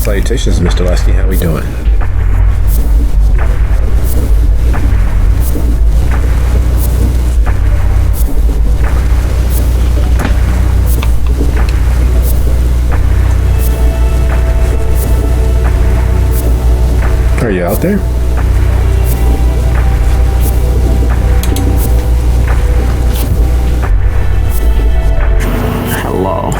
Salutations, Mr. Lasky. How we doing? Are you out there? Hello.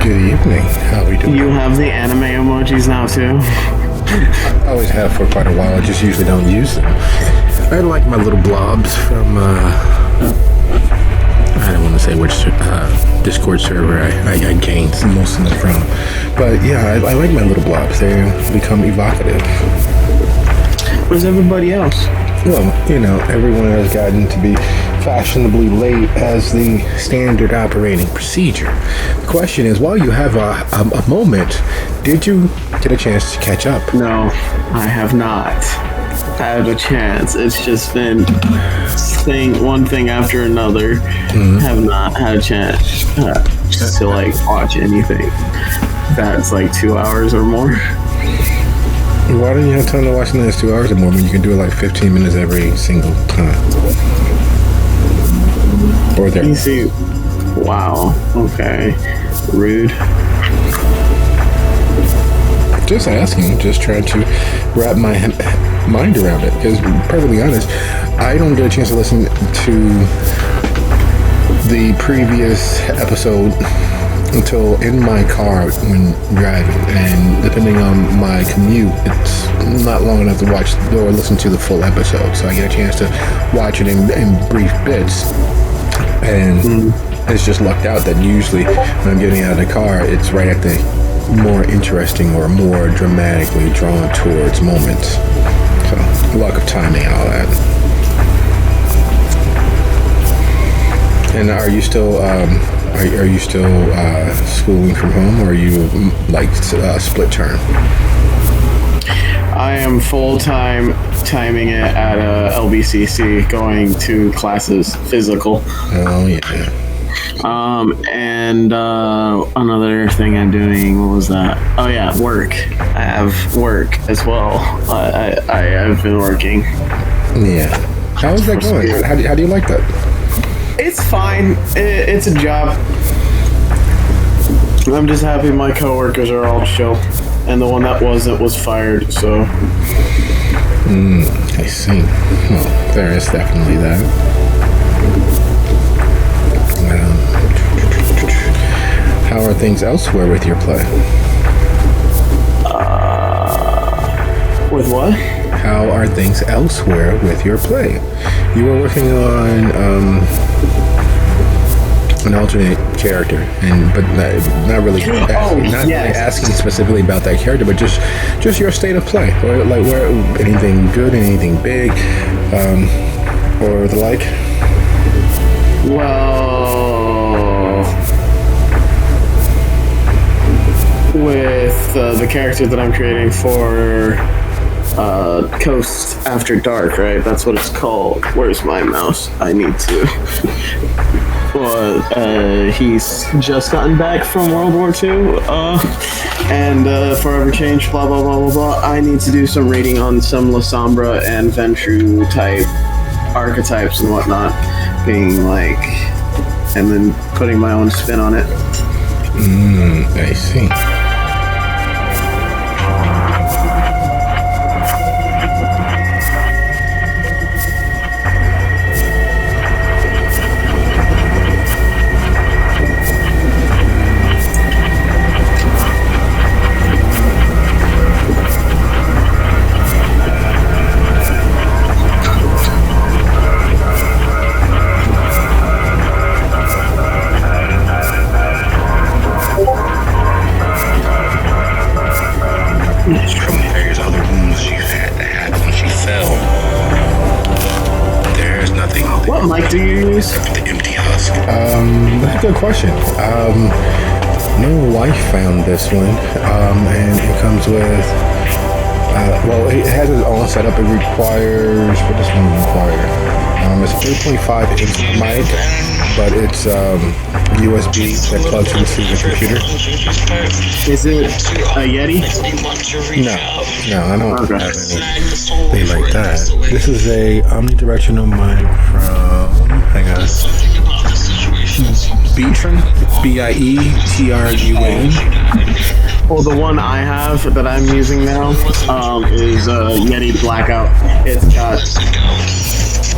Good evening. How we doing? You have the anime emojis now too? I always have for quite a while. I just usually don't use them. I like my little blobs from, I don't want to say which Discord server I gained most of them from. But yeah, I like my little blobs. They become evocative. Where's everybody else? Well, you know, everyone has gotten to be fashionably late as the standard operating procedure. The question is, while you have a moment, did you get a chance to catch up? No, I have not had a chance. It's just been one thing after another. Have not had a chance to like watch anything that's like 2 hours or more. Why don't you have time to watch in the next 2 hours or more when you can do it like 15 minutes every single time? Or there. You see, wow, okay, rude. Just asking, just trying to wrap my mind around it. Because, perfectly honest, I don't get a chance to listen to the previous episode until in my car when driving, and depending on my commute, it's not long enough to watch or listen to the full episode. So I get a chance to watch it in brief bits, and it's just lucked out that usually when I'm getting out of the car, it's right at the more interesting or more dramatically drawn towards moments. So luck of timing and all that. And are you still are you still schooling from home, or are you like split term? I am full-time timing it at LBCC, going to classes, physical. Oh yeah. And another thing I'm doing, what was that? Oh yeah, work. I have work as well. I have been working. Yeah. How's that going? How do you like that? It's fine. It's a job. I'm just happy my coworkers are all chill, and the one that wasn't was fired. So. I see. Well, there is definitely that. How are things elsewhere with your play? With what? How are things elsewhere with your play? You were working on an alternate character, but not really asking specifically about that character, but just your state of play, or like where anything good, anything big, or the like. Well, with the character that I'm creating for Coast After Dark, right? That's what it's called. Where's my mouse? I need to. Well, he's just gotten back from World War II, and forever changed, blah, blah, blah, blah, blah. I need to do some reading on some La Sombra and Ventru type archetypes and whatnot, being like, and then putting my own spin on it. I see. What mic do you use? The empty husk. That's a good question. My wife found this one, and it comes with. Well, it has its own setup. It requires. What does one require? It's a 3.5 inch mic, but it's USB that plugs into the computer. Is it a Yeti? No, I don't Okay. have anything like that. This is a omnidirectional mic from. Hang on. Beatran, Bietrun. Well, the one I have that I'm using now is a Yeti Blackout.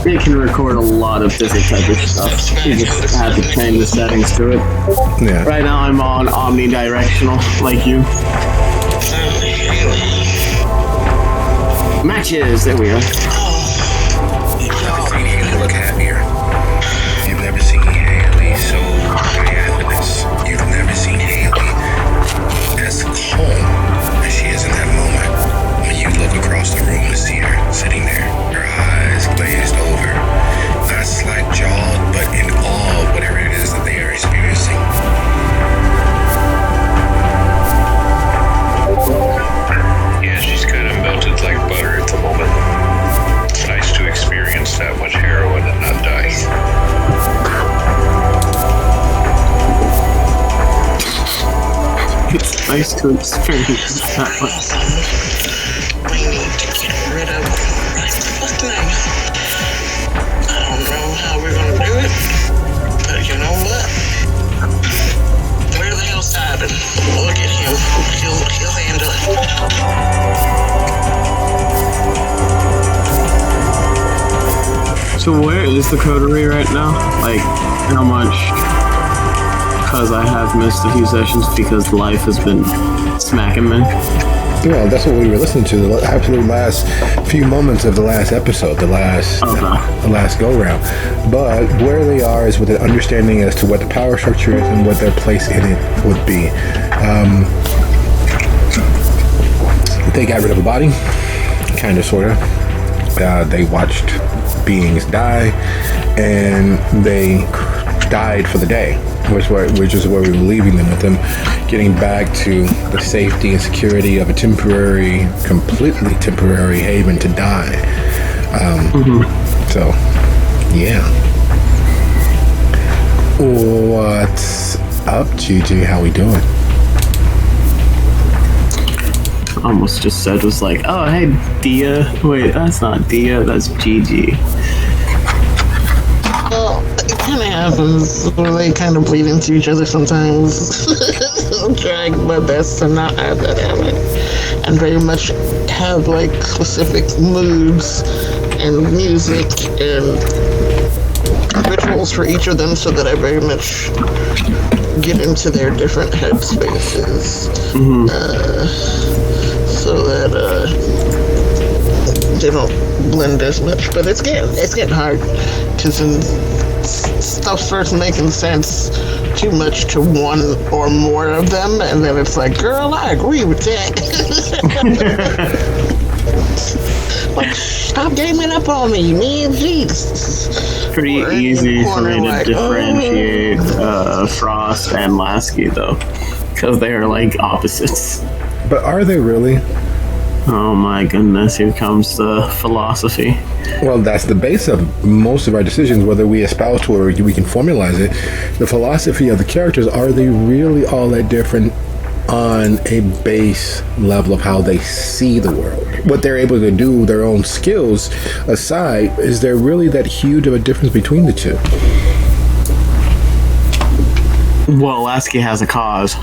It can record a lot of different types of stuff. You just have to change the settings to it. Yeah. Right now I'm on omnidirectional, like you. Matches, there we are. You've never seen Haley look happier. You've never seen Haley so happiness. You've never seen Haley as calm as she is in that moment. When you look across the room and see her sitting there, her eyes glazed over, not slack-jawed, but in awe of whatever it is that they are experiencing. Yeah, she's kind of melted like butter at the moment. It's nice to experience that much heroin and not die. It's nice to experience that much. We need to get rid of what's the name? I don't know how we're gonna do it, but you know what? Where the hell's Simon? We'll get him. He'll handle it. So where is the coterie right now? Like, how much? Because I have missed a few sessions because life has been smacking me. Well, that's what we were listening to. The absolute last few moments of the last episode, the last go round. But where they are is with an understanding as to what the power structure is and what their place in it would be. They got rid of a body, kind of, sort of. They watched beings die, and they died for the day, which is where we were leaving them, with them getting back to the safety and security of a completely temporary haven to die. So, yeah. What's up, Gigi? How we doing? Almost just said was like, oh hey Deah. Wait, that's not Deah, that's Gigi. Well, it kind of happens where they kind of bleed into each other sometimes. I'm trying my best to not have that happen, and very much have like specific moods and music and rituals for each of them, so that I very much get into their different headspaces, so that they don't blend as much. But it's getting hard, because stuff starts making sense too much to one or more of them, and then it's like, girl, I agree with that. Like, stop gaming up on me, man. Jesus. Pretty easy for me to differentiate Frost and Lasky, though, because they are like opposites. But are they really? Oh my goodness, here comes the philosophy. Well, that's the base of most of our decisions, whether we espouse to or we can formalize it. The philosophy of the characters, are they really all that different on a base level of how they see the world? What they're able to do, their own skills aside, is there really that huge of a difference between the two? Well, Lasky has a cause.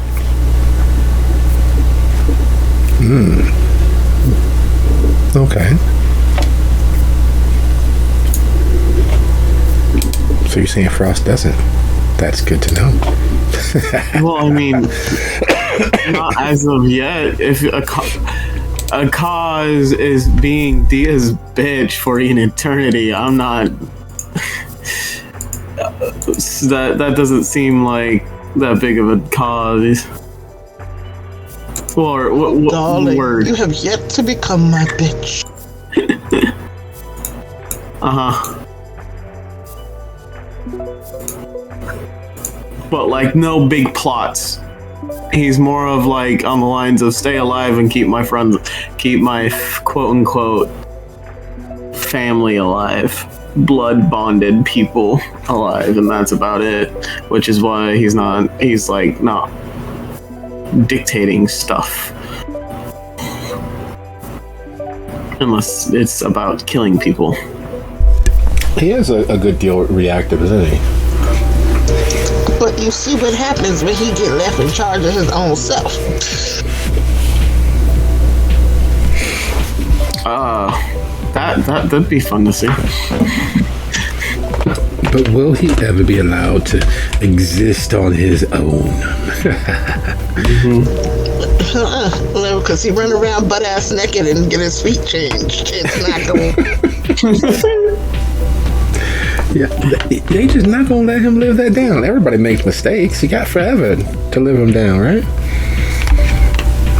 Okay. So you're saying Frost doesn't? That's good to know. Well, I mean, not as of yet. If a cause is being Deah's bitch for an eternity, I'm not. That doesn't seem like that big of a cause. Or what Darling, word? you have yet to become my bitch. but like no big plots. He's more of like on the lines of stay alive and keep my quote unquote family alive, blood bonded people alive, and that's about it. Which is why he's not dictating stuff unless it's about killing people. He is a good deal reactive, isn't he? But you see what happens when he get left in charge of his own self. That'd be fun to see. But will he ever be allowed to exist on his own? Because he run around butt ass naked and get his feet changed. It's not going. Yeah, they just not gonna let him live that down. Everybody makes mistakes. He got forever to live them down, right?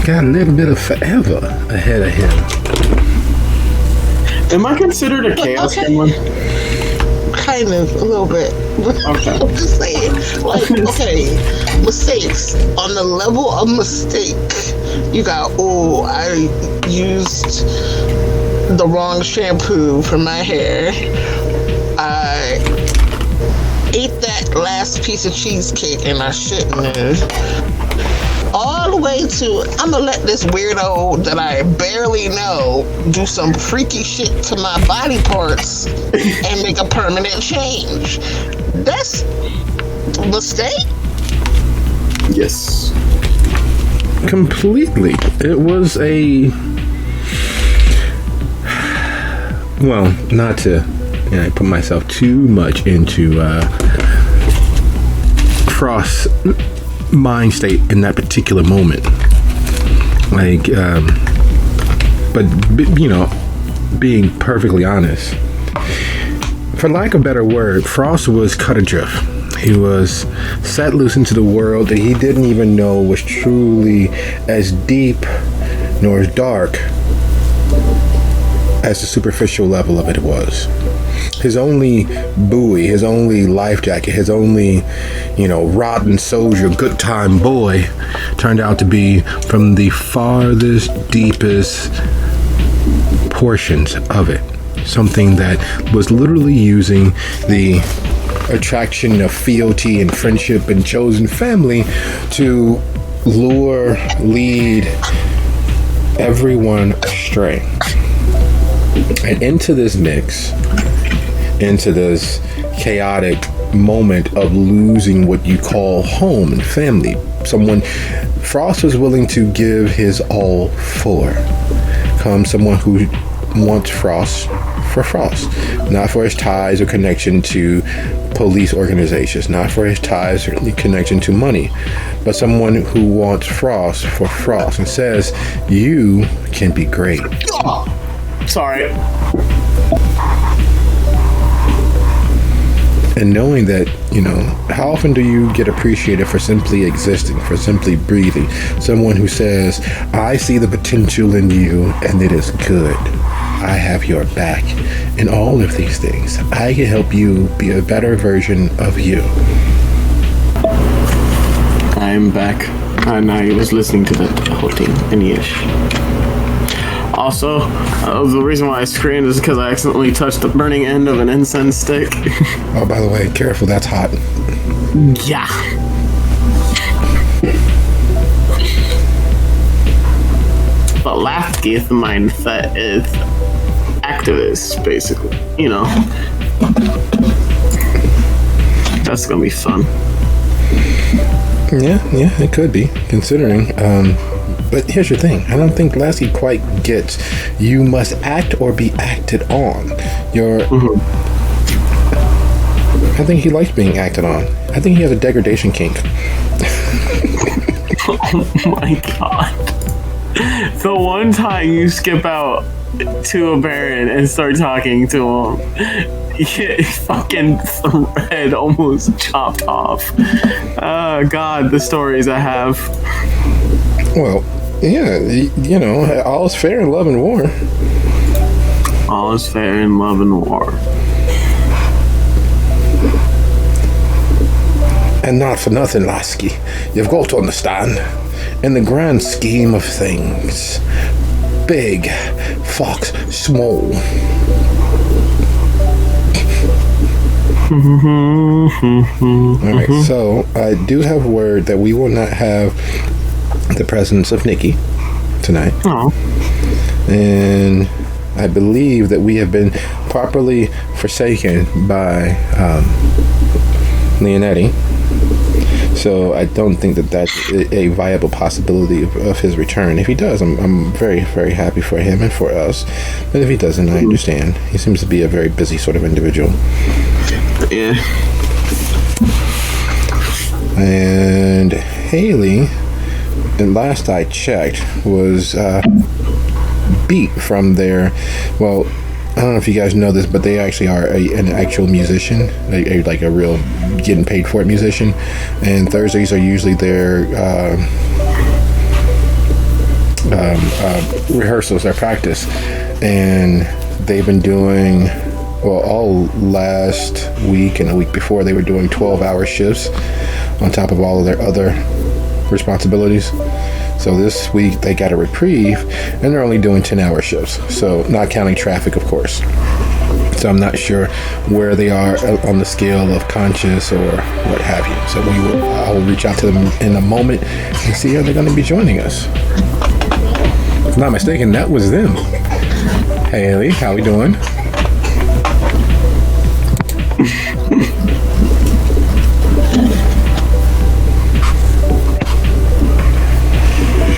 Got a little bit of forever ahead of him. Am I considered a chaos gremlin? Kind of, a little bit. Okay. I'm just saying, like, okay, mistakes. On the level of mistake, you got, I used the wrong shampoo for my hair. I ate that last piece of cheesecake and I shouldn't have. All the way to, I'm gonna let this weirdo that I barely know do some freaky shit to my body parts and make a permanent change. That's a mistake? Yes. Completely. It was well, not to put myself too much into Frost's mind state in that particular moment. Like, but being perfectly honest, for lack of a better word, Frost was cut adrift. He was set loose into the world that he didn't even know was truly as deep nor as dark as the superficial level of it was. His only buoy, his only life jacket, his only, rotten soldier, good time boy turned out to be from the farthest, deepest portions of it. Something that was literally using the attraction of fealty and friendship and chosen family to lead everyone astray. And into this mix, into this chaotic moment of losing what you call home and family, Frost was willing to give his all for, comes someone who wants Frost for Frost, not for his ties or connection to police organizations, not for his ties or connection to money, but someone who wants Frost for Frost and says, you can be great. Sorry. And knowing that, how often do you get appreciated for simply existing, for simply breathing? Someone who says, I see the potential in you and it is good. I have your back in all of these things. I can help you be a better version of you. I'm back. And I was listening to the whole thing in Yish. Also, the reason why I screamed is because I accidentally touched the burning end of an incense stick. Oh, by the way, careful, that's hot. Yeah. But Lathgith mindset is activist, basically. That's gonna be fun. Yeah, it could be, considering. But here's your thing. I don't think Lasky quite gets you must act or be acted on. I think he likes being acted on. I think he has a degradation kink. Oh my god. The one time you skip out to a Baron and start talking to him, his fucking thread almost chopped off. Oh god, the stories I have. Well, yeah, all is fair in love and war. All is fair in love and war. And not for nothing, Lasky. You've got to understand, in the grand scheme of things, big fox small. Alright, so I do have word that we will not have the presence of Nikki tonight. Oh. And I believe that we have been properly forsaken by Leonetti. So I don't think that that's a viable possibility of his return. If he does, I'm very, very happy for him and for us. But if he doesn't, I understand. He seems to be a very busy sort of individual. Yeah. And Haley, and last I checked, was beat from their, well, I don't know if you guys know this, but they actually are an actual musician, like a real getting paid for it musician. And Thursdays are usually their rehearsals, their practice. And they've been doing, well, all last week and the week before, they were doing 12-hour shifts on top of all of their other responsibilities. So this week they got a reprieve, and they're only doing 10-hour shifts. So not counting traffic, of course. So I'm not sure where they are on the scale of conscious or what have you. So I will reach out to them in a moment and see how they're going to be joining us. If I'm not mistaken, that was them. Haley, how we doing?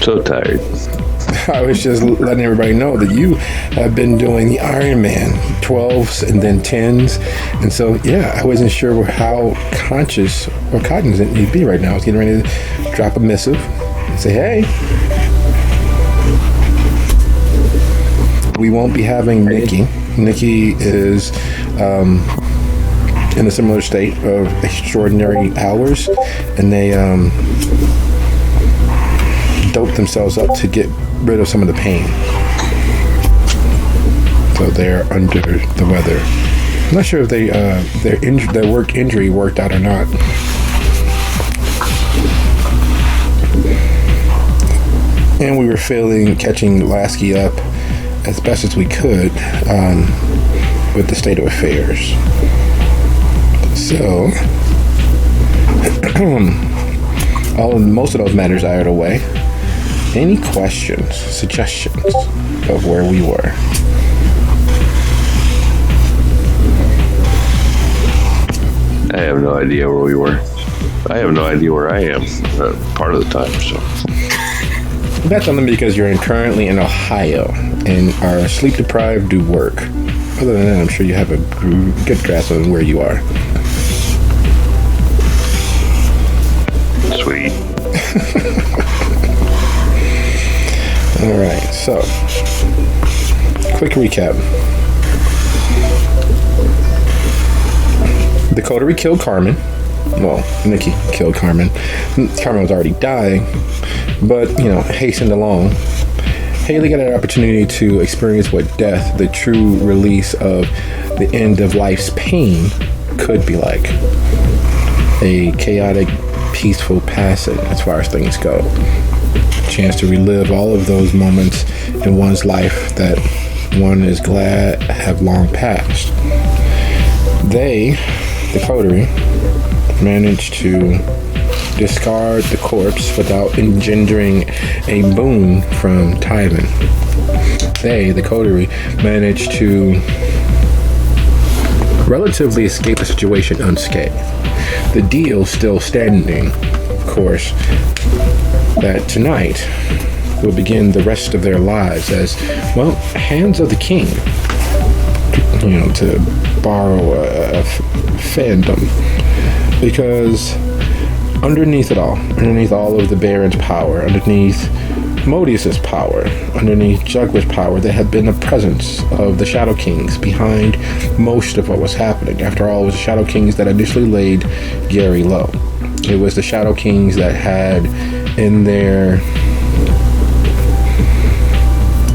So tired. I was just letting everybody know that you have been doing the Ironman 12s and then 10s. And so, yeah, I wasn't sure how conscious or cognizant you'd be right now. I was getting ready to drop a missive and say, hey, we won't be having Nikki. Nikki is in a similar state of extraordinary hours, and they dope themselves up to get rid of some of the pain. So they're under the weather. I'm not sure if they their work injury worked out or not. And we were catching Lasky up as best as we could with the state of affairs. So most of those matters are out of the way. Any questions, suggestions of where we were? I have no idea where we were. I have no idea where I am part of the time. So That's only because you're currently in Ohio and are sleep deprived due work. Other than that, I'm sure you have a good grasp on where you are. sweet. All right, so quick recap. The coterie killed Carmen. Well, Nikki killed Carmen. Carmen was already dying, but, hastened along. Haley got an opportunity to experience what death, the true release of the end of life's pain, could be like. A chaotic, peaceful passing as far as things go. A chance to relive all of those moments in one's life that one is glad have long passed. They, the coterie, managed to discard the corpse without engendering a boon from Tyven. They, the coterie, managed to relatively escape the situation unscathed. The deal still standing, of course, that tonight will begin the rest of their lives as, well, hands of the king, to borrow a fandom. Because underneath it all, underneath all of the Baron's power, underneath Modius's power, underneath Juggler's power, there had been a presence of the Shadow Kings behind most of what was happening. After all, it was the Shadow Kings that initially laid Gary low. It was the Shadow Kings that had in their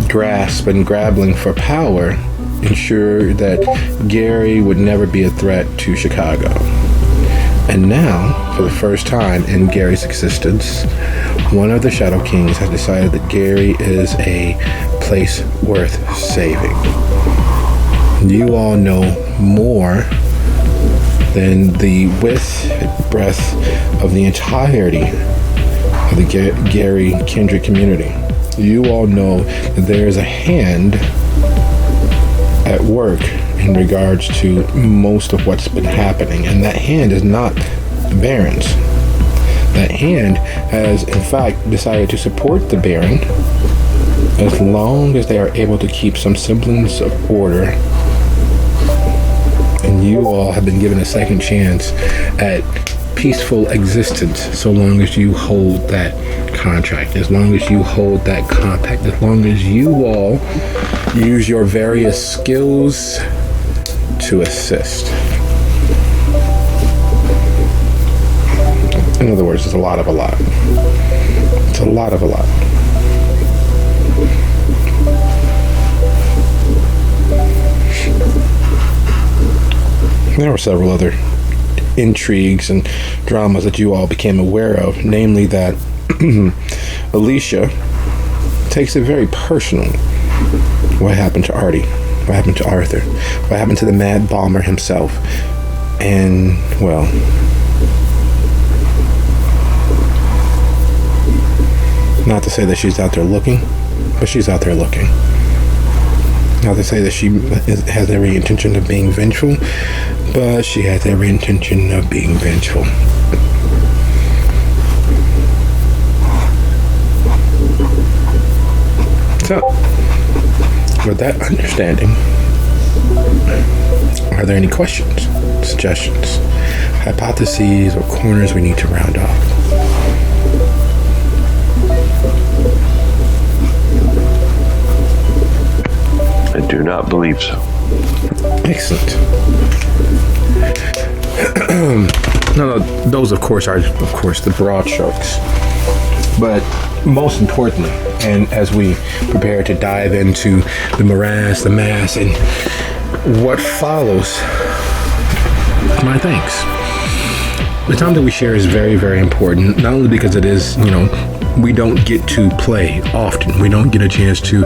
grasp and grappling for power ensure that Gary would never be a threat to Chicago. And now, for the first time in Gary's existence, one of the Shadow Kings has decided that Gary is a place worth saving. You all know more than the width and breadth of the entirety of the Gary kindred community. You all know that there is a hand at work in regards to most of what's been happening, and that hand is not the Barons. That hand has in fact decided to support the Baron as long as they are able to keep some semblance of order. And you all have been given a second chance at peaceful existence so long as you hold that contract, as long as you hold that compact, as long as you all use your various skills to assist. In other words, it's a lot of a lot. It's a lot of a lot. There were several other intrigues and dramas that you all became aware of, namely that Alicia takes it very personal. What happened to Artie? What happened to Arthur? What happened to the Mad Bomber himself? And, well, not to say that she's out there looking, but she's out there looking. Not to say that she has every intention of being vengeful, but she has every intention of being vengeful. So, with that understanding, are there any questions, suggestions, hypotheses, or corners we need to round off? I do not believe so. Excellent. No, those of course are the broad strokes. But most importantly, and as we prepare to dive into the morass, the mass, and what follows, my thanks. The time that we share is very, very important, not only because it is, we don't get to play often. We don't get a chance to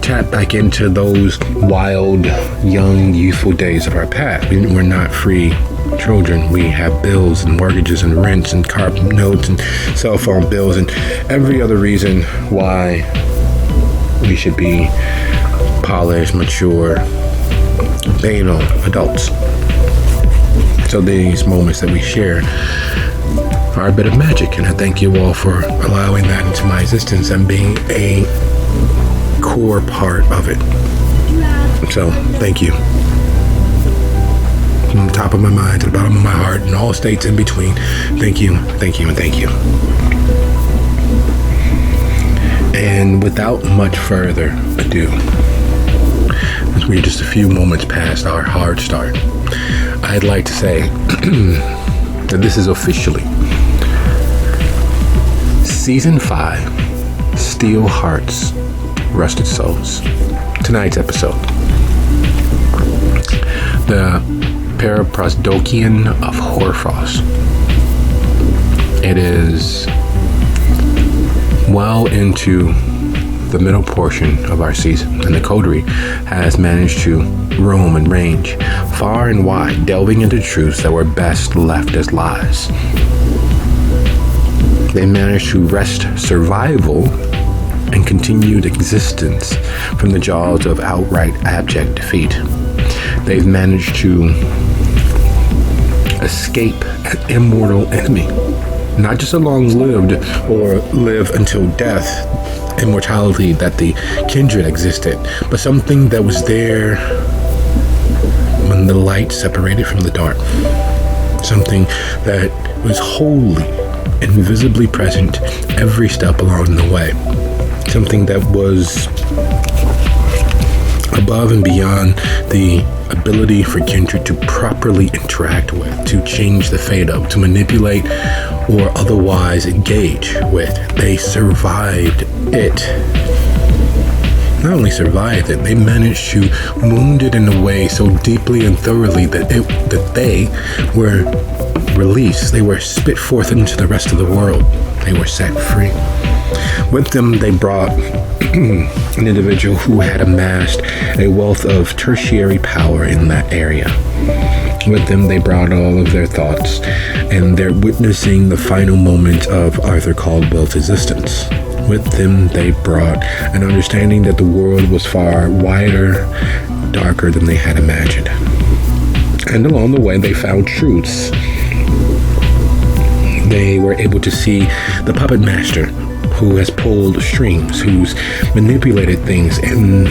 tap back into those wild, young, youthful days of our past. We're not free children. We have bills and mortgages and rents and car notes and cell phone bills and every other reason why we should be polished, mature, banal adults. So these moments that we share are a bit of magic, and I thank you all for allowing that into my existence and being a core part of it. So thank you. From the top of my mind to the bottom of my heart and all states in between, thank you, thank you, and thank you. And without much further ado, as we're just a few moments past our hard start, I'd like to say that this is officially Season 5, Steel Hearts, Rusted Souls. Tonight's episode, the Paraprosdokian of Hoarfrost. It is well into the middle portion of our season, and the coterie has managed to roam and range far and wide, delving into truths that were best left as lies. They managed to wrest survival and continued existence from the jaws of outright abject defeat. They've managed to escape an immortal enemy, not just a long-lived or live until death immortality that the kindred existed, but something that was there when the light separated from the dark. Something that was wholly, invisibly present every step along the way. Something that was above and beyond the ability for kindred to properly interact with, to change the fate of, to manipulate, or otherwise engage with. They survived it. not only survived it, they managed to wound it in a way so deeply and thoroughly that they were released. They were spit forth into the rest of the world. They were set free. With them, they brought an individual who had amassed a wealth of tertiary power in that area. With them, they brought all of their thoughts, and they're witnessing the final moment of Arthur Caldwell's existence. With them, they brought an understanding that the world was far wider, darker than they had imagined. And along the way, they found truths. They were able to see the puppet master who has pulled strings, who's manipulated things and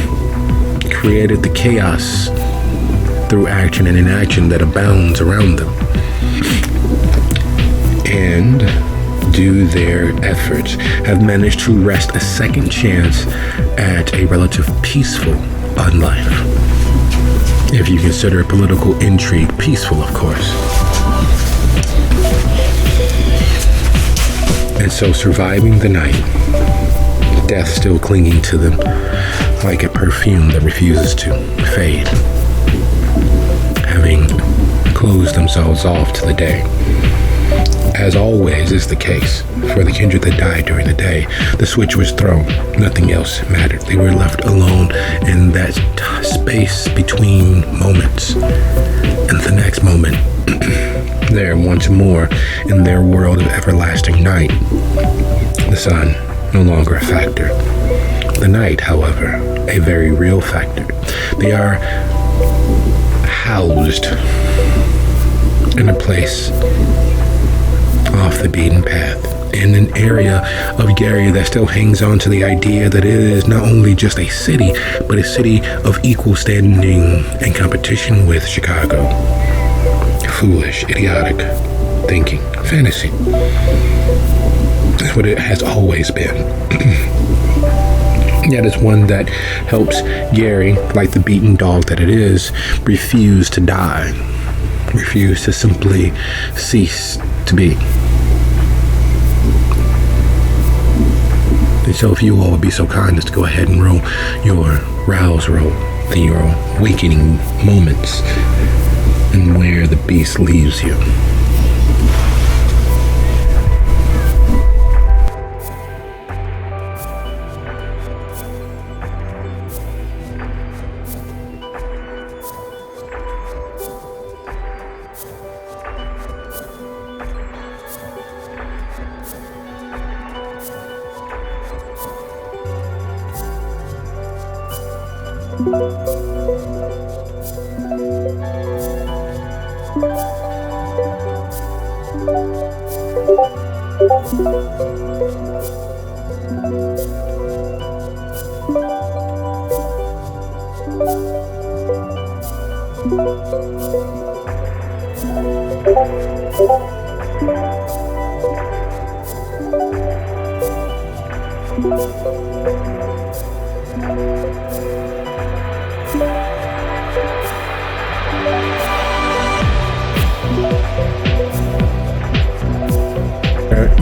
created the chaos through action and inaction that abounds around them. And due their efforts, have managed to wrest a second chance at a relative peaceful life. If you consider political intrigue peaceful, of course. And so surviving the night, death still clinging to them like a perfume that refuses to fade, having closed themselves off to the day. As always is the case for the kindred that died during the day, the switch was thrown. Nothing else mattered. They were left alone in that space between moments. And the next moment, there once more in their world of everlasting night. The sun, no longer a factor. The night, however, a very real factor. They are housed in a place off the beaten path, in an area of Gary that still hangs on to the idea that it is not only just a city, but a city of equal standing and competition with Chicago. Foolish, idiotic thinking, fantasy. That's what it has always been. Yet it's one that helps Gary, like the beaten dog that it is, refuse to die, refuse to simply cease to be. And so if you all would be so kind as to go ahead and roll your rouse roll, your awakening moments, and where the beast leaves you.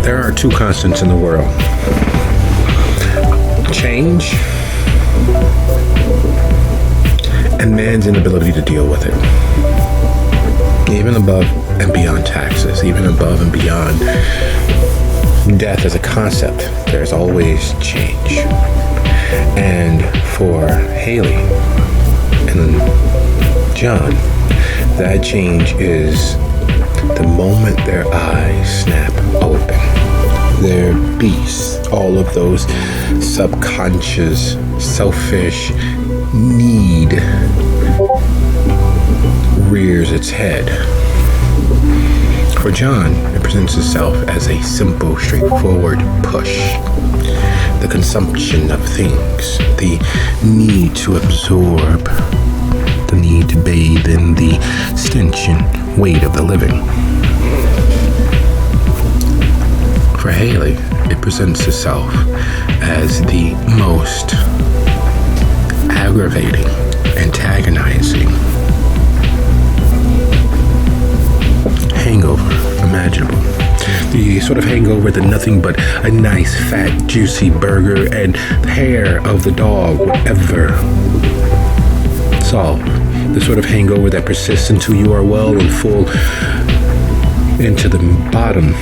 There are two constants in the world: change and man's inability to deal with it. Even above and beyond taxes, even above and beyond death as a concept, there's always change. And for Haley and John, that change is the moment their eyes snap open. Their beasts, all of those subconscious, selfish need rears its head. For John, it presents itself as a simple, straightforward push. The consumption of things, the need to absorb, the need to bathe in the stench and weight of the living. For Haley, it presents itself as the most aggravating, antagonizing hangover imaginable. The sort of hangover that nothing but a nice, fat, juicy burger and the hair of the dog would ever solve. The sort of hangover that persists until you are well and full into the bottom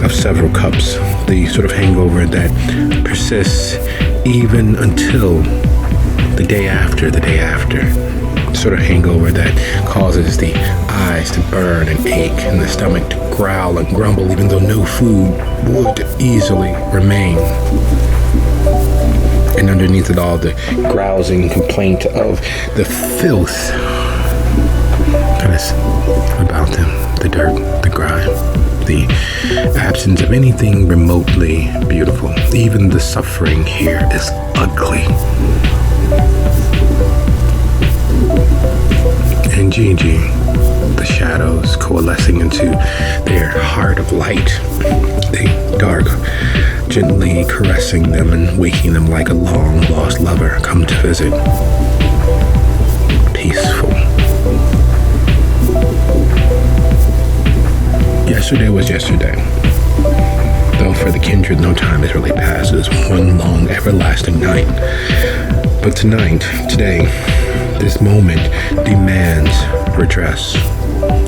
of several cups. The sort of hangover that persists even until the day after. The sort of hangover that causes the eyes to burn and ache and the stomach to growl and grumble even though no food would easily remain. And underneath it all, the grousing complaint of the filth that is about them, the dirt, the grime, the absence of anything remotely beautiful. Even the suffering here is ugly. And Gigi, the shadows coalescing into their heart of light, the dark gently caressing them and waking them like a long-lost lover come to visit. Peaceful. Yesterday was yesterday. Though for the kindred no time has really passed. It is one long everlasting night. But today, this moment demands redress.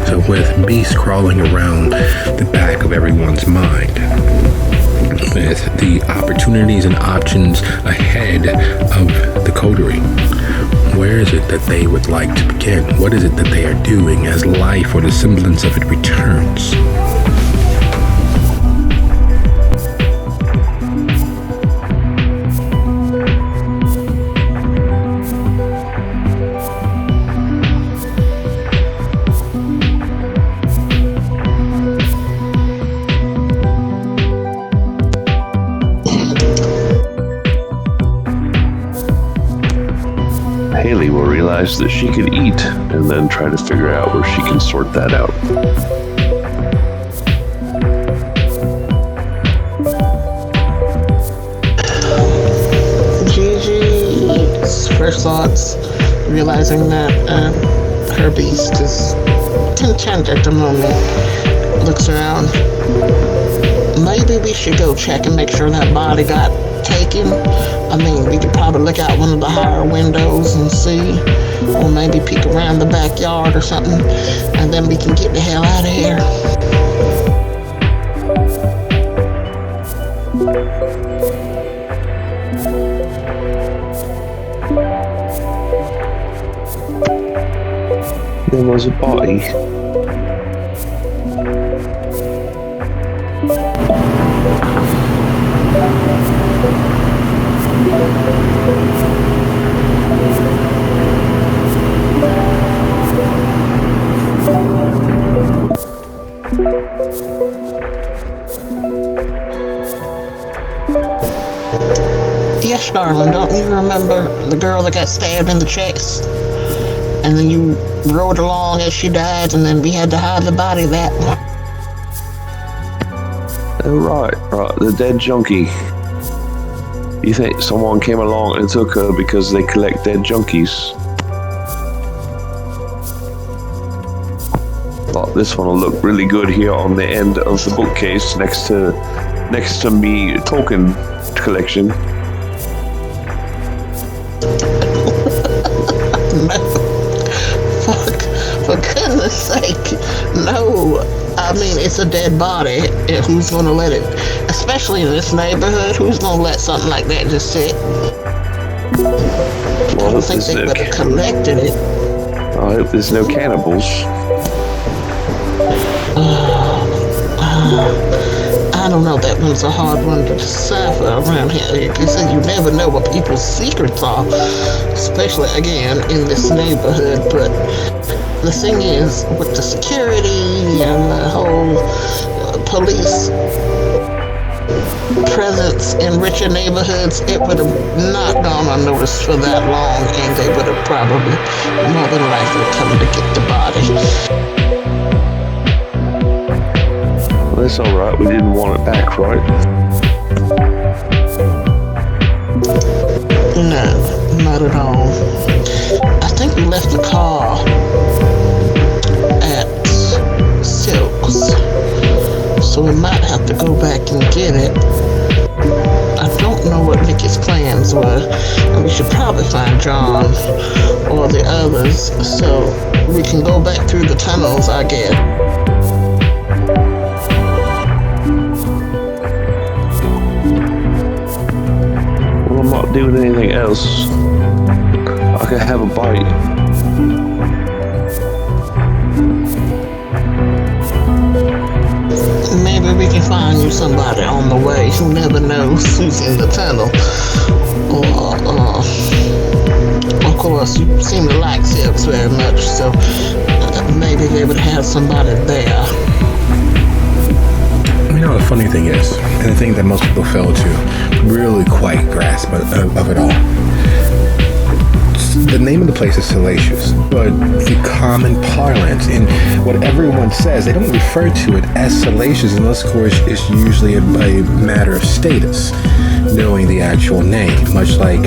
So with beasts crawling around the back of everyone's mind, with the opportunities and options ahead of the coterie, where is it that they would like to begin? What is it that they are doing as life or the semblance of it returns? Haley will realize that she could eat and then try to figure out where she can sort that out. Gigi's first thoughts, realizing that her beast is content at the moment, looks around. Maybe we should go check and make sure that body got taken. I mean, we could probably look out one of the higher windows and see, or maybe peek around the backyard or something, and then we can get the hell out of here. There was a body. Yes, darling, don't you remember the girl that got stabbed in the chest? And then you rode along as she died, and then we had to hide the body that one. Right, the dead junkie. You think someone came along and took her because they collect dead junkies? Thought this one will look really good here on the end of the bookcase next to me token collection. No. For goodness sake, no. I mean, it's a dead body. Who's gonna let it, especially in this neighborhood, who's gonna let something like that just sit? I don't think they would have collected it. I hope there's no cannibals. I don't know, that one's a hard one to decipher around here. Like I said, you never know what people's secrets are, especially, again, in this neighborhood. But the thing is, with the security and the whole police presence in richer neighborhoods, it would have not gone unnoticed for that long, and they would have probably more than likely come to get the body. That's alright, we didn't want it back, right? No, not at all. I think we left the car at Silk's. so we might have to go back and get it. I don't know what Vicky's plans were, and we should probably find John or the others so we can go back through the tunnels, I guess. Well, I'm not doing anything else. I could have a bite. Maybe we can find you somebody on the way. You never know who's in the tunnel. Or, of course, you seem to like silks very much, so maybe they would have somebody there. You know, the funny thing is, and the thing that most people fail to really quite grasp of it all, the name of the place is Salacious, but the common parlance in what everyone says, they don't refer to it as Salacious unless, of course, it's usually a matter of status, knowing the actual name, much like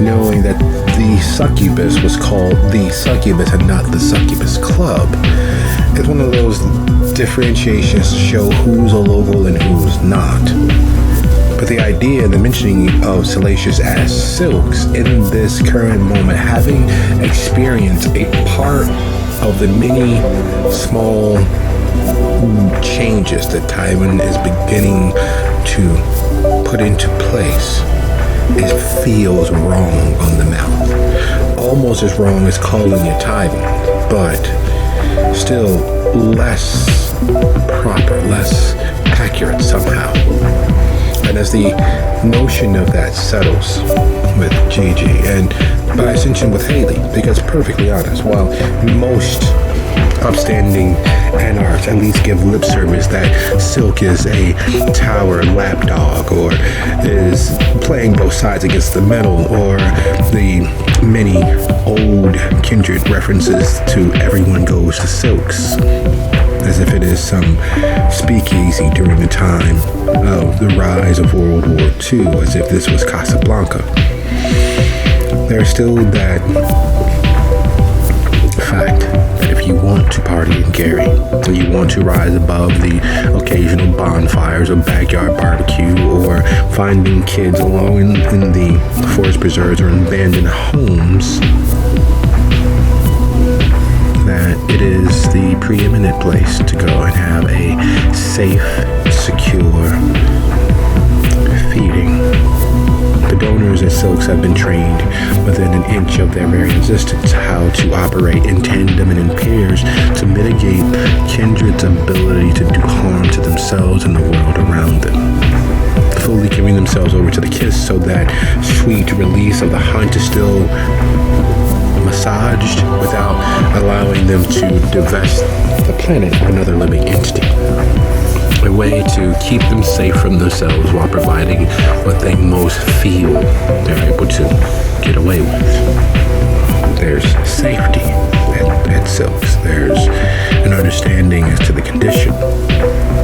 knowing that the succubus was called the Succubus and not the Succubus Club. It's one of those differentiations to show who's a local and who's not. But the idea, the mentioning of Salacious as silks in this current moment, having experienced a part of the many small changes that Tywin is beginning to put into place, it feels wrong on the mouth. Almost as wrong as calling it Tywin, but still less proper, less accurate somehow. And as the notion of that settles with Gigi and by extension with Haley, because perfectly honest, while most upstanding anarchs at least give lip service that Silk is a tower lapdog or is playing both sides against the middle, or the many old kindred references to everyone goes to Silks, as if it is some speakeasy during the time of the rise of World War II, as if this was Casablanca. There's still that fact that if you want to party in Gary, and you want to rise above the occasional bonfires or backyard barbecue, or finding kids alone in the forest preserves or in abandoned homes, that it is the preeminent place to go and have a safe, secure feeding. The donors at Silks have been trained within an inch of their very existence how to operate in tandem and in pairs to mitigate kindred's ability to do harm to themselves and the world around them. Fully giving themselves over to the kiss so that sweet release of the hunt is still massaged without allowing them to divest the planet of another living entity. A way to keep them safe from themselves while providing what they most feel they're able to get away with. There's safety at Silks. There's an understanding as to the condition,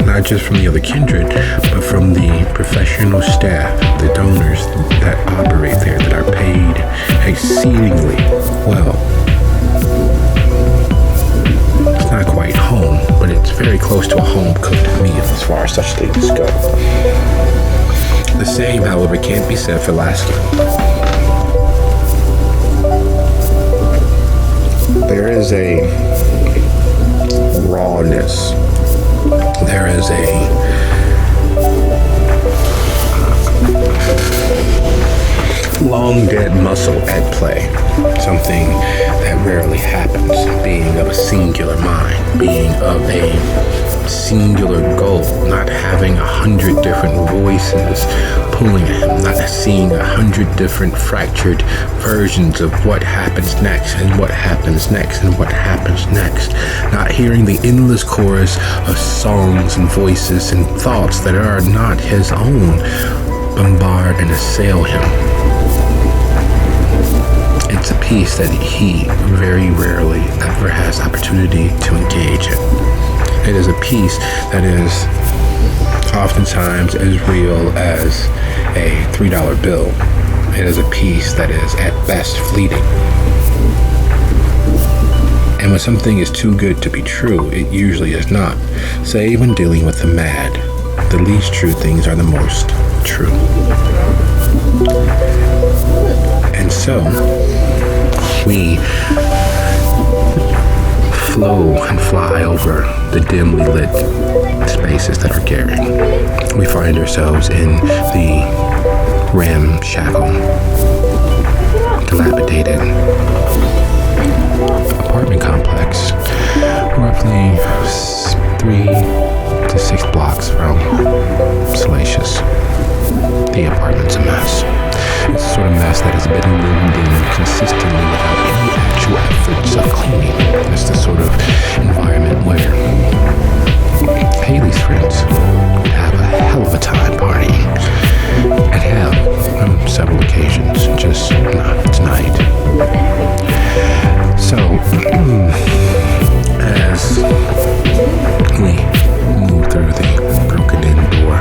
not just from the other kindred, but from the professional staff, the donors that operate there, that are paid exceedingly well. It's not quite home, but it's very close to a home-cooked meal as far as such things go. The same, however, can't be said for Lasky. There is a rawness. There is a long dead muscle at play. Something that rarely happens. Being of a singular mind. Being of a singular goal. Not having 100 different voices pulling at him. Not seeing 100 different fractured versions of what happens next and what happens next and what happens next. Not hearing the endless chorus of songs and voices and thoughts that are not his own bombard and assail him. It's a piece that he very rarely ever has opportunity to engage in. It is a piece that is oftentimes as real as a $3 bill. It is a piece that is at best fleeting. And when something is too good to be true, it usually is not. Save when dealing with the mad. The least true things are the most true. And so, we flow and fly over the dimly lit spaces that are Gary. We find ourselves in the ramshackle, dilapidated apartment complex, roughly 3 to 6 blocks from Salacious. The apartment's a mess. It's the sort of mess that has been lived in consistently without any actual efforts of cleaning. It's the sort of environment where Haley's friends would have a hell of a time partying, and have on several occasions, just not tonight. So, as we move through the broken-in door,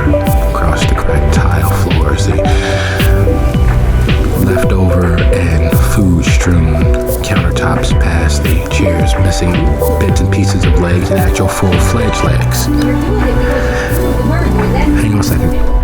across the cracked tile floors, the leftover and food-strewn countertops, past the chairs missing bits and pieces of legs and actual full-fledged legs. Hang on a second.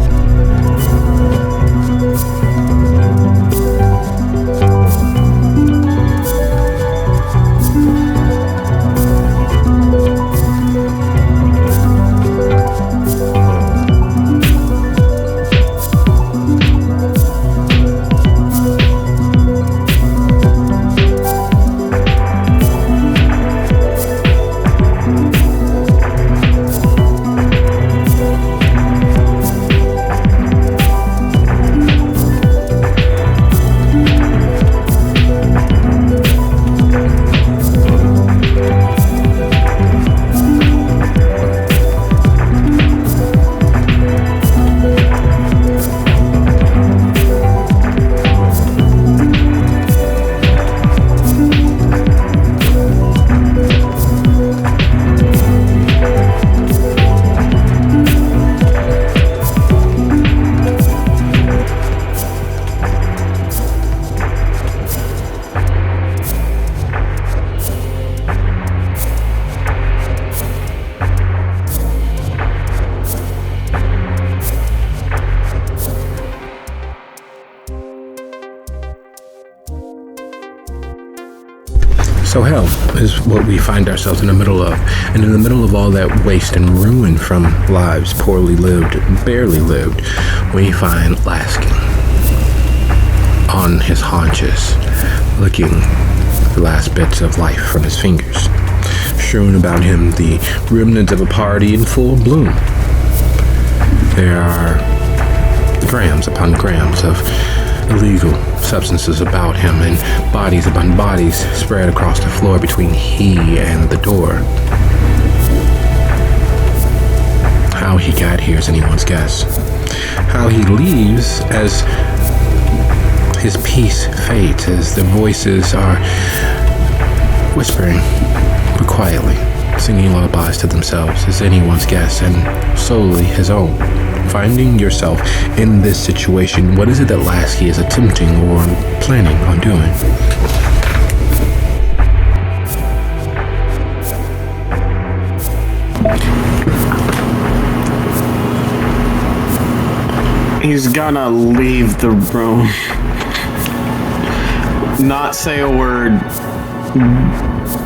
So hell is what we find ourselves in the middle of. And in the middle of all that waste and ruin from lives poorly lived, barely lived, we find Laskin on his haunches, licking the last bits of life from his fingers. Strewn about him the remnants of a party in full bloom. There are grams upon grams of illegal substances about him, and bodies upon bodies spread across the floor between he and the door. How he got here is anyone's guess. How he leaves as his peace fades, as the voices are whispering but quietly, singing lullabies to themselves, is anyone's guess, and solely his own. Finding yourself in this situation, what is it that Lasky is attempting or planning on doing? He's gonna leave the room. Not say a word.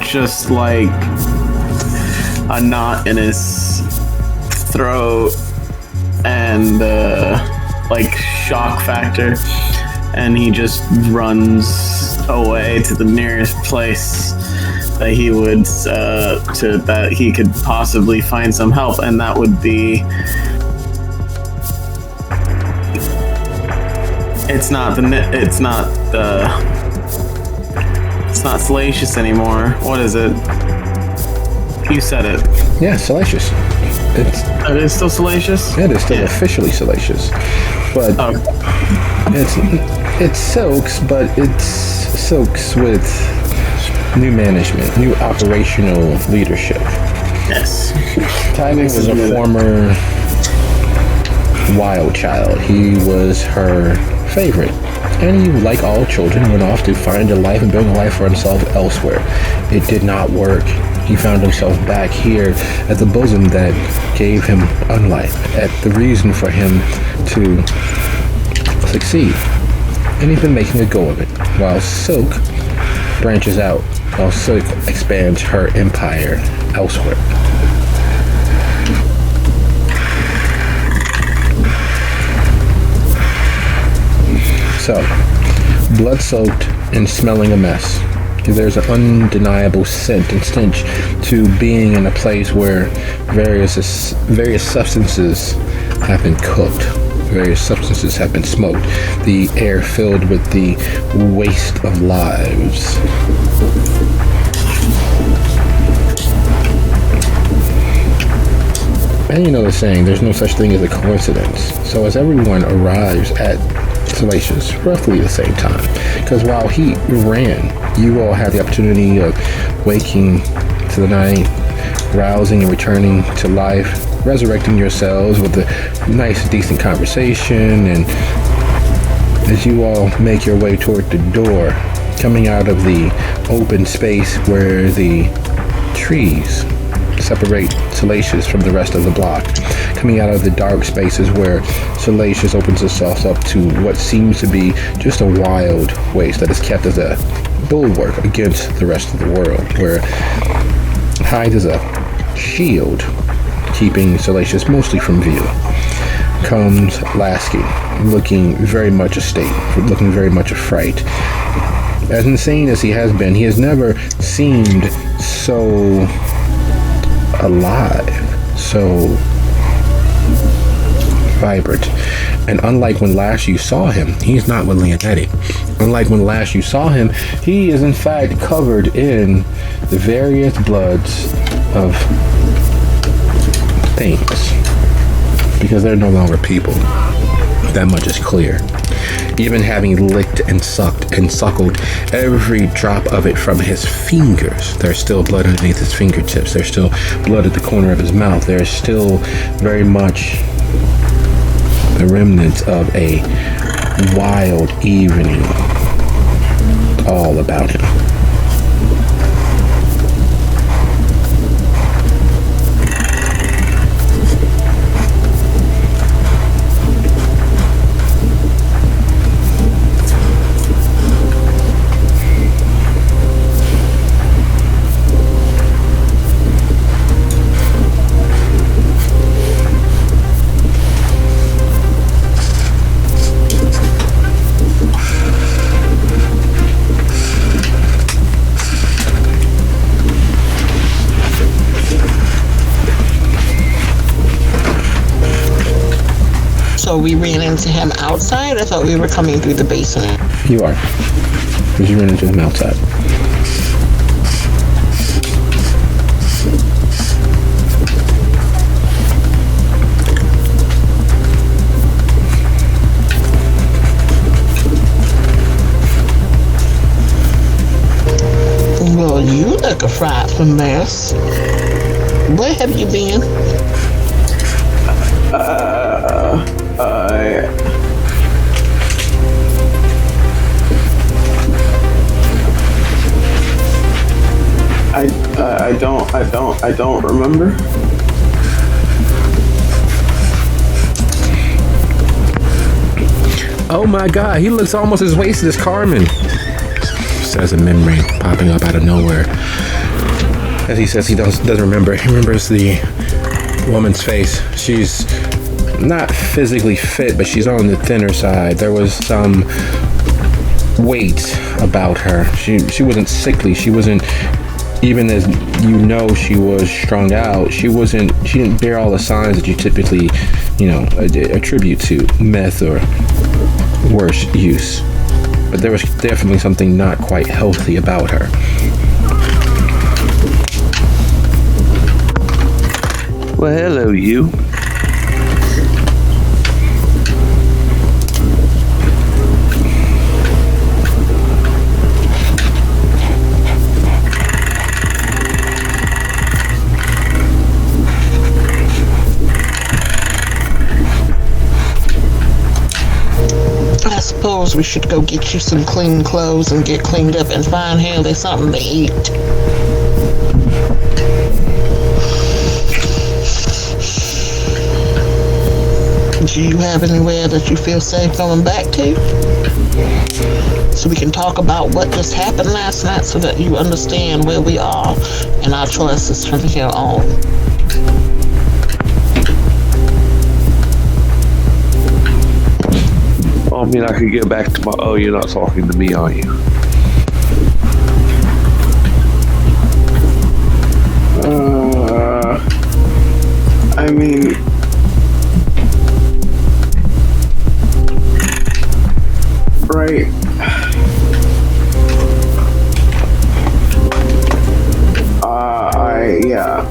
Just like a knot in his throat and like shock factor, and he just runs away to the nearest place that he would that he could possibly find some help, and that would be it's not Salacious anymore. What is it? You said it. Yeah, Salacious. It is still Salacious? It is still officially Salacious. But it's Silks, but it's Silks with new management, new operational leadership. Yes. Tyler was a former wild child. He was her favorite And he, like all children, went off to find a life and build a life for himself elsewhere. It did not work. He found himself back here at the bosom that gave him unlife, at the reason for him to succeed. And he's been making a go of it, while Silk branches out, while Silk expands her empire elsewhere. So, blood-soaked and smelling a mess. There's an undeniable scent and stench to being in a place where various substances have been cooked. Various substances have been smoked. The air filled with the waste of lives. And you know the saying, there's no such thing as a coincidence. So as everyone arrives at Salacious roughly the same time, because while he ran, you all had the opportunity of waking to the night, rousing and returning to life, resurrecting yourselves with a nice decent conversation. And as you all make your way toward the door, coming out of the open space where the trees separate Salacious from the rest of the block, coming out of the dark spaces where Salacious opens itself up to what seems to be just a wild waste that is kept as a bulwark against the rest of the world, where it hides as a shield, keeping Salacious mostly from view, comes Lasky, looking very much a state, looking very much a fright. As insane as he has been, he has never seemed so alive, so vibrant. And unlike when last you saw him, he's not with Leonetti. Unlike when last you saw him, he is in fact covered in the various bloods of things, because they're no longer people. That much is clear. Even having licked and sucked and suckled every drop of it from his fingers, there's still blood underneath his fingertips. There's still blood at the corner of his mouth. There's still very much the remnants of a wild evening all about him. So we ran into him outside? I thought we were coming through the basement. You are, because you ran into him outside. Well, you look a frightful mess. Where have you been? I don't remember. Oh my god, he looks almost as wasted as Carmen, says a memory popping up out of nowhere. As he says he doesn't remember. He remembers the woman's face. She's not physically fit, but she's on the thinner side. There was some weight about her. She wasn't sickly. She wasn't, even as you know, she was strung out. She didn't bear all the signs that you typically, attribute to meth or worse use. But there was definitely something not quite healthy about her. Well, hello, you. suppose we should go get you some clean clothes and get cleaned up and find Haley something to eat. Do you have anywhere that you feel safe going back to? So we can talk about what just happened last night so that you understand where we are and our choices from here on. I mean, I could get back to my, oh, you're not talking to me, are you? I mean... Right. Yeah.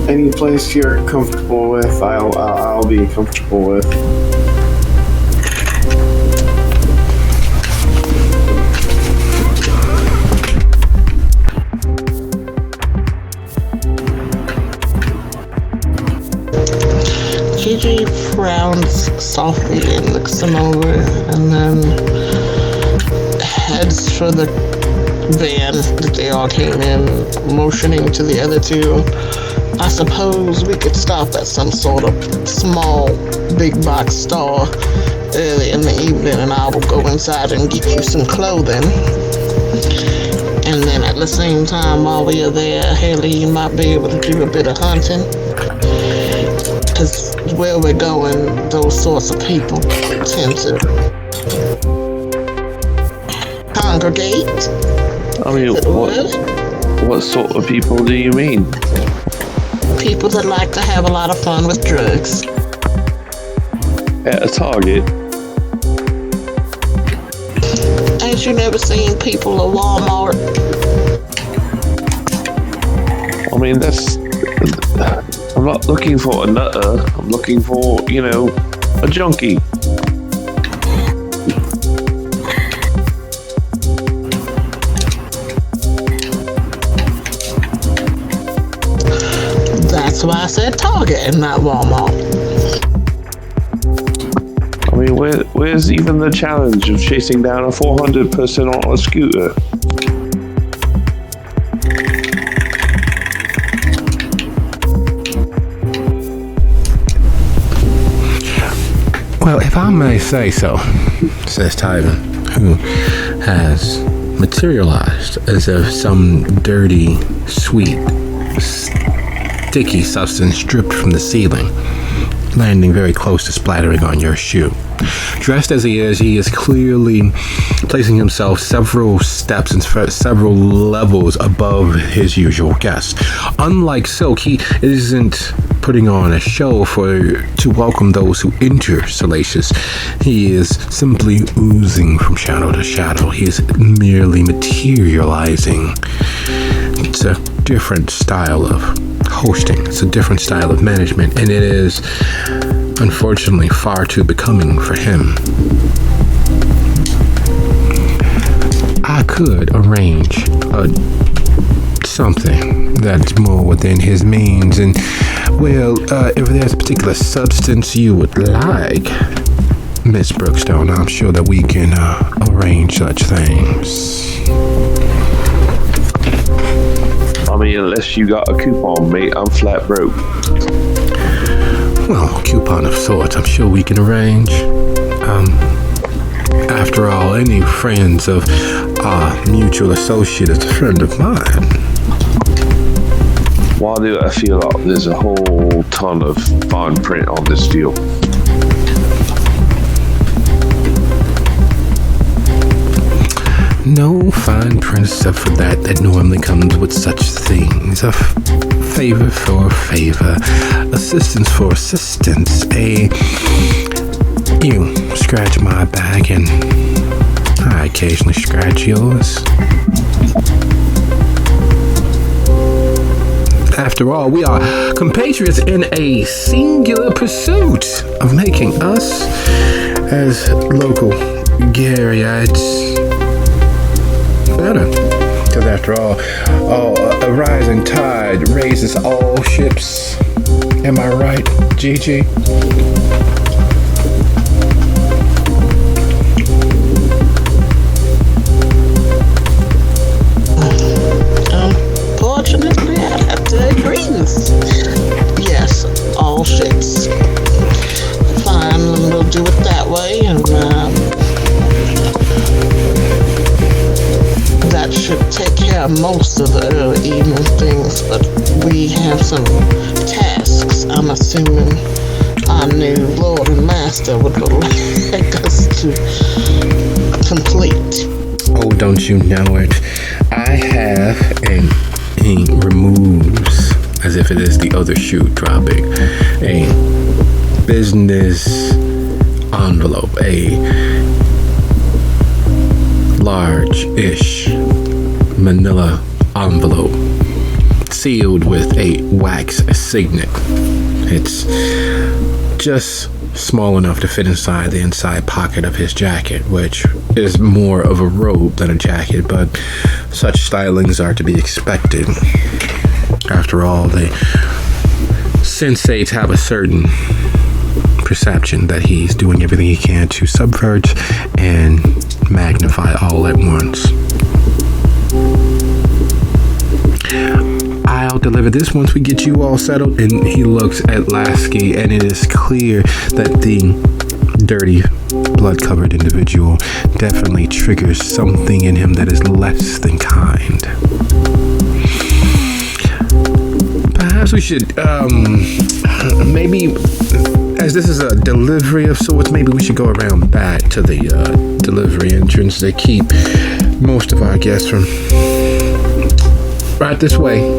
Any place you're comfortable with, I'll be comfortable with. Gigi frowns softly and looks him over and then heads for the van that they all came in, motioning to the other two. I suppose we could stop at some sort of small big box store early in the evening and I will go inside and get you some clothing. And then at the same time while we are there, Haley, you might be able to do a bit of hunting. Because where we're going, those sorts of people tend to congregate. I mean, what sort of people do you mean? People that like to have a lot of fun with drugs. At a Target? Ain't you never seen people at Walmart? I mean, I'm not looking for a nutter. I'm looking for, a junkie. That's why I said Target and not Walmart. I mean, where's even the challenge of chasing down a 400 person on a scooter? Well, if I may say so, says Tyven, who has materialized as if some dirty, sweet, sticky substance dripped from the ceiling, landing very close to splattering on your shoe. Dressed as he is clearly placing himself several steps and several levels above his usual guests. Unlike Silk, he isn't putting on a show to welcome those who enter Salacious. He is simply oozing from shadow to shadow. He is merely materializing. It's a different style of hosting. It's a different style of management, and it is unfortunately far too becoming for him. I could arrange something that's more within his means, and well, if there's a particular substance you would like, Miss Brookstone, I'm sure that we can arrange such things. I mean, unless you got a coupon, mate, I'm flat broke. Well, coupon of sorts, I'm sure we can arrange. After all, any friends of our mutual associate is a friend of mine. Why do I feel like there's a whole ton of fine print on this deal? No fine print except for that normally comes with such things. A favor for favor, assistance for assistance, you scratch my back and I occasionally scratch yours. After all, we are compatriots in a singular pursuit of making us, as local Garyites, better. Because after all, a rising tide raises all ships. Am I right, Gigi? care of most of the early evening things, but we have some tasks I'm assuming our new Lord and Master would like us to complete. Oh, don't you know it? I have and he removes, as if it is the other shoe dropping, a business envelope, a large-ish manila envelope sealed with a wax signet. It's just small enough to fit inside the inside pocket of his jacket, which is more of a robe than a jacket, but such stylings are to be expected. After all, the sensates have a certain perception that he's doing everything he can to subvert and magnify all at once. I'll deliver this once we get you all settled. And he looks at Lasky, and it is clear that the dirty, blood-covered individual definitely triggers something in him that is less than kind. Perhaps we should, maybe, as this is a delivery of sorts, maybe we should go around back to the delivery entrance. They keep most of our guests from right this way.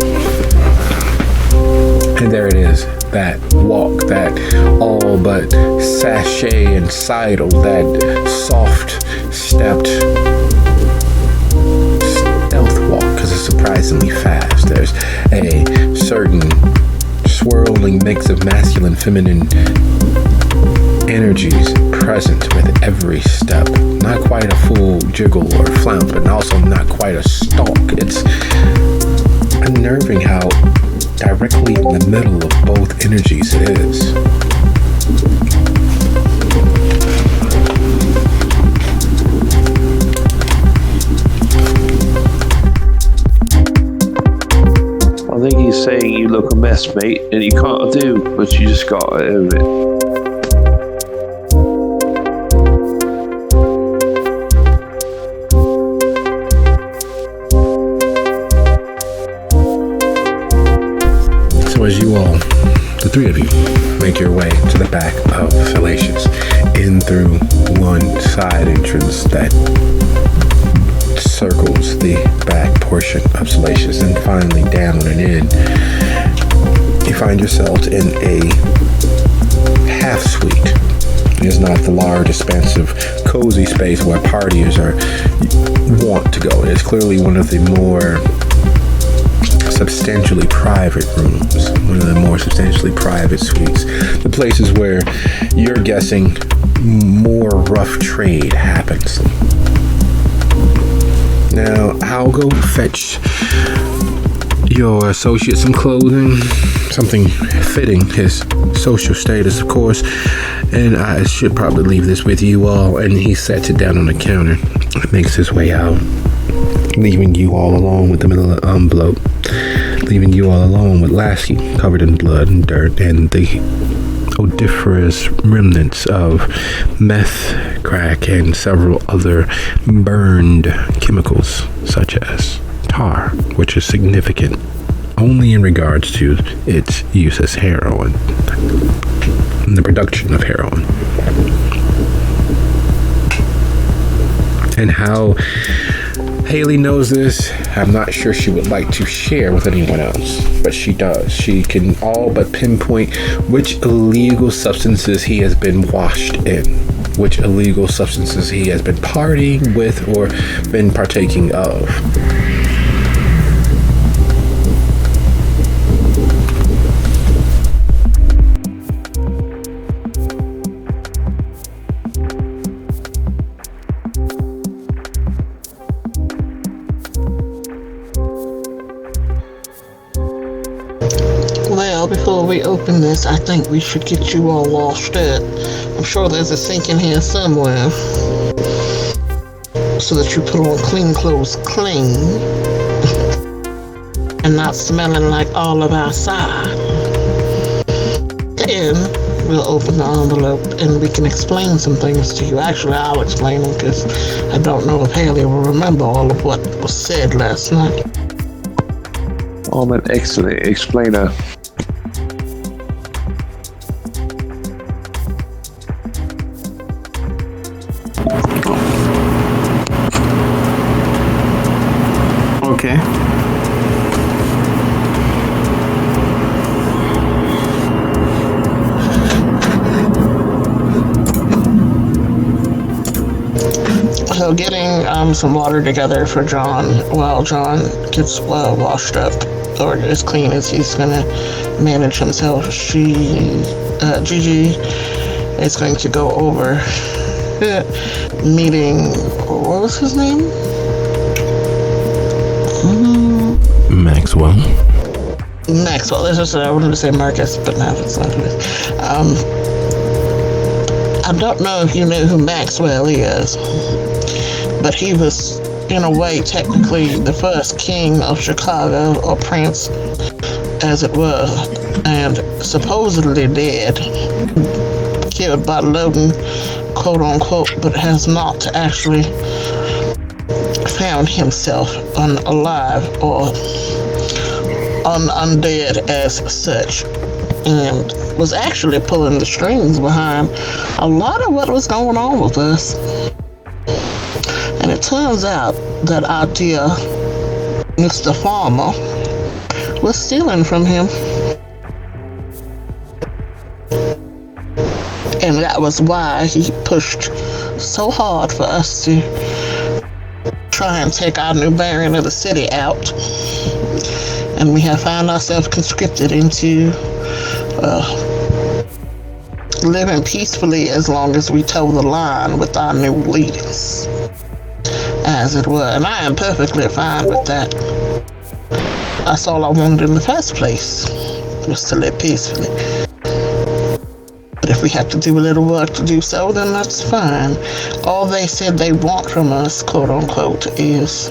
And there it is, that walk, that all but sachet and sidle, that soft-stepped stealth walk, because it's surprisingly fast. There's a certain swirling mix of masculine, feminine energies present with every step. Not quite a full jiggle or flounce, but also not quite a stalk. It's unnerving how directly in the middle of both energies it is. I think he's saying you look a mess, mate, and you can't do, but you just got out of it. As you all, the three of you, make your way to the back of Salacious, in through one side entrance that circles the back portion of Salacious, and finally down and in, you find yourselves in a half suite. It is not the large, expansive, cozy space where partiers are want to go. It is clearly one of the more substantially private rooms, one of the more substantially private suites, the places where you're guessing more rough trade happens. Now, I'll go fetch your associate some clothing, something fitting his social status, of course, and I should probably leave this with you all. And he sets it down on the counter, makes his way out, leaving you all alone with the middle of the envelope, leaving you all alone with Lasky covered in blood and dirt and the odoriferous remnants of meth, crack, and several other burned chemicals such as tar, which is significant only in regards to its use as heroin and the production of heroin. And how Haley knows this, I'm not sure she would like to share with anyone else, but she does. She can all but pinpoint which illegal substances he has been washed in, which illegal substances he has been partying with or been partaking of. Well, before we open this, I think we should get you all washed up. I'm sure there's a sink in here somewhere, so that you put on clean clothes clean and not smelling like all of outside. Then we'll open the envelope and we can explain some things to you. Actually, I'll explain them because I don't know if Haley will remember all of what was said last night. I'm an excellent explainer. Okay. So getting some water together for John while John gets washed up or as clean as he's gonna manage himself. Gigi is going to go over meeting. What was his name? Maxwell. Maxwell. This is I wanted to say Marcus, but no, that's not who it is. I don't know if you know who Maxwell is, but he was, in a way, technically the first king of Chicago, or prince, as it were, and supposedly dead, killed by Logan, quote unquote, but has not actually found himself alive or undead as such, and was actually pulling the strings behind a lot of what was going on with us. And it turns out that our dear Mr. Farmer was stealing from him. And that was why he pushed so hard for us to try and take our new baron of the city out. And we have found ourselves conscripted into living peacefully as long as we toe the line with our new leaders, as it were. And I am perfectly fine with that. That's all I wanted in the first place, was to live peacefully. But if we have to do a little work to do so, then that's fine. All they said they want from us, quote unquote, is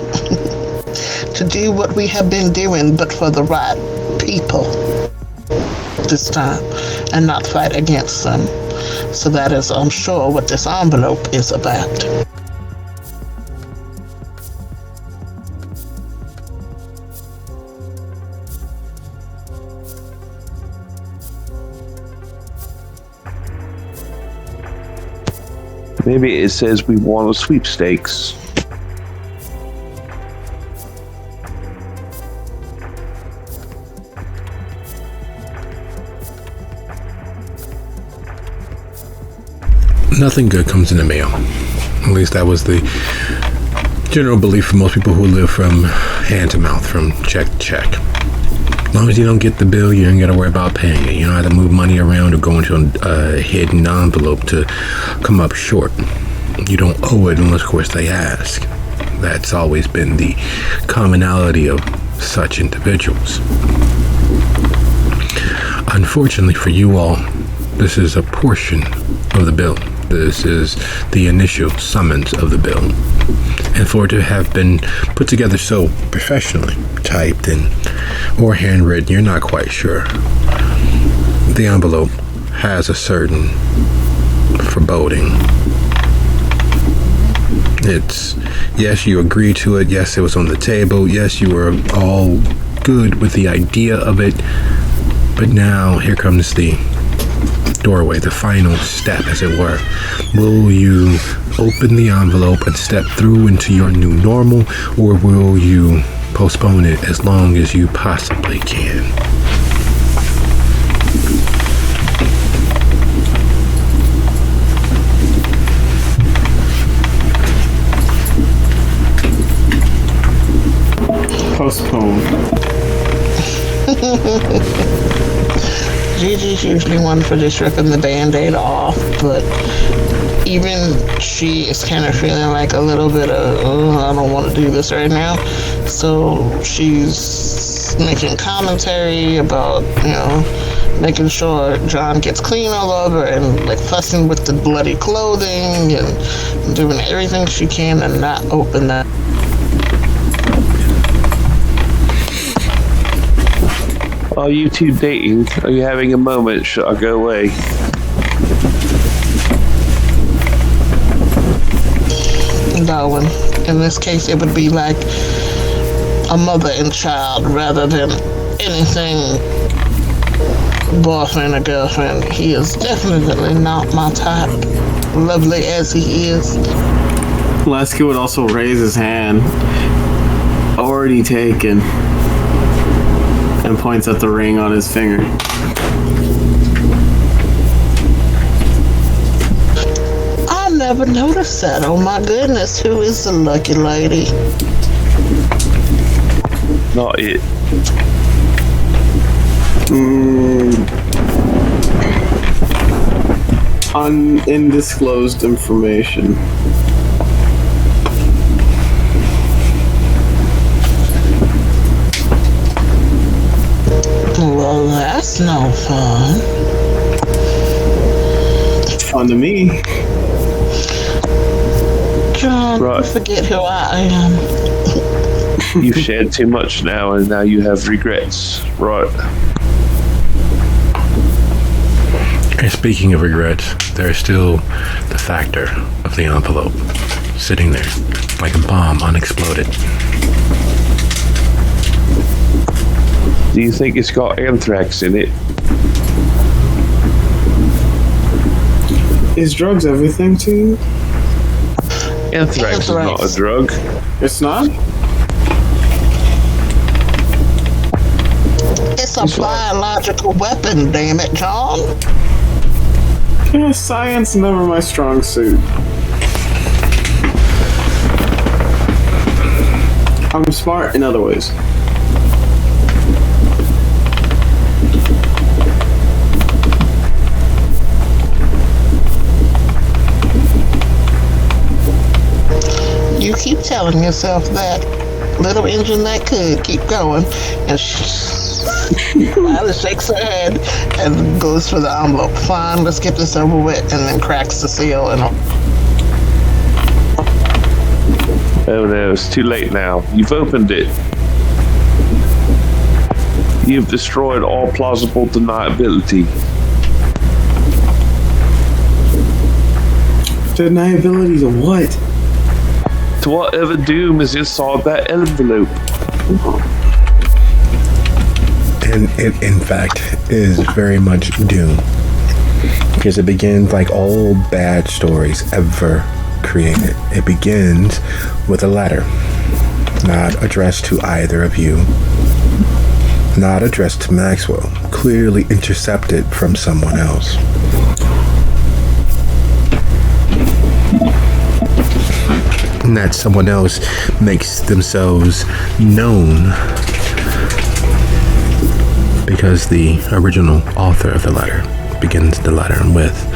to do what we have been doing, but for the right people this time, and not fight against them. So that is, I'm sure, what this envelope is about. Maybe it says we want a sweepstakes. Nothing good comes in the mail. At least that was the general belief for most people who live from hand to mouth, from check to check. As long as you don't get the bill, you don't got to worry about paying it. You don't have to move money around or go into a hidden envelope to come up short. You don't owe it unless, of course, they ask. That's always been the commonality of such individuals. Unfortunately for you all, this is a portion of the bill. This is the initial summons of the bill. And for it to have been put together so professionally, typed in or handwritten, you're not quite sure. The envelope has a certain foreboding. It's, yes, you agreed to it. Yes, it was on the table. Yes, you were all good with the idea of it. But now here comes the doorway, the final step, as it were. Will you open the envelope and step through into your new normal, or will you postpone it as long as you possibly can? Postpone. Gigi's usually one for just ripping the band-aid off, but even she is kind of feeling like a little bit of, I don't want to do this right now. So she's making commentary about, making sure John gets clean all over, and like fussing with the bloody clothing and doing everything she can to not open that. Are you two dating? Are you having a moment? Should I go away? Darling, in this case, it would be like a mother and child rather than anything boyfriend or girlfriend. He is definitely not my type, lovely as he is. Lasky would also raise his hand, already taken, and points at the ring on his finger. I never noticed that. Oh my goodness, who is the lucky lady? Not it. Undisclosed information. Well, that's no fun. Fun to me. John, Right. you forget who I am. You've shared too much now, and now you have regrets. Right. And speaking of regrets, there's still the factor of the envelope sitting there like a bomb unexploded. Do you think it's got anthrax in it? Is drugs everything to you? Anthrax is not a drug. It's not? It's a biological weapon, damn it, John. Yeah, science never my strong suit. I'm smart in other ways. You keep telling yourself that. Little engine that could keep going, and Lila shakes her head and goes for the envelope. Fine, let's get this over with, and then cracks the seal and Oh no, it's too late now. You've opened it. You've destroyed all plausible deniability. Deniability to what? To whatever doom is inside that envelope. And it, in fact, is very much doom. Because it begins like all bad stories ever created. It begins with a letter, not addressed to either of you, not addressed to Maxwell, clearly intercepted from someone else. And that someone else makes themselves known because the original author of the letter begins the letter with,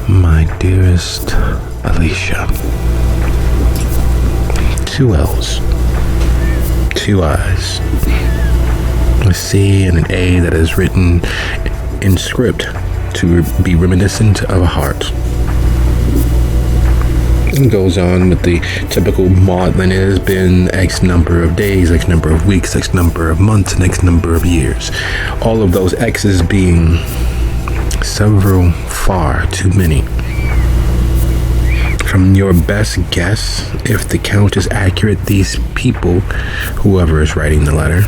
"My dearest Alicia." 2 L's, 2 I's, a C and an A that is written in script to be reminiscent of a heart. It goes on with the typical maudlin. It has been X number of days, X number of weeks, X number of months, and X number of years. All of those X's being several, far too many. From your best guess, if the count is accurate, these people, whoever is writing the letter,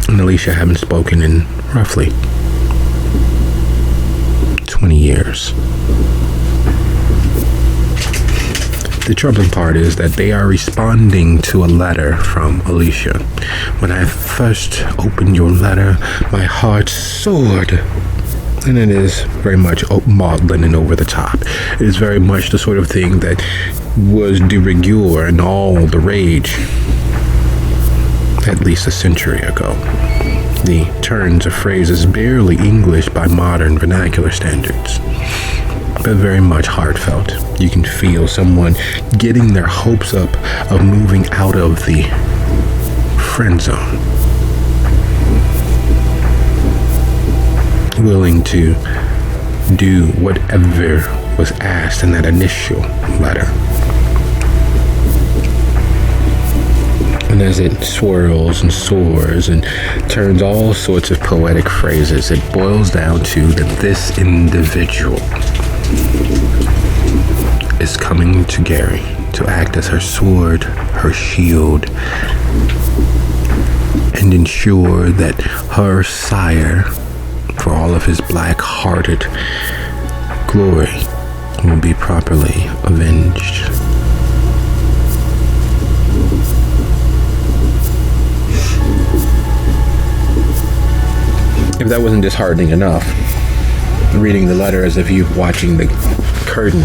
and Alicia haven't spoken in roughly 20 years. The troubling part is that they are responding to a letter from Alicia. When I first opened your letter, my heart soared. And it is very much maudlin and over the top. It is very much the sort of thing that was de rigueur and all the rage at least a century ago. The turns of phrases barely English by modern vernacular standards, but very much heartfelt. You can feel someone getting their hopes up of moving out of the friend zone, willing to do whatever was asked in that initial letter. And as it swirls and soars and turns all sorts of poetic phrases, it boils down to that this individual is coming to Gary to act as her sword, her shield, and ensure that her sire, for all of his black-hearted glory, will be properly avenged. If that wasn't disheartening enough, reading the letter as if you watching the curtain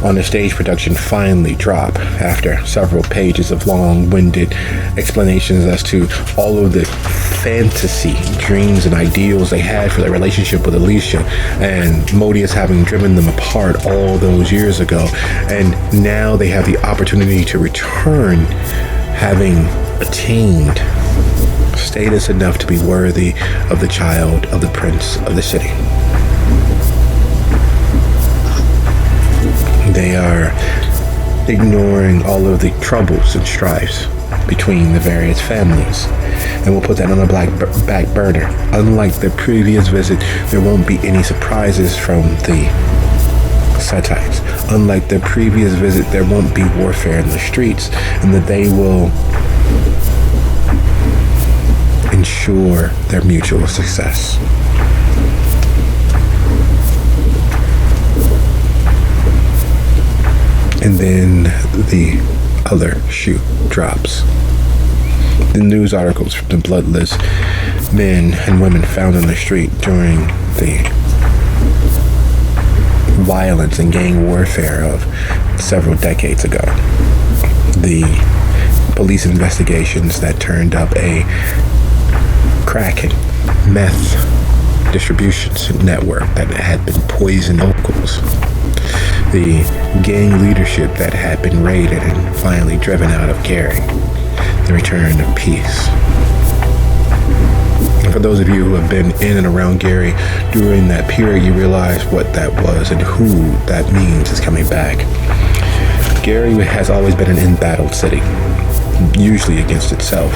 on the stage production finally drop after several pages of long-winded explanations as to all of the fantasy, dreams, and ideals they had for their relationship with Alicia, and Modius having driven them apart all those years ago, and now they have the opportunity to return, having attained status enough to be worthy of the child of the prince of the city. They are ignoring all of the troubles and strifes between the various families, and we'll put that on a back burner. Unlike the previous visit, there won't be any surprises from the Setites. Unlike the previous visit, there won't be warfare in the streets, and that they will ensure their mutual success. And then the other shoe drops. The news articles from the bloodless men and women found on the street during the violence and gang warfare of several decades ago. The police investigations that turned up a crack and meth distribution network that had been poisoned locals. The gang leadership that had been raided and finally driven out of Gary. The return of peace. And for those of you who have been in and around Gary during that period, you realize what that was and who that means is coming back. Gary has always been an embattled city, usually against itself,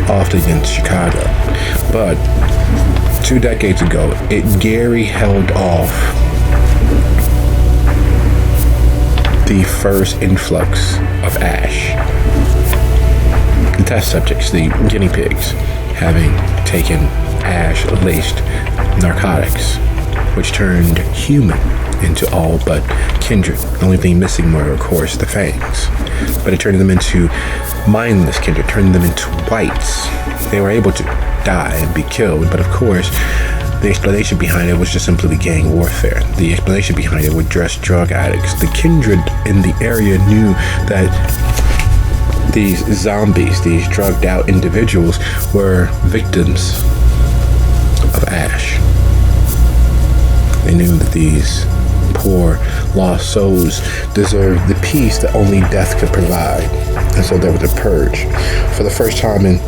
often against Chicago. But 2 decades ago, Gary held off the first influx of ash. The test subjects, the guinea pigs, having taken ash-laced narcotics, which turned human into all but kindred. The only thing missing were, of course, the fangs. But it turned them into mindless kindred, turned them into whites. They were able to die and be killed, but of course, the explanation behind it was just simply gang warfare. The explanation behind it were just drug addicts. The kindred in the area knew that these zombies, these drugged out individuals, were victims of ash. They knew that these poor, lost souls deserved the peace that only death could provide. And so there was a purge. For the first time in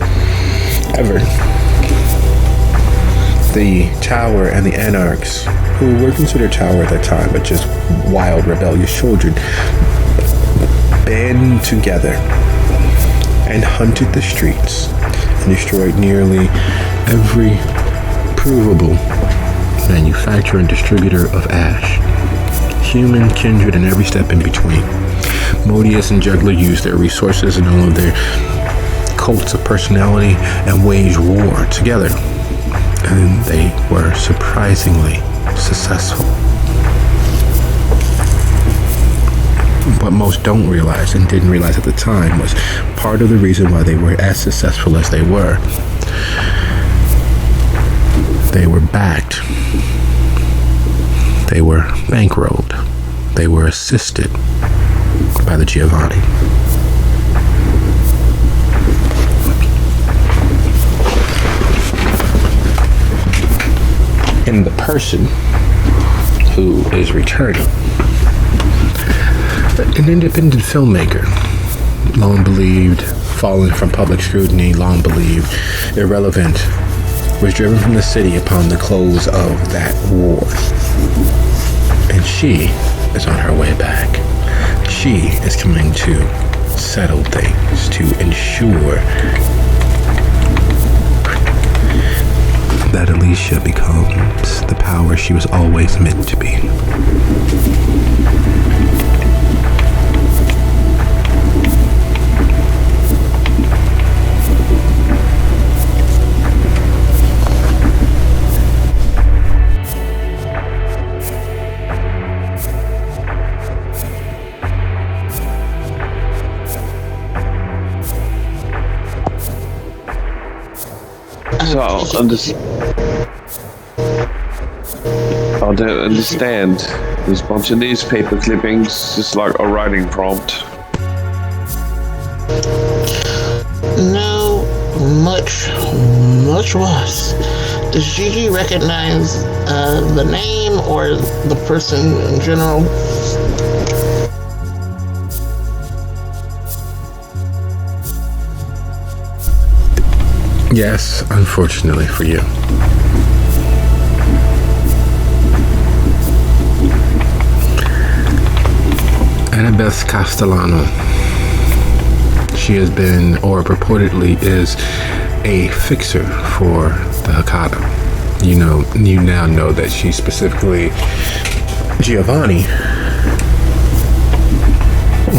ever, the Tower and the Anarchs, who were considered Tower at that time, but just wild, rebellious children, band together and hunted the streets and destroyed nearly every provable manufacturer and distributor of ash. Human, kindred, and every step in between. Modius and Juggler used their resources and all of their cults of personality and waged war together. And they were surprisingly successful. What most don't realize and didn't realize at the time was part of the reason why they were as successful as they were. They were backed. They were bankrolled. They were assisted by the Giovanni. In the person who is returning, an independent filmmaker, long believed, fallen from public scrutiny, long believed, irrelevant, was driven from the city upon the close of that war. And she is on her way back. She is coming to settle things, to ensure that Alicia becomes the power she was always meant to be. So I don't understand. There's a bunch of newspaper clippings, just like a writing prompt. No, much worse. Does Gigi recognize the name or the person in general? Yes, unfortunately for you. Annabeth Castellano. She has been, or purportedly is, a fixer for the Hakata. You now know that she's specifically Giovanni,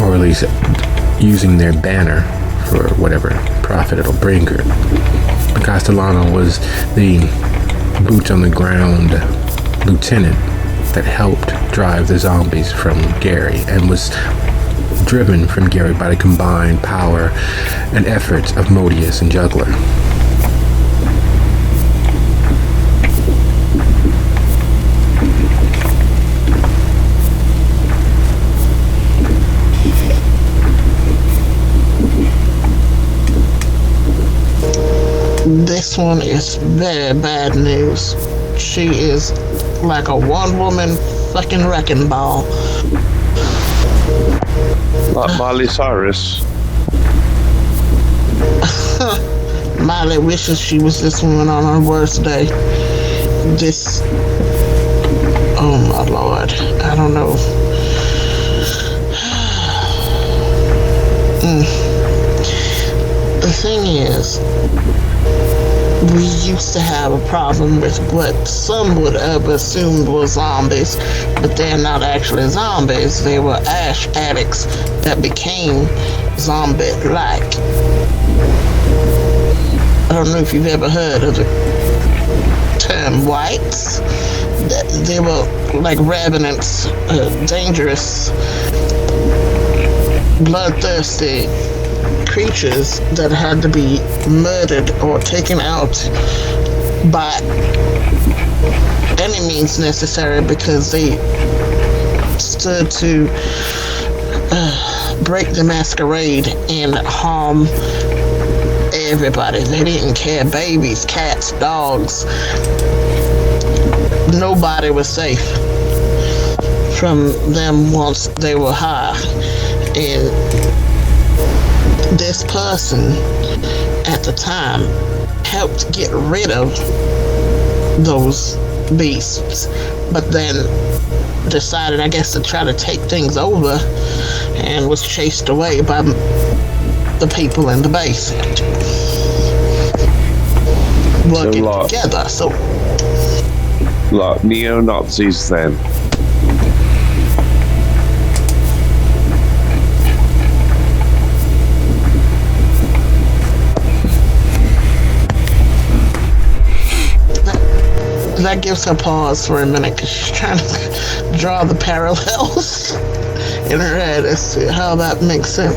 or at least using their banner for whatever profit it'll bring her. Castellano was the boots on the ground lieutenant that helped drive the zombies from Gary, and was driven from Gary by the combined power and efforts of Modius and Juggler. This one is very bad news. She is like a one-woman fucking wrecking ball. Like Miley Cyrus. Miley wishes she was this woman on her worst day. Oh my lord, I don't know. The thing is, we used to have a problem with what some would have assumed were zombies, but they're not actually zombies. They were ash addicts that became zombie-like. I don't know if you've ever heard of the term whites. They were like revenants, dangerous, bloodthirsty creatures that had to be murdered or taken out by any means necessary because they stood to break the masquerade and harm everybody. They didn't care. Babies, cats, dogs. Nobody was safe from them once they were high. And this person at the time helped get rid of those beasts, but then decided, I guess, to try to take things over and was chased away by the people in the basement working together. So like neo-Nazis then. That gives her pause for a minute because she's trying to draw the parallels in her head as to how that makes sense.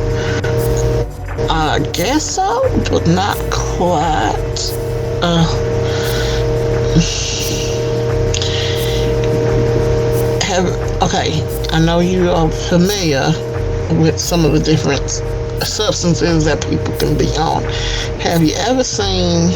I guess so, but not quite. Okay, I know you are familiar with some of the different substances that people can be on. Have you ever seen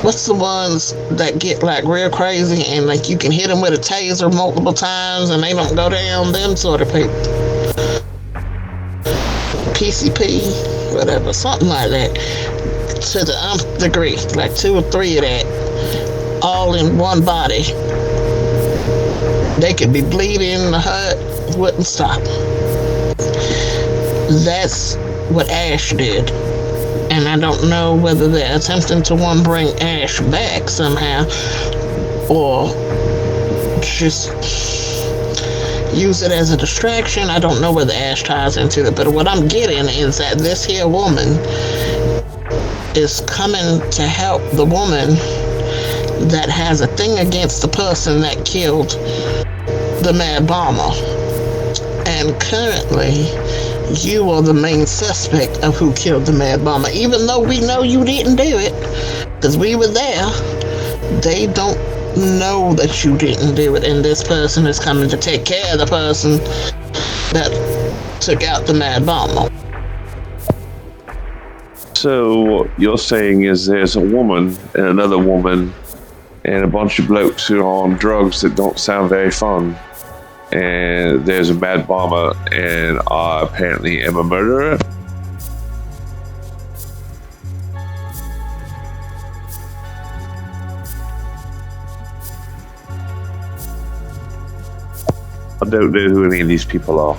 what's the ones that get like real crazy and like you can hit them with a taser multiple times and they don't go down? Them sort of people. PCP, whatever, something like that. To the nth degree, like 2 or 3 of that, all in one body. They could be bleeding, the hurt wouldn't stop. That's what Ash did. And I don't know whether they're attempting to bring Ash back somehow or just use it as a distraction. I don't know whether Ash ties into it, but what I'm getting is that this here woman is coming to help the woman that has a thing against the person that killed the Mad Bomber. And currently you are the main suspect of who killed the Mad Bomber. Even though we know you didn't do it, because we were there, they don't know that you didn't do it, and this person is coming to take care of the person that took out the Mad Bomber. So what you're saying is there's a woman and another woman and a bunch of blokes who are on drugs that don't sound very fun. And there's a Mad Bomber, and I apparently am a murderer. I don't know who any of these people are.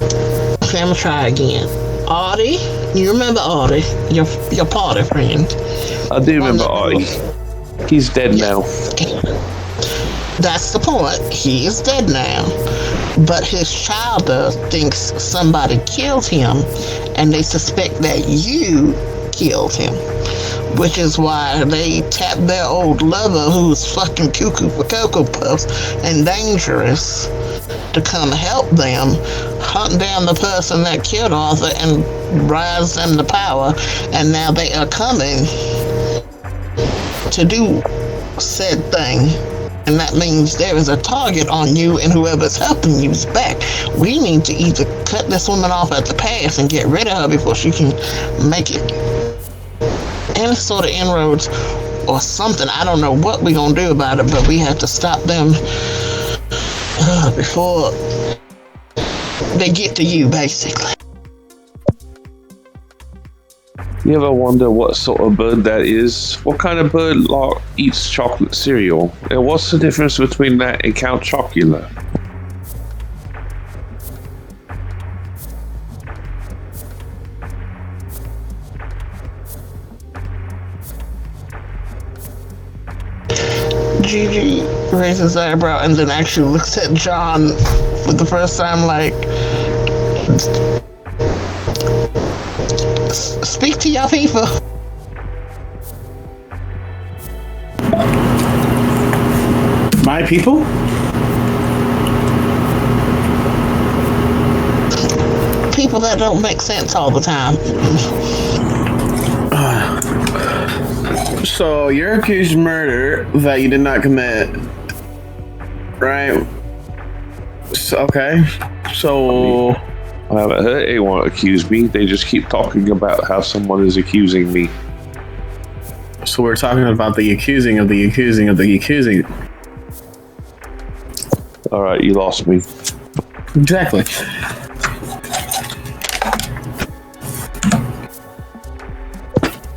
Okay, I'm gonna try again. Artie, you remember Artie, your party friend? I do remember Artie. He's dead now. That's the point. He is dead now. But his child thinks somebody killed him, and they suspect that you killed him. Which is why they tapped their old lover, who's fucking cuckoo for Cocoa Puffs and dangerous, to come help them hunt down the person that killed Arthur and rise them to power. And now they are coming to do said thing. And that means there is a target on you, and whoever's helping you is back. We need to either cut this woman off at the pass and get rid of her before she can make it any sort of inroads or something. I don't know what we're gonna do about it, but we have to stop them before they get to you, basically. You ever wonder what sort of bird that is? What kind of bird eats chocolate cereal? And what's the difference between that and Count Chocula? Gigi raises his eyebrow and then actually looks at John for the first time like, speak to your people. My people? People that don't make sense all the time. So you're accused of murder that you did not commit, right? Okay. So I haven't heard anyone accuse me. They just keep talking about how someone is accusing me. So we're talking about the accusing of the accusing of the accusing. All right, you lost me. Exactly.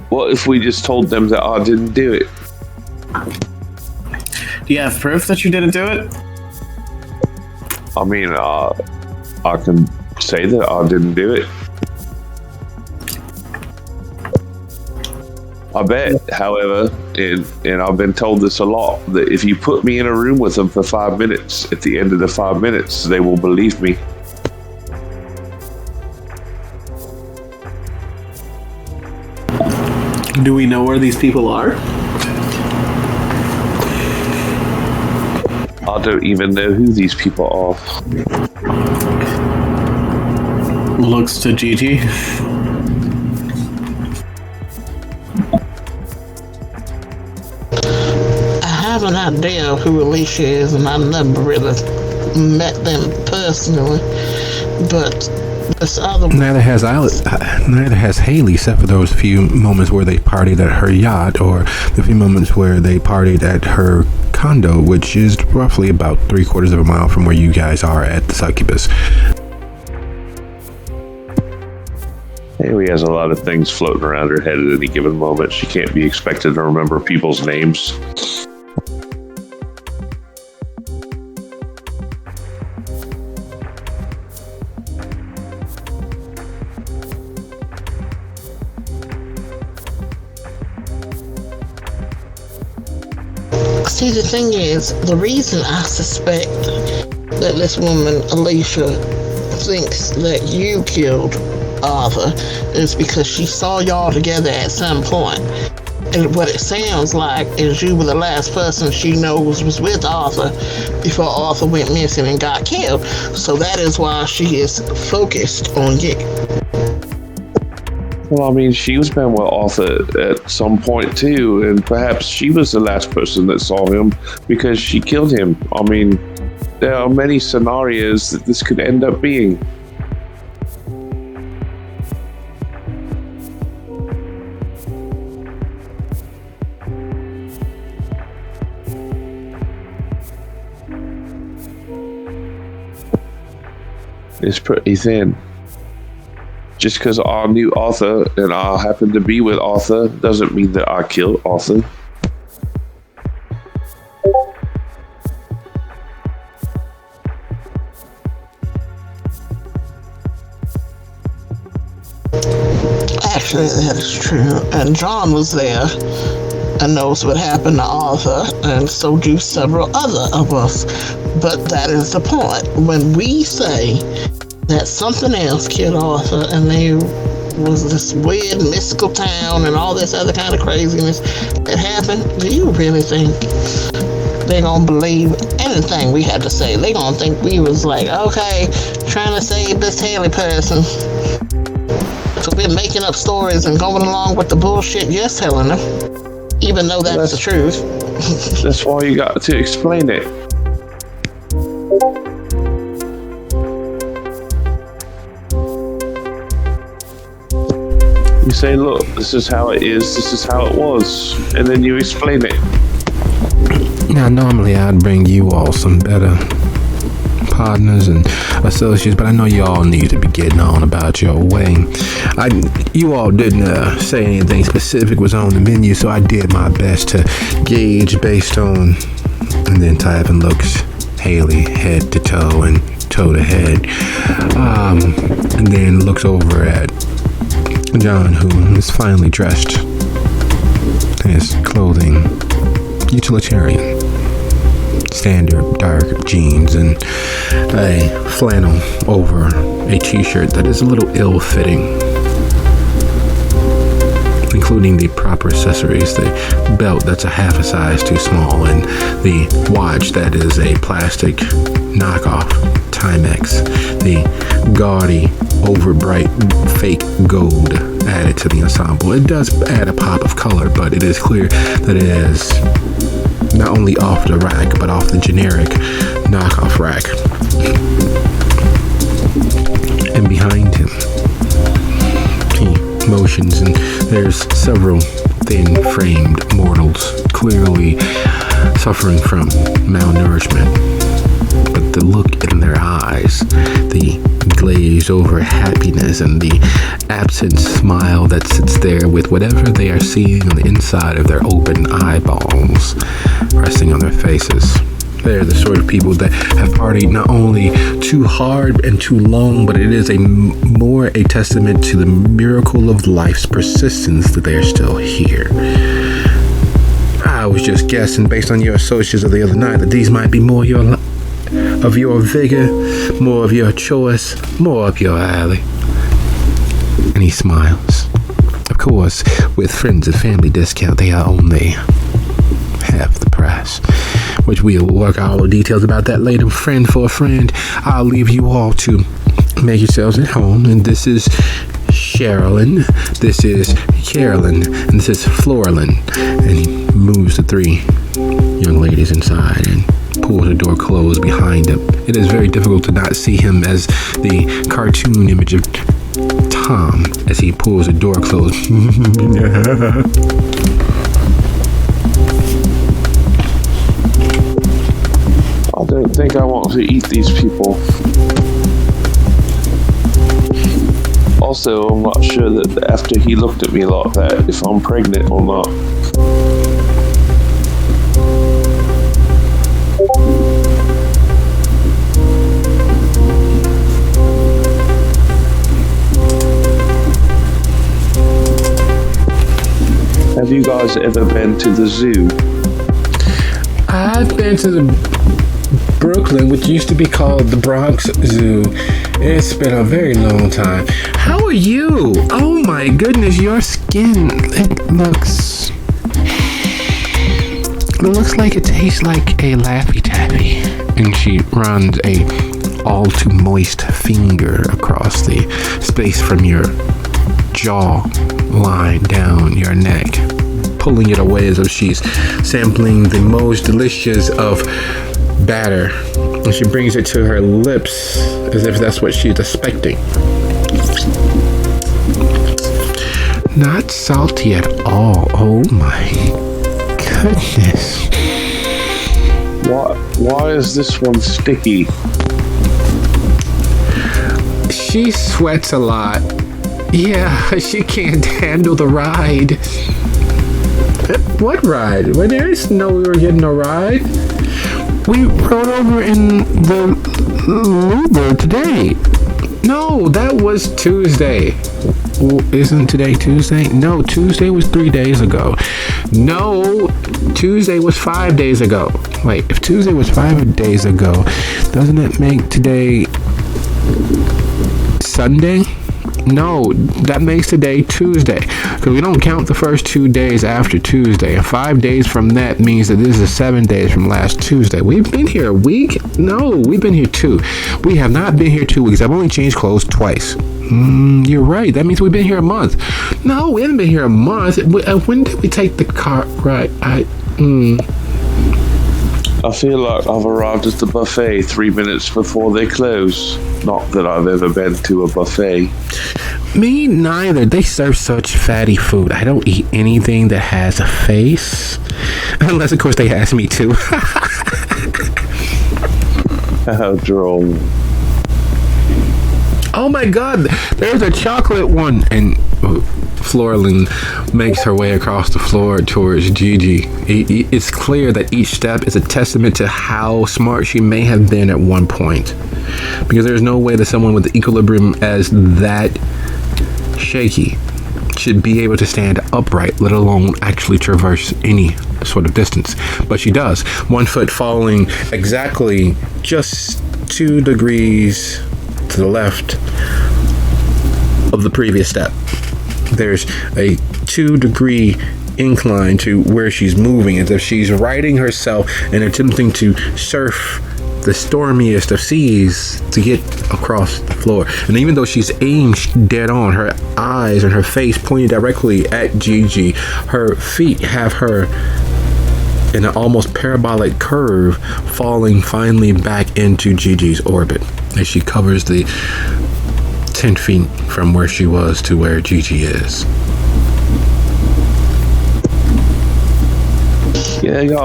What if we just told them that I didn't do it? Do you have proof that you didn't do it? I mean, I can say that I didn't do it. I bet, however, and I've been told this a lot, that if you put me in a room with them for 5 minutes, at the end of the 5 minutes, they will believe me. Do we know where these people are? I don't even know who these people are. Looks to Gigi. I have an idea of who Alicia is, and I've never really met them personally. But this other Neither has Haley, except for those few moments where they partied at her yacht, or the few moments where they partied at her condo, which is roughly about 3/4 of a mile from where you guys are at the Succubus. Haley has a lot of things floating around her head at any given moment. She can't be expected to remember people's names. See, the thing is, the reason I suspect that this woman, Alicia, thinks that you killed Arthur is because she saw y'all together at some point. And what it sounds like is you were the last person she knows was with Arthur before Arthur went missing and got killed. So that is why she is focused on you. Well, I mean, she's been with Arthur at some point too, and perhaps she was the last person that saw him because she killed him. I mean, there are many scenarios that this could end up being. It's pretty thin. Just because I knew Arthur and I happened to be with Arthur doesn't mean that I killed Arthur. Actually, that is true. And John was there and knows what happened to Arthur, and so do several other of us. But that is the point. When we say that something else killed Arthur and there was this weird mystical town and all this other kind of craziness that happened, do you really think they're gonna believe anything we had to say? They're gonna think we was like, okay, trying to save this Haley person. So we're making up stories and going along with the bullshit you're telling them, even though that's the truth. That's why you got to explain it. You say, look, this is how it is, this is how it was, and then you explain it. Now, normally I'd bring you all some better partners and associates, but I know you all need to be getting on about your way. You all didn't say anything specific was on the menu, so I did my best to gauge based on, and then Tyvin looks Haley head to toe and toe to head, and then looks over at John, who is finely dressed in his clothing, utilitarian. Standard dark jeans and a flannel over a t-shirt that is a little ill-fitting, including the proper accessories, the belt that's a half a size too small, and the watch that is a plastic knockoff Timex, the gaudy, overbright fake gold added to the ensemble. It does add a pop of color, but it is clear that it is not only off the rack, but off the generic knockoff rack. And behind him, he motions, and there's several thin-framed mortals, clearly suffering from malnourishment. But the look in their eyes, the glazed over happiness, and the absent smile that sits there with whatever they are seeing on the inside of their open eyeballs resting on their faces. They're the sort of people that have partied not only too hard and too long, but it is more a testament to the miracle of life's persistence that they are still here. I was just guessing based on your associates of the other night that these might be more of your vigor, more of your choice, more up your alley. And he smiles. Of course, with friends and family discount, they are only half the price, which we'll work out all the details about that later, friend for friend. I'll leave you all to make yourselves at home. And this is Sherilyn, this is Carolyn, and this is Florlyn. And he moves the three young ladies inside and pulls the door closed behind him. It is very difficult to not see him as the cartoon image of Tom as he pulls the door closed. I don't think I want to eat these people. Also, I'm not sure that after he looked at me like that, if I'm pregnant or not. Have you guys ever been to the zoo? I've been to the Brooklyn, which used to be called the Bronx Zoo. It's been a very long time. How are you? Oh my goodness, your skin, it looks It looks like it tastes like a Laffy Taffy. And she runs a all too moist finger across the space from your jaw line down your neck, pulling it away as if she's sampling the most delicious of batter. And she brings it to her lips as if that's what she's expecting. Not salty at all. Oh my goodness. Why is this one sticky? She sweats a lot. Yeah, she can't handle the ride. What ride? Well, there is no we were getting a ride. We rode over in the Uber today. No, that was Tuesday. Isn't today Tuesday? No, Tuesday was 3 days ago. No, Tuesday was 5 days ago. Wait, if Tuesday was 5 days ago, doesn't it make today Sunday? No, that makes today Tuesday, because we don't count the first 2 days after Tuesday, and 5 days from that means that this is 7 days from last Tuesday. We've been here a week? No, we've been here 2. We have not been here 2 weeks. I've only changed clothes twice. You're right. That means we've been here a month. No, we haven't been here a month. When did we take the car? Right. I feel like I've arrived at the buffet 3 minutes before they close. Not that I've ever been to a buffet. Me neither. They serve such fatty food. I don't eat anything that has a face. Unless, of course, they ask me to. How droll. Oh my god, there's a chocolate one. And Floraline makes her way across the floor towards Gigi. It's clear that each step is a testament to how smart she may have been at one point. Because there's no way that someone with the equilibrium as that shaky should be able to stand upright, let alone actually traverse any sort of distance. But she does. 1 foot falling exactly just 2 degrees to the left of the previous step. There's a 2-degree incline to where she's moving, as if she's righting herself and attempting to surf the stormiest of seas to get across the floor. And even though she's aimed dead on, her eyes and her face pointed directly at Gigi, her feet have her in an almost parabolic curve, falling finally back into Gigi's orbit as she covers the 10 feet from where she was to where Gigi is. Yeah, you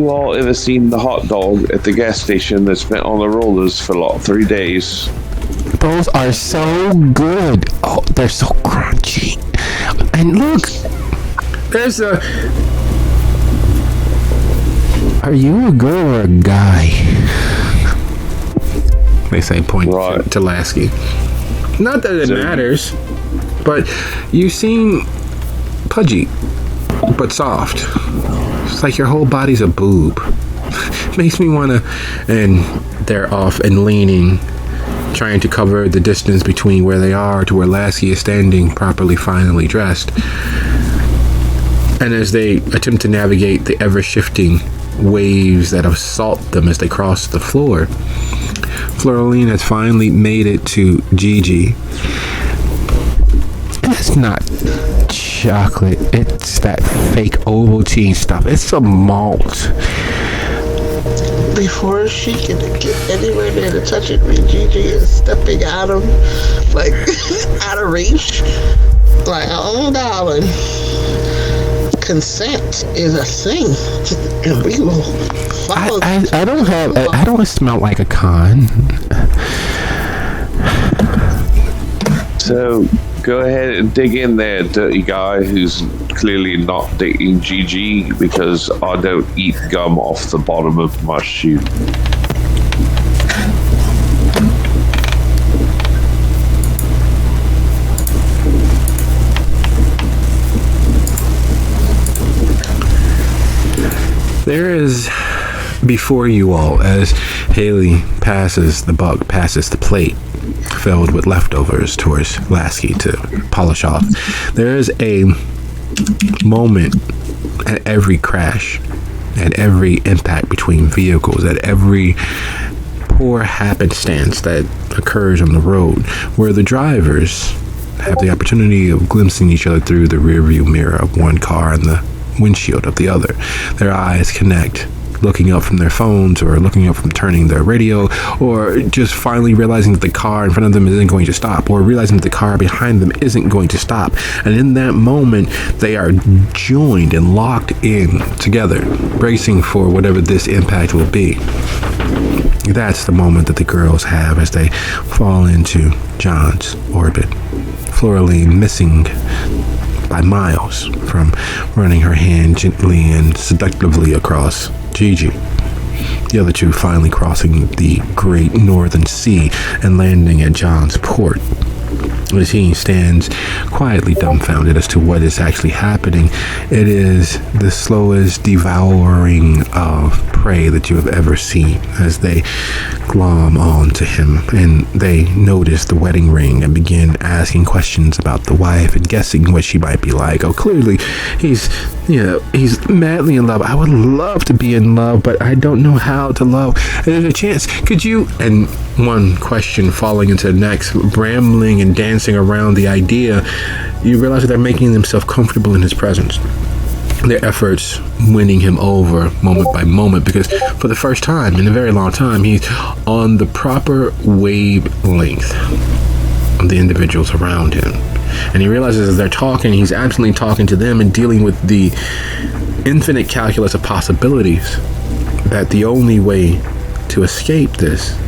all ever seen the hot dog at the gas station that's been on the rollers for like 3 days? Those are so good. Oh, they're so crunchy. And look, there's a... Are you a girl or a guy? They say, pointing to Lasky. Not that it matters, but you seem pudgy, but soft. It's like your whole body's a boob. Makes me want to... And they're off and leaning, trying to cover the distance between where they are to where Lasky is standing, properly, finally dressed. And as they attempt to navigate the ever-shifting waves that assault them as they cross the floor, Floraline has finally made it to Gigi. It's not chocolate, it's that fake Ovaltine stuff. It's a malt. Before she can get anywhere near to touch it, Gigi is stepping out of, like, out of reach. Like, oh, darling, consent is a thing, and we will follow. I don't smell like a con. So go ahead and dig in there, dirty guy who's clearly not dating Gigi, because I don't eat gum off the bottom of my shoe. There is before you all, as Haley passes the plate, filled with leftovers towards Lasky to polish off. There is a moment at every crash, at every impact between vehicles, at every poor happenstance that occurs on the road, where the drivers have the opportunity of glimpsing each other through the rearview mirror of one car and the windshield of the other. Their eyes connect, looking up from their phones or looking up from turning their radio, or just finally realizing that the car in front of them isn't going to stop, or realizing that the car behind them isn't going to stop. And in that moment, they are joined and locked in together, bracing for whatever this impact will be. That's the moment that the girls have as they fall into John's orbit. Floraline missing by miles from running her hand gently and seductively across Gigi. The other two finally crossing the great northern sea and landing at John's port. As he stands quietly dumbfounded as to what is actually happening, it is the slowest devouring of prey that you have ever seen as they glom on to him, and they notice the wedding ring and begin asking questions about the wife and guessing what she might be like. Oh, clearly he's madly in love. I would love to be in love, but I don't know how to love. There's a chance. Could you? And one question falling into the next, rambling and dancing around the idea, you realize that they're making themselves comfortable in his presence. Their efforts winning him over moment by moment, because for the first time in a very long time, he's on the proper wavelength of the individuals around him. And he realizes as they're talking, he's absolutely talking to them and dealing with the infinite calculus of possibilities, that the only way to escape this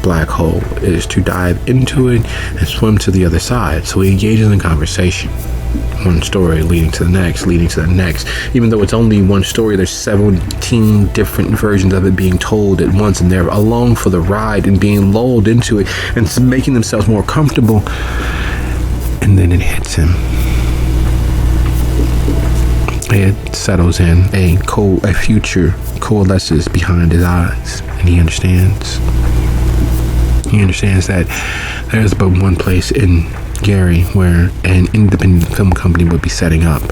black hole is to dive into it and swim to the other side. So he engages in conversation. One story leading to the next, leading to the next. Even though it's only one story, there's 17 different versions of it being told at once, and they're along for the ride and being lulled into it and making themselves more comfortable. And then it hits him. It settles in. A future coalesces behind his eyes, and he understands. He understands that there's but one place in Gary where an independent film company would be setting up.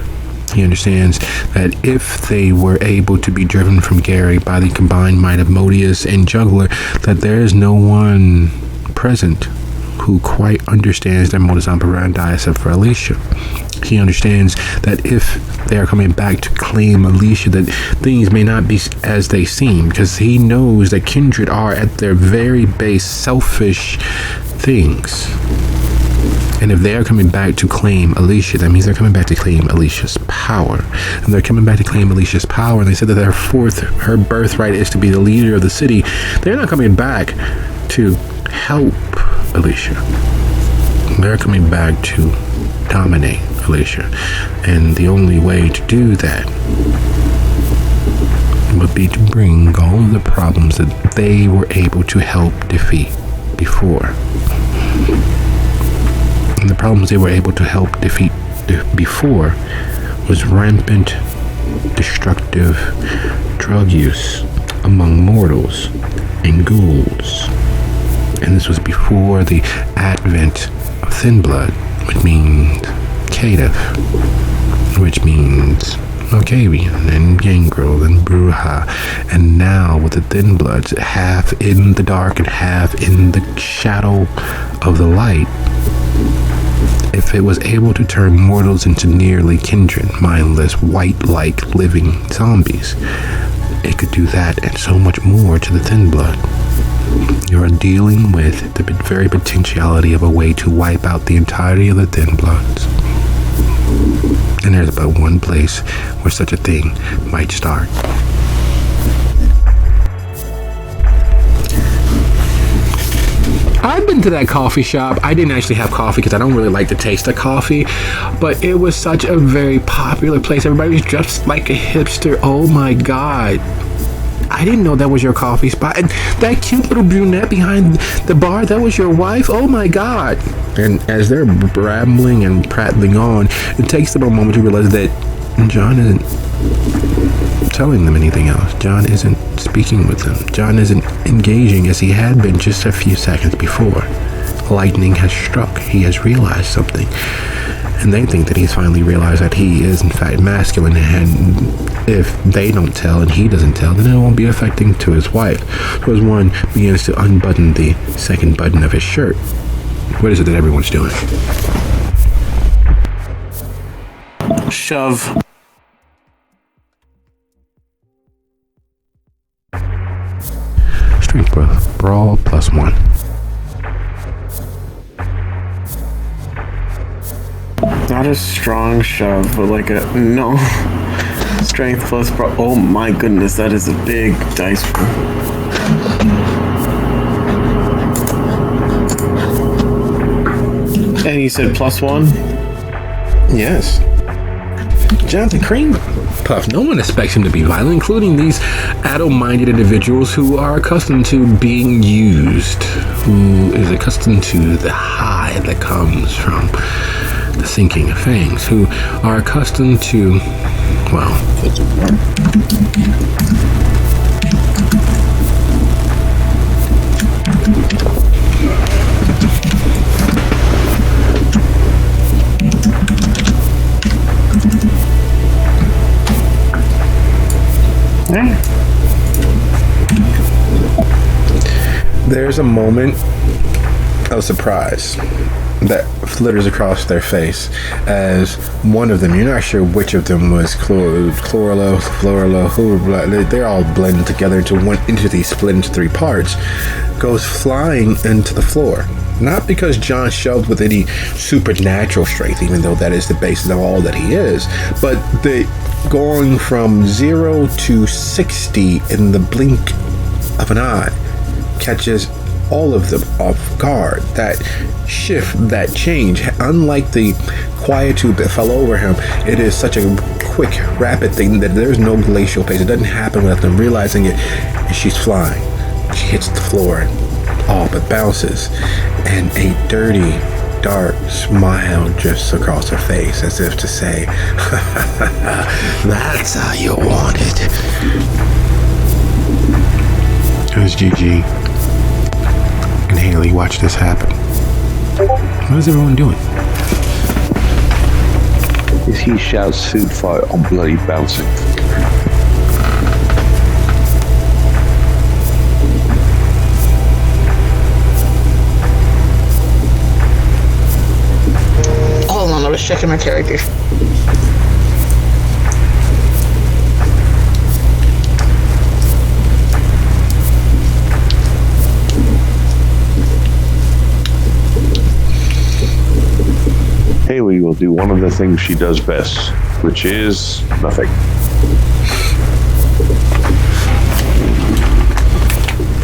He understands that if they were able to be driven from Gary by the combined might of Modius and Juggler, that there is no one present who quite understands their modus operandi except for Alicia. He understands that if they are coming back to claim Alicia, that things may not be as they seem, because he knows that kindred are at their very base selfish things. And if they are coming back to claim Alicia, that means they're coming back to claim Alicia's power. And they're coming back to claim Alicia's power, and they said that her birthright is to be the leader of the city. They're not coming back to help Alicia. They're coming back to dominate Alicia. And the only way to do that would be to bring all of the problems that they were able to help defeat before. And the problems they were able to help defeat before was rampant, destructive drug use among mortals and ghouls. And this was before the advent of Thin Blood, which means Caitiff, which means Malkavian and Gangrel and Bruja. And now with the Thin Bloods, half in the dark and half in the shadow of the light, if it was able to turn mortals into nearly kindred, mindless, white-like living zombies, it could do that and so much more to the Thin Blood. You are dealing with the very potentiality of a way to wipe out the entirety of the Thin Bloods. And there's about one place where such a thing might start. I've been to that coffee shop. I didn't actually have coffee because I don't really like the taste of coffee, but it was such a very popular place. Everybody was dressed like a hipster. Oh my God. I didn't know that was your coffee spot. And that cute little brunette behind the bar, that was your wife? Oh my God. And as they're rambling and prattling on, it takes them a moment to realize that John isn't telling them anything else. John isn't speaking with them. John isn't engaging as he had been just a few seconds before. lightning has struck. He has realized something. And they think that he's finally realized that he is in fact masculine, and if they don't tell and he doesn't tell, then it won't be affecting to his wife. So as one begins to unbutton the second button of his shirt, what is it that everyone's doing? Shove. Strength brawl +1. Not a strong shove, but like a no. Strength plus oh my goodness, that is a big dice roll. And you said +1? Yes. Jonathan Cream Puff. No one expects him to be violent, including these adult-minded individuals who are accustomed to being used, who is accustomed to the high that comes from the sinking of things, who are accustomed to, well, there's a moment of surprise that flitters across their face as one of them, you're not sure which of them was Floralo, they're all blended together into one entity, split into three parts, goes flying into the floor. Not because John shoved with any supernatural strength, even though that is the basis of all that he is, but the going from 0 to 60 in the blink of an eye catches all of them off guard. That shift, that change, unlike the quietude that fell over him, it is such a quick, rapid thing that there's no glacial pace. It doesn't happen without them realizing it, and she's flying. She hits the floor and all but bounces, and a dirty, dark smile drifts across her face as if to say, that's how you want it. As Gigi and Haley watch this happen, what is everyone doing? As he shouts food fight on bloody bouncing. Hold on, I was checking my character. Haley will do one of the things she does best, which is nothing.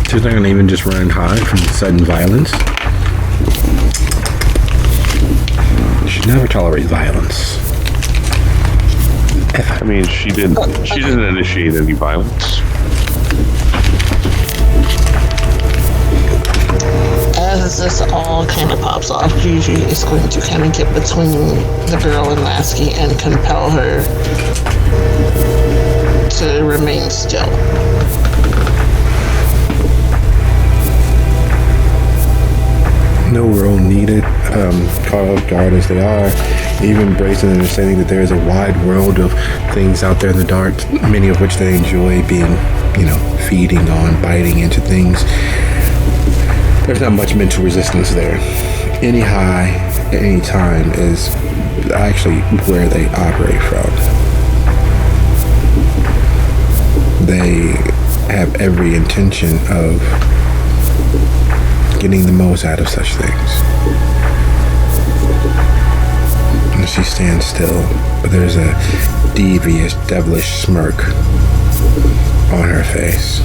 She's not going to even just run and hide from sudden violence. She never tolerates violence. I mean, she didn't initiate any violence. As this all kind of pops off, Gigi is going to kind of get between the girl and Lasky and compel her to remain still. No role needed. Caught off guard as they are, even embracing and understanding that there is a wide world of things out there in the dark, many of which they enjoy being, feeding on, biting into things. There's not much mental resistance there. Any high, any time is actually where they operate from. They have every intention of getting the most out of such things. And she stands still, but there's a devious, devilish smirk on her face.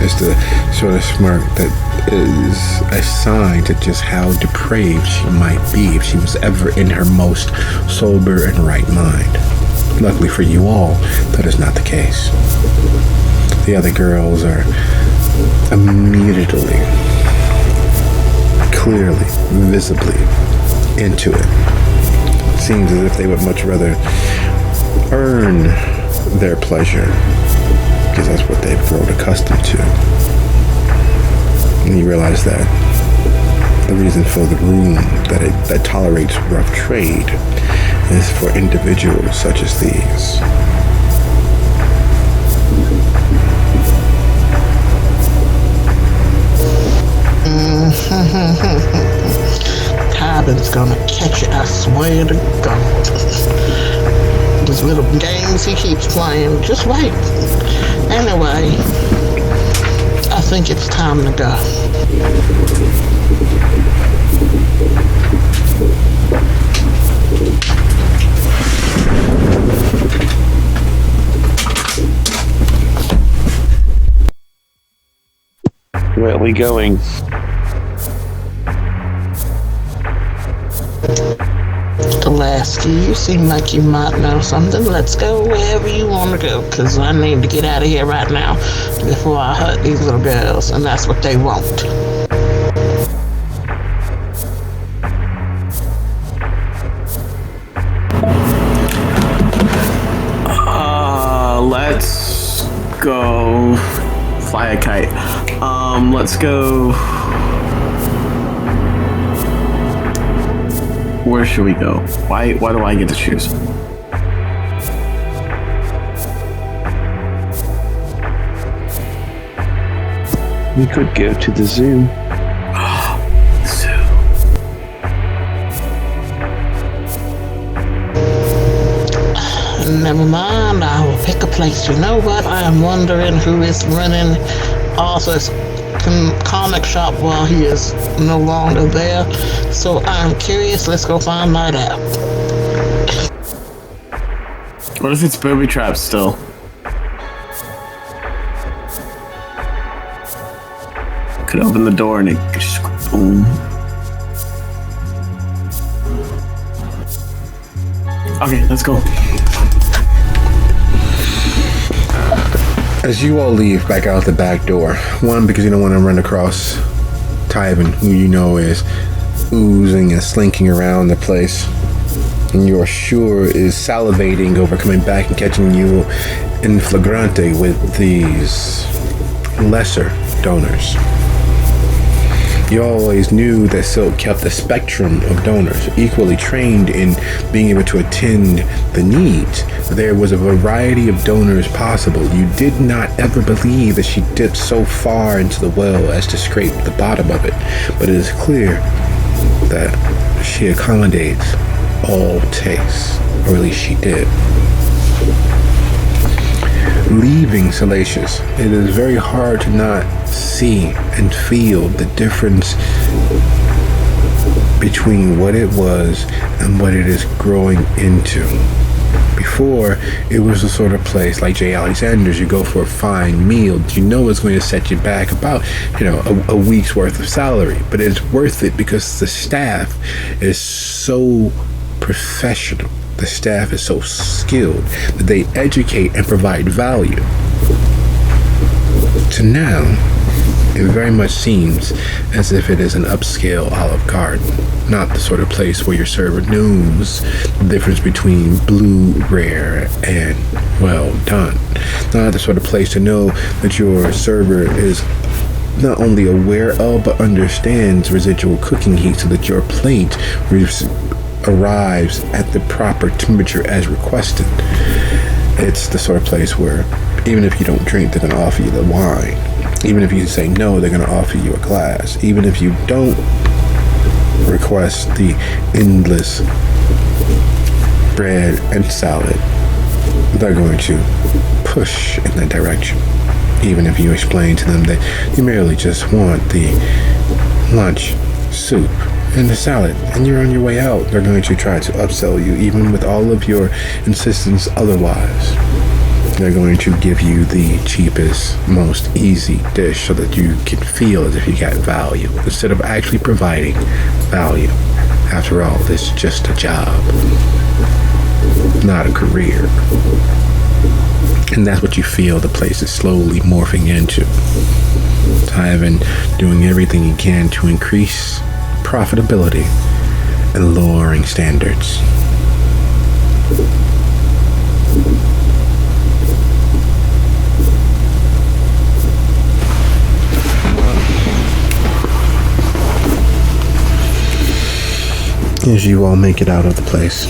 It's the sort of smirk that is a sign to just how depraved she might be if she was ever in her most sober and right mind. Luckily for you all, that is not the case. The other girls are immediately, clearly, visibly into it. Seems as if they would much rather earn their pleasure, because that's what they've grown accustomed to. And you realize that The reason for the room that tolerates rough trade is for individuals such as these. Carbon's gonna catch it, I swear to God. These little games he keeps playing, just wait. Anyway, I think it's time to go. Where are we going? Lasky, you seem like you might know something. Let's go wherever you want to go, because I need to get out of here right now before I hurt these little girls, and that's what they want. Let's go fly a kite. Let's go. Where should we go? Why do I get to choose? We could go to the zoo. Zoo. Never mind, I will pick a place. You know what? I am wondering who is running Arthur's comic shop while he is no longer there. So I'm curious. Let's go find that out. What if it's booby traps still? Could open the door and it could just boom. Okay, let's go. As you all leave back out the back door, one, because you don't want to run across Tyven, who you know is oozing and slinking around the place, and you're sure is salivating over coming back and catching you in flagrante with these lesser donors. You always knew that Silk kept a spectrum of donors, equally trained in being able to attend the needs. There was a variety of donors possible. You did not ever believe that she dipped so far into the well as to scrape the bottom of it, but it is clear that she accommodates all tastes, or at least she did. Leaving Salacious, it is very hard to not see and feel the difference between what it was and what it is growing into. Before, it was the sort of place like J. Alexander's. You go for a fine meal, you know it's going to set you back about, a week's worth of salary, but it's worth it because the staff is so professional. The staff is so skilled that they educate and provide value. So now, it very much seems as if it is an upscale Olive Garden, not the sort of place where your server knows the difference between blue, rare, and well done. Not the sort of place to know that your server is not only aware of, but understands residual cooking heat so that your plate arrives at the proper temperature as requested. It's the sort of place where even if you don't drink, they're going to offer you the wine. Even if you say no, they're going to offer you a glass. Even if you don't request the endless bread and salad, they're going to push in that direction. Even if you explain to them that you merely just want the lunch, soup, and the salad, and you're on your way out, they're going to try to upsell you, even with all of your insistence otherwise. They're going to give you the cheapest, most easy dish so that you can feel as if you got value, instead of actually providing value. After all, this is just a job, not a career. And that's what you feel the place is slowly morphing into. Tyven doing everything he can to increase profitability and lowering standards. As you all make it out of the place,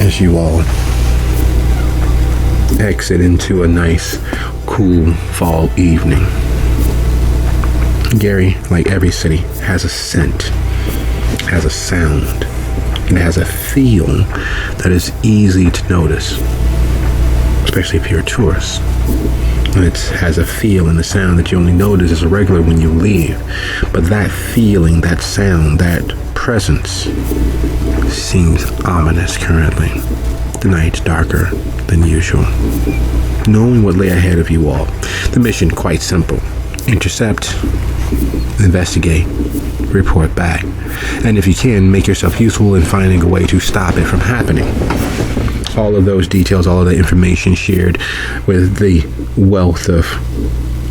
as you all exit into a nice, cool fall evening, Gary, like every city, has a scent, has a sound, and has a feel that is easy to notice, especially if you're a tourist. It has a feel and a sound that you only notice as a regular when you leave. But that feeling, that sound, that presence seems ominous currently. The night's darker than usual. Knowing what lay ahead of you all, the mission quite simple. Intercept, investigate, report back. And if you can, make yourself useful in finding a way to stop it from happening. All of those details, all of the information shared with the wealth of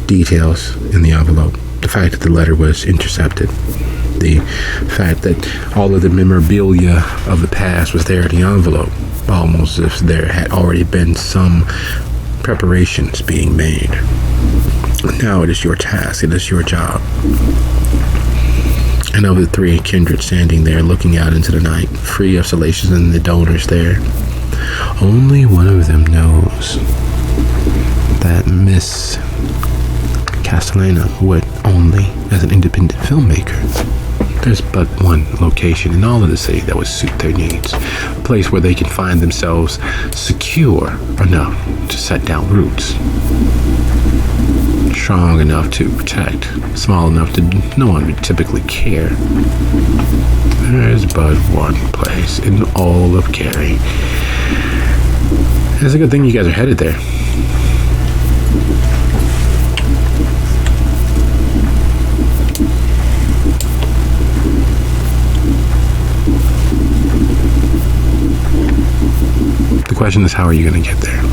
details in the envelope. The fact that the letter was intercepted. The fact that all of the memorabilia of the past was there in the envelope. Almost as if there had already been some preparations being made. Now it is your task, it is your job. And of the three, Kindred standing there looking out into the night, free of Salacious and the donors there. Only one of them knows that Miss Castellana would only, as an independent filmmaker, there's but one location in all of the city that would suit their needs. A place where they can find themselves secure enough to set down roots. Strong enough to protect, small enough that no one would typically care. There's but one place in all of Gary. It's a good thing you guys are headed there. The question is, how are you going to get there?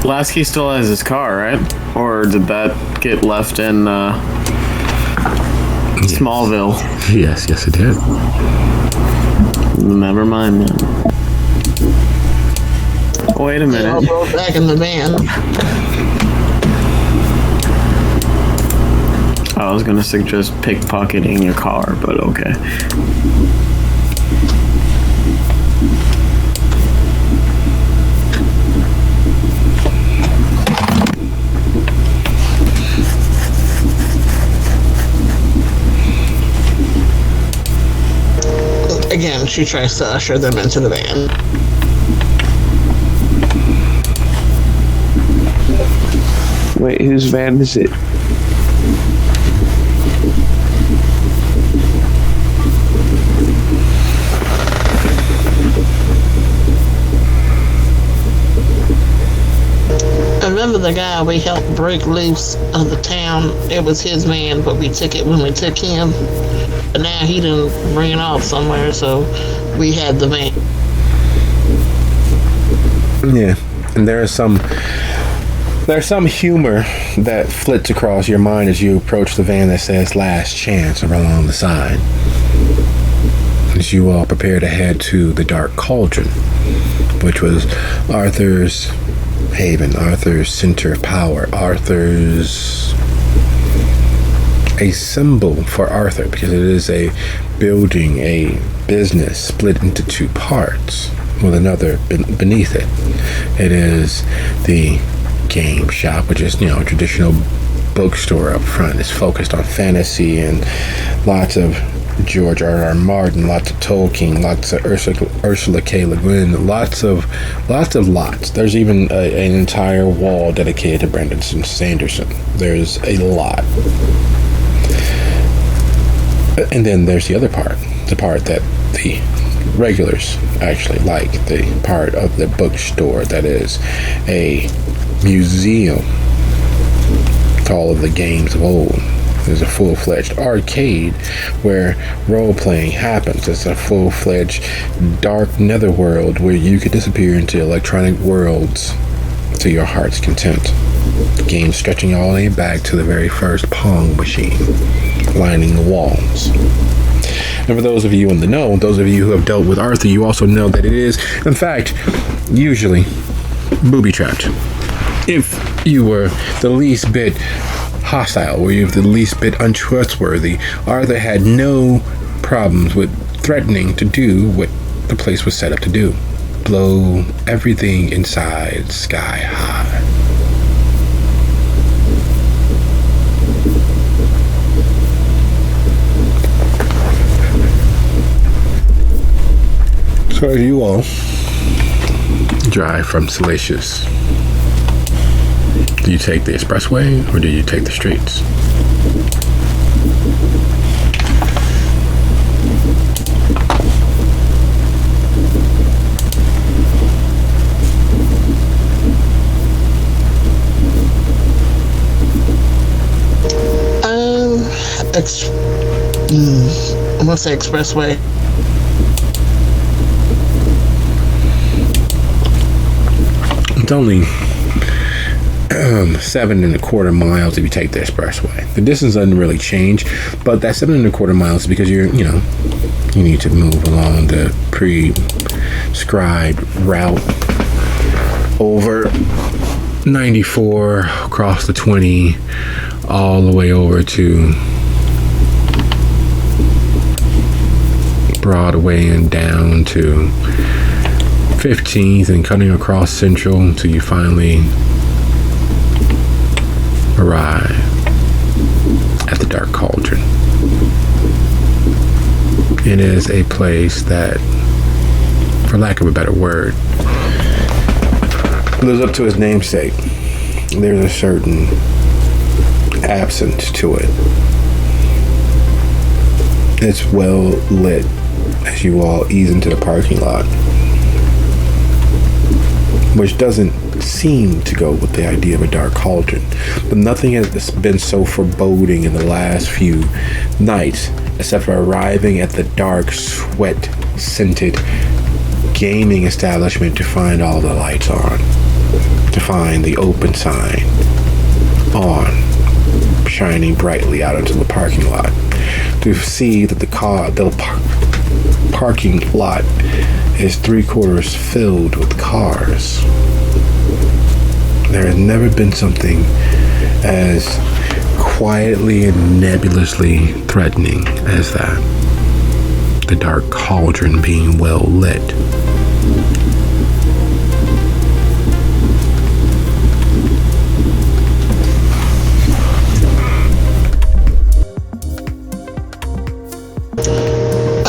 Lasky still has his car, right? Or did that get left in Smallville? Yes, it did. Never mind, man. Wait a minute. I'll go back in the van. I was gonna suggest pickpocketing your car, but okay. Again, she tries to usher them into the van. Wait, whose van is it? Remember the guy we helped break loose of the town? It was his van, but we took it when we took him. But now he done ran off somewhere, so we had the van. Yeah, and there's some humor that flits across your mind as you approach the van that says "Last Chance" along the side. As you all prepare to head to the Dark Cauldron, which was Arthur's haven, Arthur's center of power, Arthur's a symbol for Arthur, because it is a building, a business split into two parts with another beneath it. It is the game shop, which is, a traditional bookstore up front. It's focused on fantasy and lots of George R.R. Martin, lots of Tolkien, lots of Ursula K. Le Guin, lots. There's even an entire wall dedicated to Brandon Sanderson. There's a lot. And then there's the other part, the part that the regulars actually like, the part of the bookstore that is a museum to all of the games of old. There's a full-fledged arcade where role-playing happens. It's a full-fledged dark netherworld where you could disappear into electronic worlds to your heart's content. The game stretching all the way back to the very first Pong machine, lining the walls. And for those of you in the know, those of you who have dealt with Arthur, you also know that it is, in fact, usually booby-trapped. If you were the least bit hostile, were you the least bit untrustworthy, Arthur had no problems with threatening to do what the place was set up to do. Blow everything inside sky high. So as you all drive from Salacious, do you take the expressway or do you take the streets? I'm gonna say expressway. It's only 7.25 miles if you take the expressway. The distance doesn't really change, but that 7.25 miles is because you need to move along the prescribed route over 94, across the 20, all the way over to Broadway and down to 15th and cutting across Central until you finally arrive at the Dark Cauldron. It is a place that, for lack of a better word, lives up to its namesake. There's a certain absence to it. It's well lit as you all ease into the parking lot, which doesn't seem to go with the idea of a dark cauldron. But nothing has been so foreboding in the last few nights except for arriving at the dark, sweat-scented gaming establishment to find all the lights on, to find the open sign on, shining brightly out into the parking lot, to see that the parking lot is 3/4 filled with cars. There has never been something as quietly and nebulously threatening as that. The Dark Cauldron being well lit.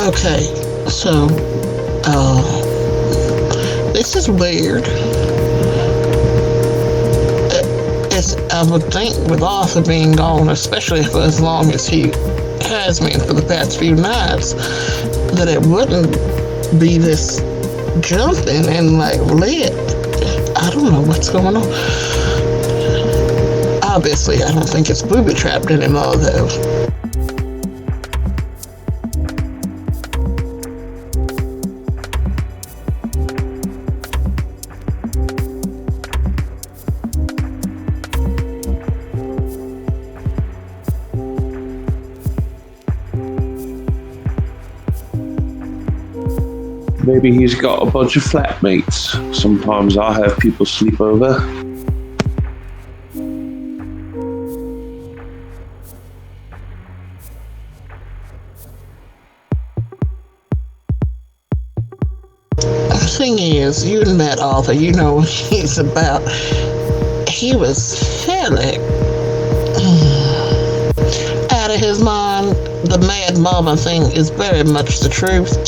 Okay, so, this is weird. I would think with Arthur being gone, especially for as long as he has been for the past few nights, that it wouldn't be this jumping and like lit. I don't know what's going on. Obviously, I don't think it's booby trapped anymore though. Maybe he's got a bunch of flatmates. Sometimes I have people sleep over. The thing is, you met Arthur, you know what he's about. He was fairly out of his mind. The mad mama thing is very much the truth.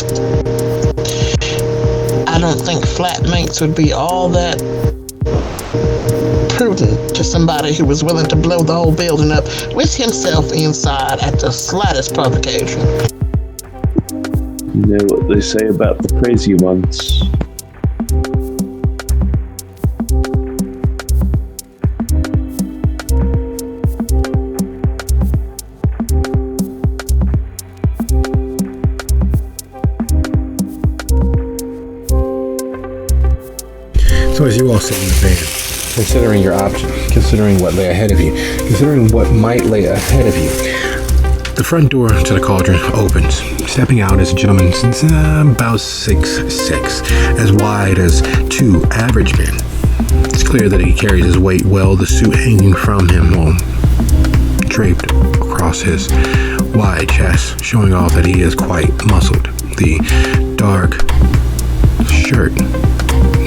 I don't think flatmates would be all that prudent to somebody who was willing to blow the whole building up with himself inside at the slightest provocation. You know what they say about the crazy ones. So as you all sit in the van, considering your options, considering what lay ahead of you, considering what might lay ahead of you, the front door to the cauldron opens. Stepping out is a gentleman about 6'6", as wide as two average men. It's clear that he carries his weight well, the suit hanging from him will draped across his wide chest, showing off that he is quite muscled. The dark shirt,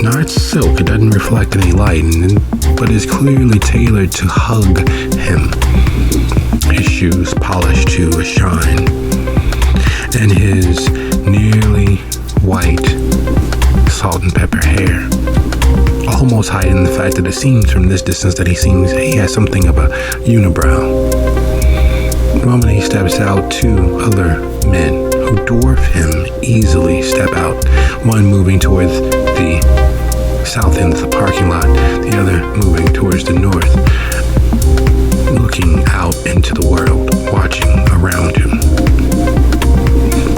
not silk, it doesn't reflect any light, but is clearly tailored to hug him. His shoes polished to a shine, and his nearly white salt and pepper hair, almost hiding the fact that it seems from this distance that he has something of a unibrow. The moment he steps out, two other men who dwarf him easily step out, one moving towards the south end of the parking lot, the other moving towards the north, looking out into the world, watching around him.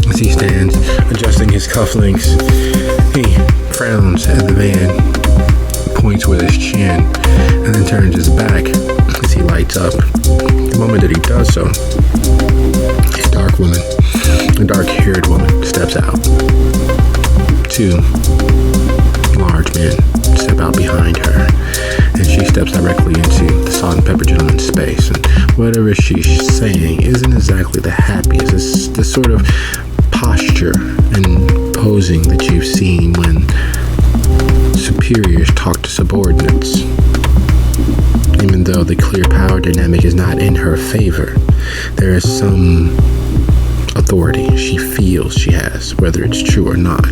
As he stands, adjusting his cufflinks, he frowns at the van, points with his chin, and then turns his back as he lights up. The moment that he does so, a dark-haired woman steps out. Two large men step out behind her, and she steps directly into the salt and pepper gentleman's space. And whatever she's saying isn't exactly the happiest. It's the sort of posture and posing that you've seen when superiors talk to subordinates. Even though the clear power dynamic is not in her favor, there is some authority she feels she has, whether it's true or not,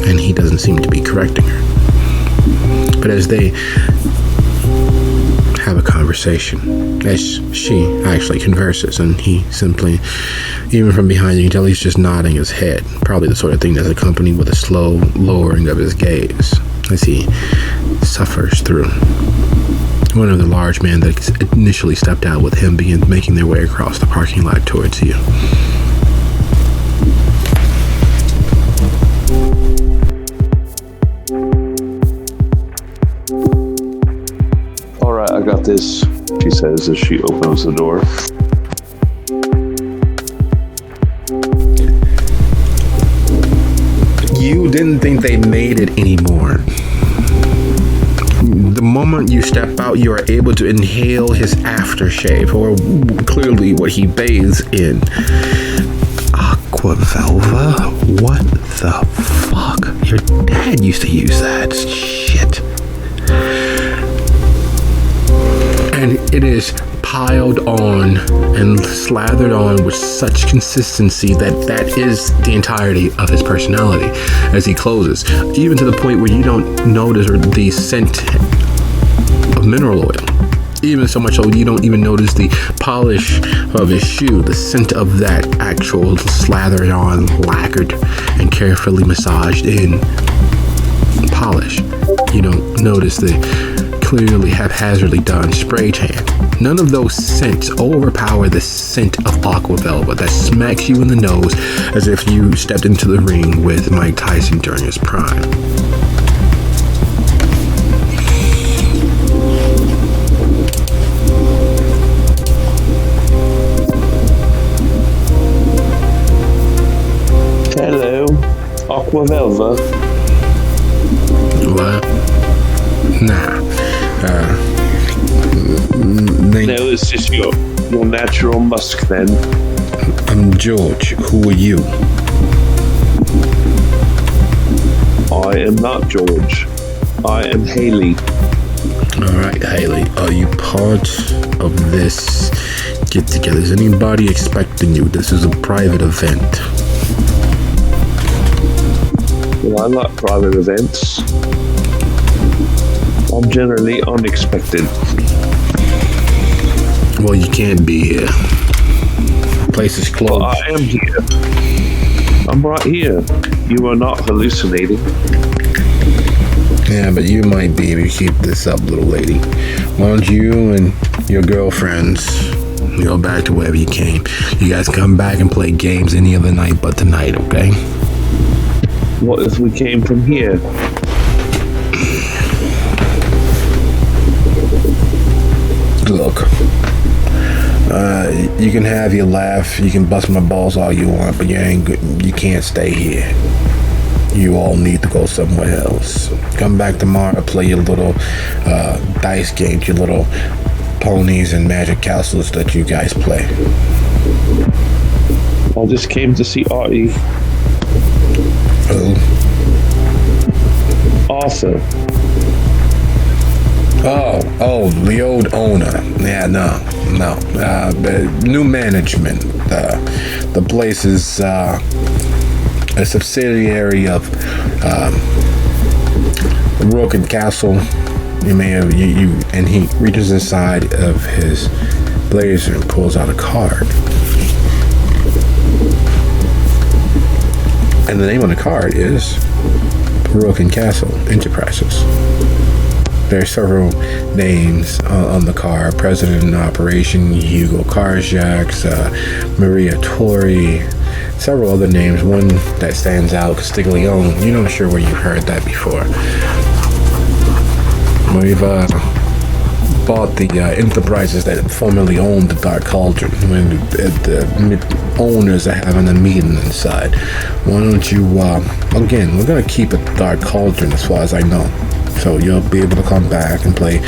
and he doesn't seem to be correcting her. But as they have a conversation, as she actually converses, and he simply, even from behind, you can tell he's just nodding his head, probably the sort of thing that's accompanied with a slow lowering of his gaze as he suffers through. One of the large men that initially stepped out with him begins making their way across the parking lot towards you. All right, I got this, she says as she opens the door. You didn't think they made it anymore. The moment you step out, you are able to inhale his aftershave, or clearly what he bathes in. Aqua Velva? What the fuck? Your dad used to use that shit. And it is piled on and slathered on with such consistency that is the entirety of his personality as he closes, even to the point where you don't notice the scent of mineral oil, even so much so you don't even notice the polish of his shoe, the scent of that actual slathered on, lacquered, and carefully massaged in polish. You don't notice the clearly haphazardly done spray tan. None of those scents overpower the scent of Aqua Velva that smacks you in the nose as if you stepped into the ring with Mike Tyson during his prime. Hello, Aqua Velva. What? Nah. No, it's just your natural musk then. I'm George. Who are you? I am not George. I am Haley. Alright, Haley. Are you part of this get-together? Is anybody expecting you? This is a private event. Well, I like private events. I'm generally unexpected. Well, you can't be here. Place is closed. Well, I am here. I'm right here. You are not hallucinating. Yeah, but you might be if you keep this up, little lady. Why don't you and your girlfriends go back to wherever you came? You guys come back and play games any other night but tonight, okay? What if we came from here? Look, you can have your laugh, you can bust my balls all you want, but you can't stay here. You all need to go somewhere else. Come back tomorrow, play your little dice games, your little ponies and magic castles that you guys play? I just came to see Artie. Who? Arthur. Oh, the old owner. Yeah, no. New management. The place is a subsidiary of Broken Castle. You may have and he reaches inside of his blazer and pulls out a card. And the name on the card is Broken Castle Enterprises. There are several names on the card: President in Operation, Hugo Carjax, Maria Tori, several other names. One that stands out, Castiglione. You're not sure where you've heard that before. We've bought the enterprises that formerly owned the Dark Cauldron. When the owners are having a meeting inside. Why don't you, again, we're going to keep it Dark Cauldron as far as I know. So you'll be able to come back and play,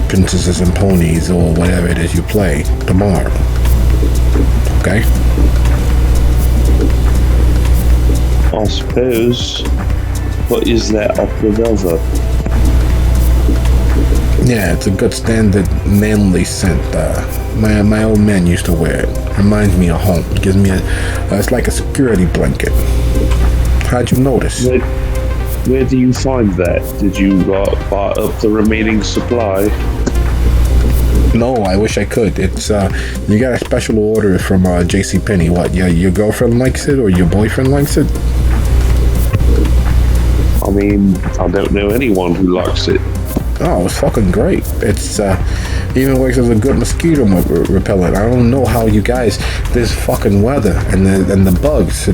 Princesses and Ponies or whatever it is you play tomorrow. Okay? I suppose. What is that up the velvet? Yeah, it's a good standard manly scent. My old man used to wear it. Reminds me of home. It gives me it's like a security blanket. How'd you notice? Where do you find that? Did you buy up the remaining supply? No, I wish I could. It's you got a special order from JCPenney. What? Your girlfriend likes it or your boyfriend likes it? I mean, I don't know anyone who likes it. Oh, it's fucking great. It's even works as a good mosquito repellent. I don't know how you guys, this fucking weather and the bugs,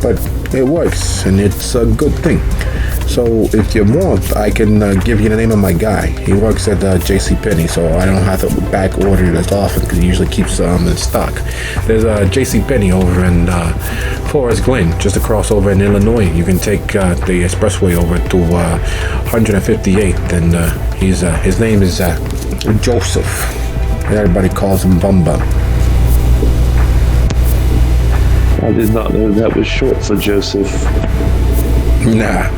but it works and it's a good thing. So if you want, I can give you the name of my guy. He works at JCPenney, so I don't have to back order it as often because he usually keeps in stock. There's JCPenney over in Forest Glen, just across over in Illinois. You can take the expressway over to 158th, and his name is Joseph. Everybody calls him Bum Bum. I did not know that was short for Joseph. Nah,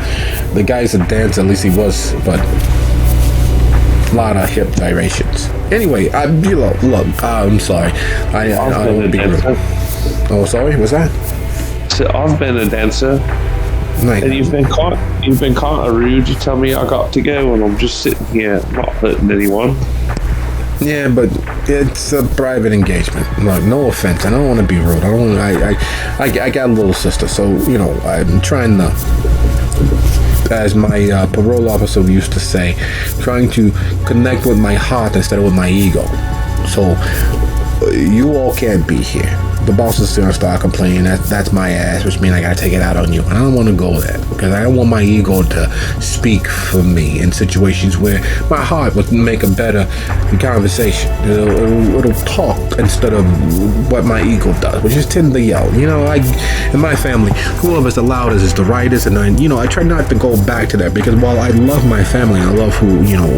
the guy's a dancer, at least he was, but a lot of hip gyrations. Anyway, look, I'm sorry. I don't want to be rude. Oh, sorry, what's that? So I've been a dancer, Nice. and you've been kind of rude. You tell me I got to go, and I'm just sitting here not hurting anyone. Yeah, but it's a private engagement. Look, no offense. I don't want to be rude. I got a little sister, so I'm trying to, as my parole officer used to say, trying to connect with my heart instead of with my ego. So you all can't be here. The boss is gonna start complaining. That's my ass, which means I gotta take it out on you. And I don't want to go there because I don't want my ego to speak for me in situations where my heart would make a better conversation. It'll talk instead of what my ego does, which is tend to yell. In my family, whoever's the loudest is the rightest, and I try not to go back to that because while I love my family, I love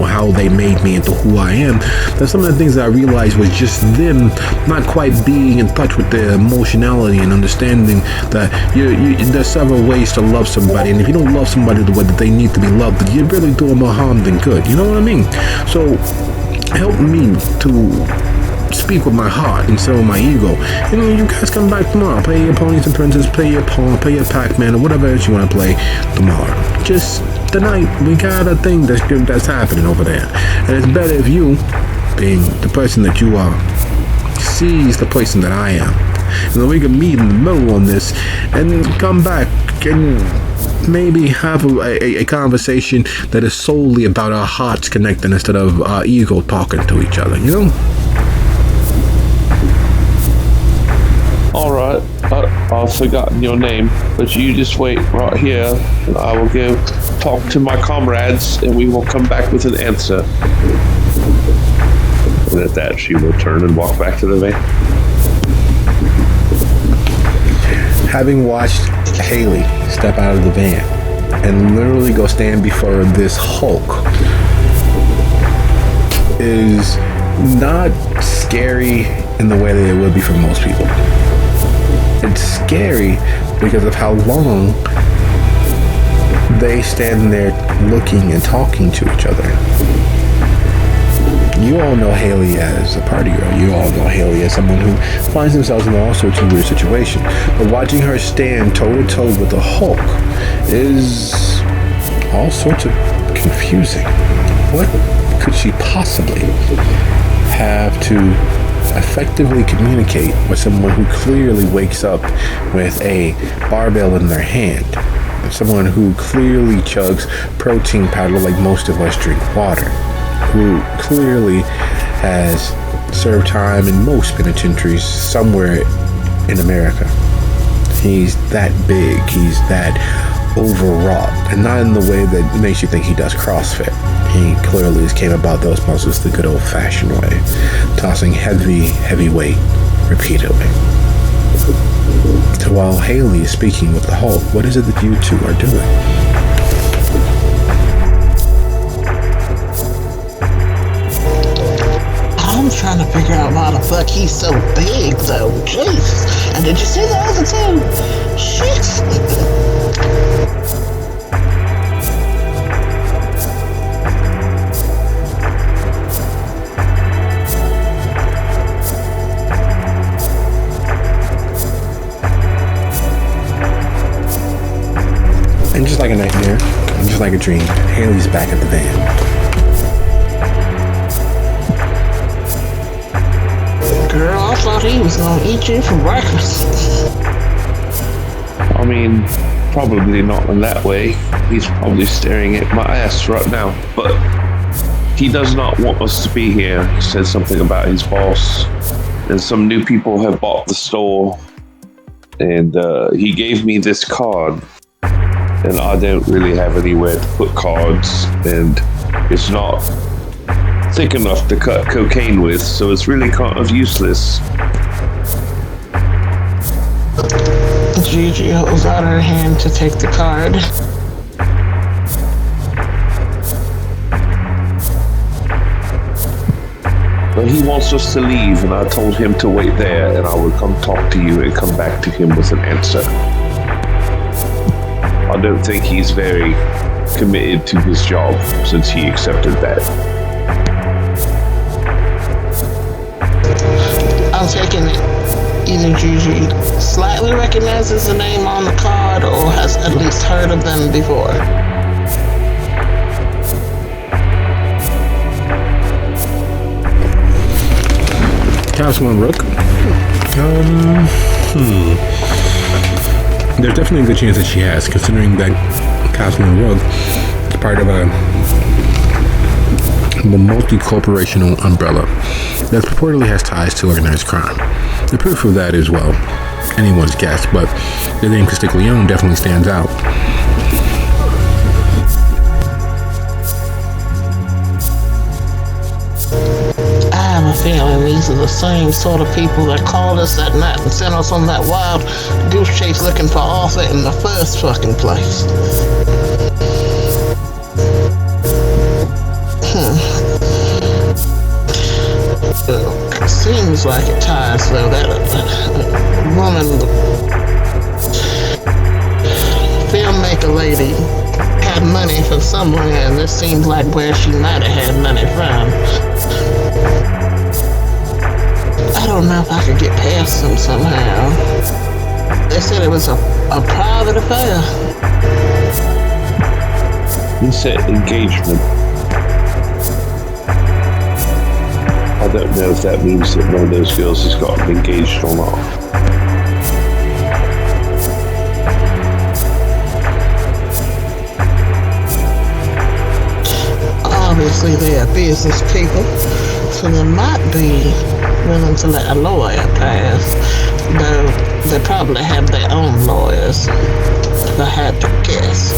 how they made me into who I am. There's some of the things that I realized was just them not quite being in touch with their emotionality and understanding that there's several ways to love somebody, and if you don't love somebody the way that they need to be loved, then you're really doing more harm than good. You know what I mean? So help me to speak with my heart instead of my ego. You guys come back tomorrow. Play your ponies and princess, play your pawn, play your Pac-Man, or whatever else you want to play tomorrow. Just tonight, we got a thing that's happening over there, and it's better if you, being the person that you are, sees the person that I am. And then we can meet in the middle on this and come back and maybe have a conversation that is solely about our hearts connecting instead of our ego talking to each other, Alright, I've forgotten your name, but you just wait right here, and I will go talk to my comrades, and we will come back with an answer. And at that, she will turn and walk back to the van. Having watched Haley step out of the van and literally go stand before this Hulk, is not scary in the way that it would be for most people. It's scary because of how long they stand there looking and talking to each other. You all know Haley as a party girl. You all know Haley as someone who finds themselves in all sorts of weird situations. But watching her stand toe-to-toe with the Hulk is all sorts of confusing. What could she possibly have to effectively communicate with someone who clearly wakes up with a barbell in their hand? Someone who clearly chugs protein powder like most of us drink water, who clearly has served time in most penitentiaries somewhere in America. He's that big, he's that overwrought, and not in the way that makes you think he does CrossFit. He clearly just came about those muscles the good old-fashioned way, tossing heavy weight repeatedly. So while Haley is speaking with the Hulk, what is it that you two are doing? I'm trying to figure out why the fuck he's so big, though. Jesus. And did you see the other two? Shit. And just like a nightmare, and just like a dream, Haley's back at the van. Girl, I thought he was gonna eat you for breakfast. I mean, probably not in that way. He's probably staring at my ass right now. But he does not want us to be here. He said something about his boss. And some new people have bought the store. And he gave me this card. And I don't really have anywhere to put cards. And it's not thick enough to cut cocaine with, so it's really kind of useless. Gigi holds out her hand to take the card. But he wants us to leave, and I told him to wait there, and I would come talk to you and come back to him with an answer. I don't think he's very committed to his job since he accepted that. I'm taking it. Either Gigi slightly recognizes the name on the card or has at least heard of them before. Councilman Rook? There's definitely a good chance that she has, considering that Councilman Rook is part of a multi-corporational umbrella that purportedly has ties to organized crime. The proof of that is, well, anyone's guess, but the name Castiglione definitely stands out. I have a feeling these are the same sort of people that called us that night and sent us on that wild goose chase looking for Arthur in the first fucking place. Seems like it ties, though, that woman, filmmaker lady, had money from somewhere, and this seems like where she might have had money from. I don't know if I could get past them somehow. They said it was a private affair. He said engagement. I don't know if that means that one of those girls has gotten engaged or not. Obviously, they are business people, so they might be willing to let a lawyer pass, though they probably have their own lawyers, if I had to guess.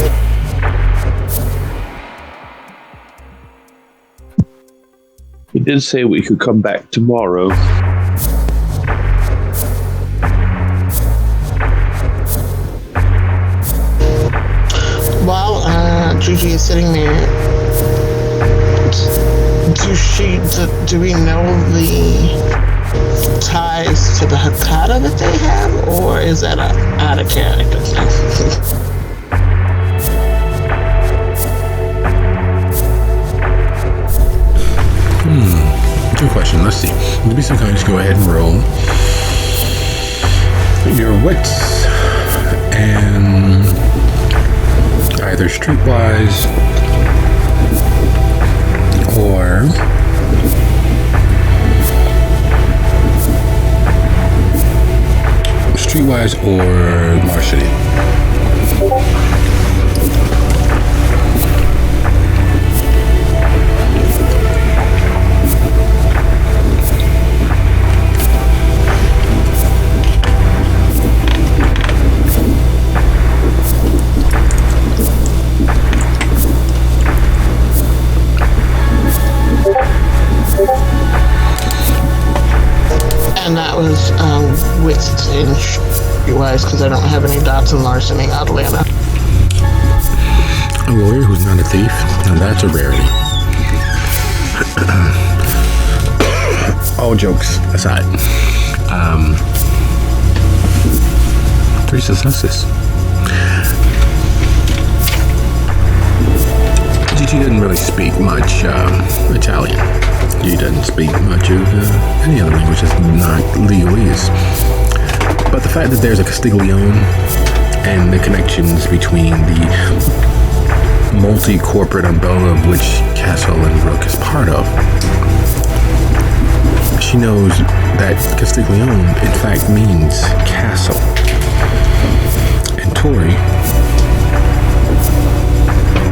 He did say we could come back tomorrow. While Gigi is sitting there Do we know the ties to the Hakata that they have, or is that out of character? Good question. Let's see. Let me sometimes go ahead and roll your wits and either streetwise or larceny. And that was wits and streetwise, because I don't have any dots in larceny, Atlanta. A warrior who's not a thief? Now that's a rarity. All jokes aside. 3 successes. Gigi didn't really speak much Italian. He doesn't speak much of any other language that's not legalese. But the fact that there's a Castiglione and the connections between the multi-corporate umbrella of which Castle and Rook is part of, she knows that Castiglione in fact means castle. And Tori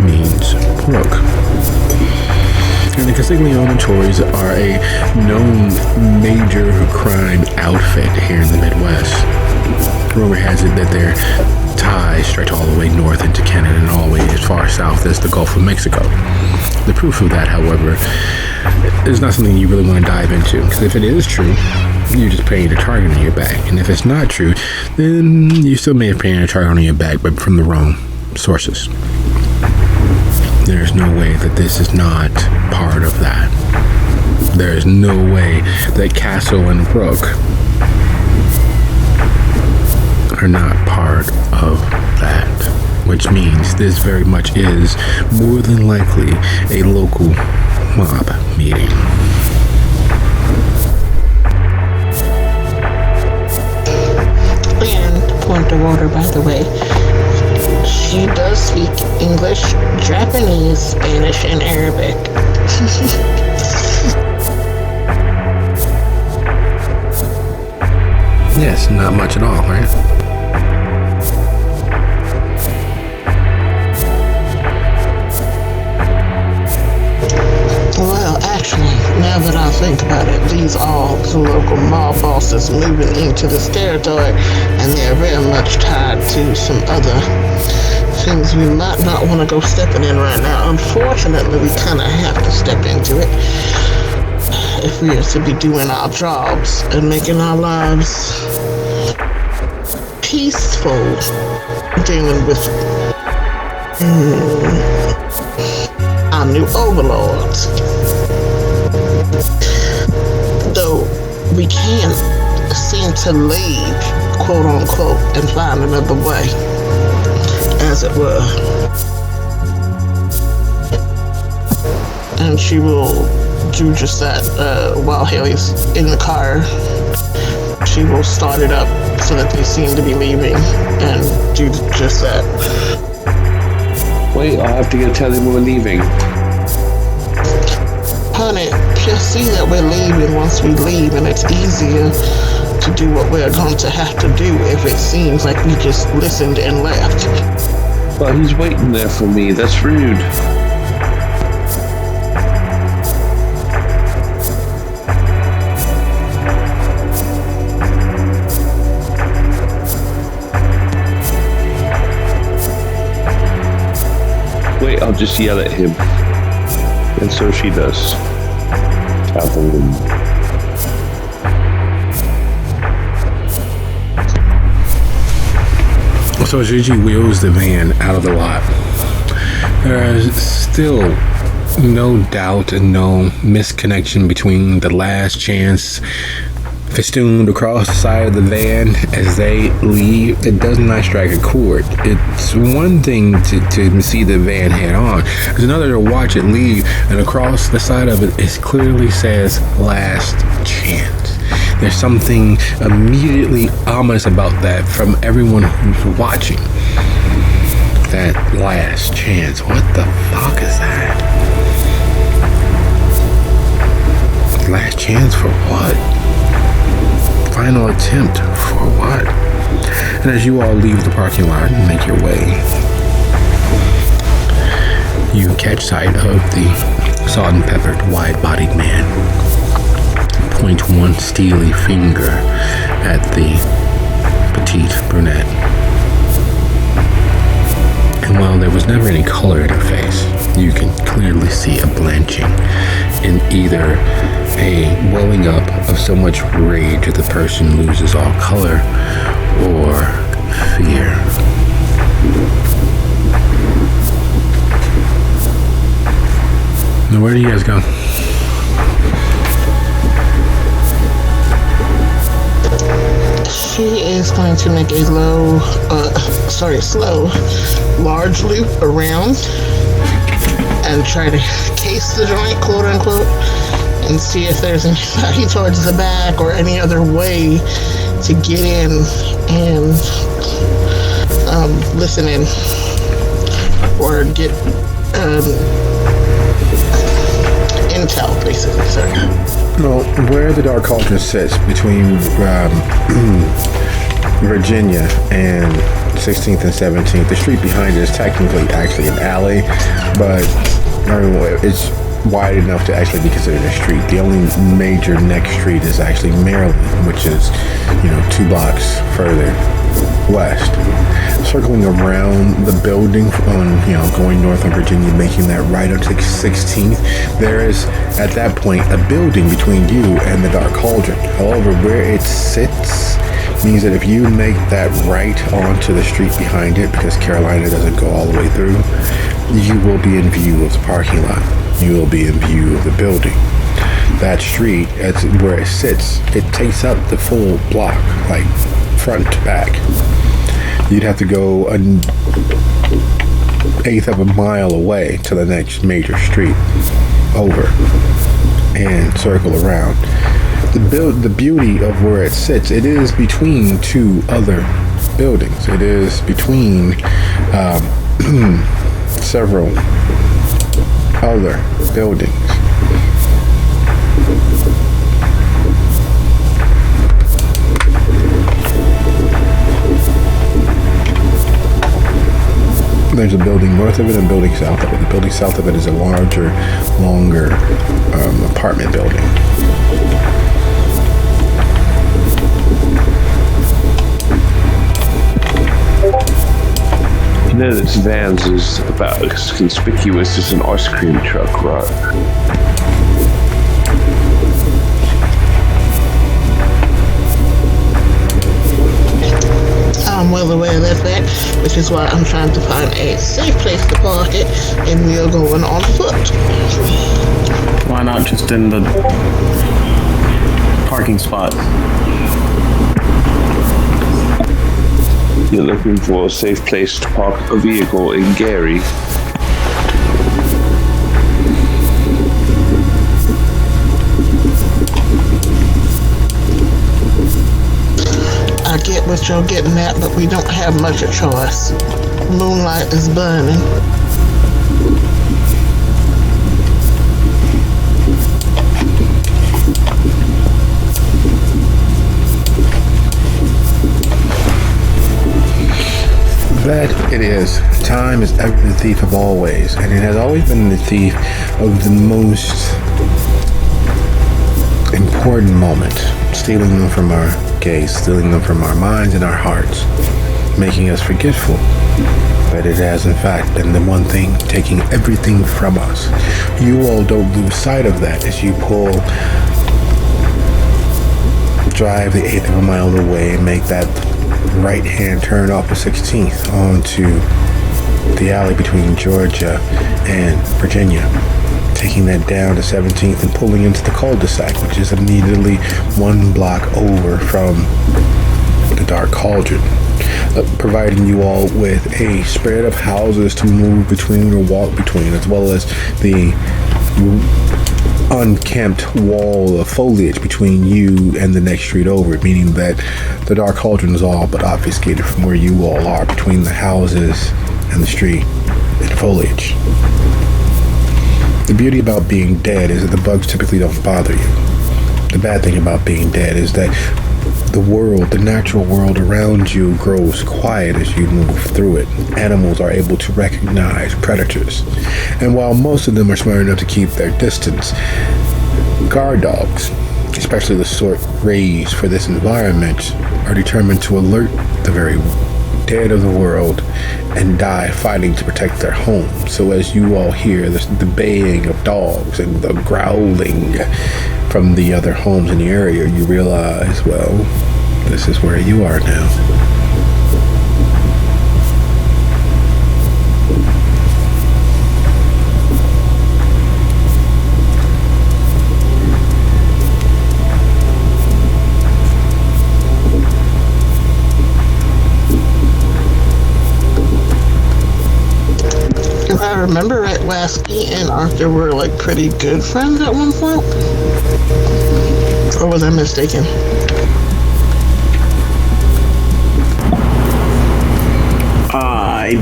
means Rook. And the Castiglione and Tories are a known major crime outfit here in the Midwest. Rumor has it that their ties stretch all the way north into Canada and all the way as far south as the Gulf of Mexico. The proof of that, however, is not something you really want to dive into, because if it is true, you're just painting a target on your back. And if it's not true, then you still may have painted a target on your back, but from the wrong sources. There's no way that this is not part of that. There is no way that Castle and Rook are not part of that. Which means this very much is more than likely a local mob meeting. And point of order, by the way, she does speak English, Japanese, Spanish, and Arabic. Yes, not much at all, right? Well, actually, now that I think about it, these are the local mob bosses moving into this territory, and they're very much tied to some other things we might not want to go stepping in right now. Unfortunately, we kind of have to step into it if we are to be doing our jobs and making our lives peaceful, dealing with our new overlords. Though we can't seem to leave, quote unquote, and find another way, as it were. And she will do just that while Haley's in the car. She will start it up so that they seem to be leaving and do just that. Wait, I'll have to go tell him we're leaving. Honey, just see that we're leaving once we leave, and it's easier to do what we're going to have to do if it seems like we just listened and left. But he's waiting there for me. That's rude. Wait, I'll just yell at him. And so she does. Kathleen. So as Gigi wheels the van out of the lot, there are still no doubt and no misconnection between the last chance festooned across the side of the van as they leave. It does not strike a chord. It's one thing to see the van head on. It's another to watch it leave, and across the side of it clearly says last chance. There's something immediately ominous about that from everyone who's watching. That last chance. What the fuck is that? Last chance for what? Final attempt for what? And as you all leave the parking lot and make your way, you catch sight of the salt and peppered, wide-bodied man. Point one steely finger at the petite brunette. And while there was never any color in her face, you can clearly see a blanching in either a welling up of so much rage that the person loses all color, or fear. Now, where do you guys go? She is going to make a slow, large loop around and try to case the joint, quote unquote, and see if there's anybody towards the back or any other way to get in and listen in or get intel, basically. Sorry. Well, where the Dark Cauldron sits between Virginia and 16th and 17th, the street behind it is technically actually an alley, but it's wide enough to actually be considered a street. The only major next street is actually Maryland, which is, 2 blocks further west. Circling around the building on, going north on Virginia, making that right up to 16th, there is, at that point, a building between you and the Dark Cauldron. However, where it sits means that if you make that right onto the street behind it, because Carolina doesn't go all the way through, you will be in view of the parking lot. You will be in view of the building. That street, as where it sits, it takes up the full block, like front to back. You'd have to go an eighth of a mile away to the next major street over and circle around. The beauty of where it sits, it is between 2 other buildings. It is between several other buildings. There's a building north of it and a building south of it. The building south of it is a larger, longer apartment building. This van's is about as conspicuous as an ice cream truck, right? I'm well aware of that fact, which is why I'm trying to find a safe place to park it, and we are going on foot. Why not just in the parking spot? You're looking for a safe place to park a vehicle in Gary. I get what you're getting at, but we don't have much of a choice. Moonlight is burning. That it is. Time is ever the thief of all ways, and it has always been the thief of the most important moment, stealing them from our gaze, stealing them from our minds and our hearts, making us forgetful that it has in fact been the one thing taking everything from us. You all don't lose sight of that as you drive the eighth of a mile away and make that right-hand turn off of 16th onto the alley between Georgia and Virginia. taking that down to 17th and pulling into the cul-de-sac, which is immediately 1 block over from the Dark Cauldron, providing you all with a spread of houses to move between or walk between, as well as the unkempt wall of foliage between you and the next street over, meaning that the Dark Cauldron is all but obfuscated from where you all are, between the houses and the street and foliage. The beauty about being dead is that the bugs typically don't bother you. The bad thing about being dead is that the world, the natural world around you, grows quiet as you move through it. Animals are able to recognize predators. And while most of them are smart enough to keep their distance, guard dogs, especially the sort raised for this environment, are determined to alert the very dead of the world and die fighting to protect their home. So as you all hear the baying of dogs and the growling from the other homes in the area, you realize, well, this is where you are now. If I remember right, Lasky and Arthur were like pretty good friends at one point. Or was I mistaken? I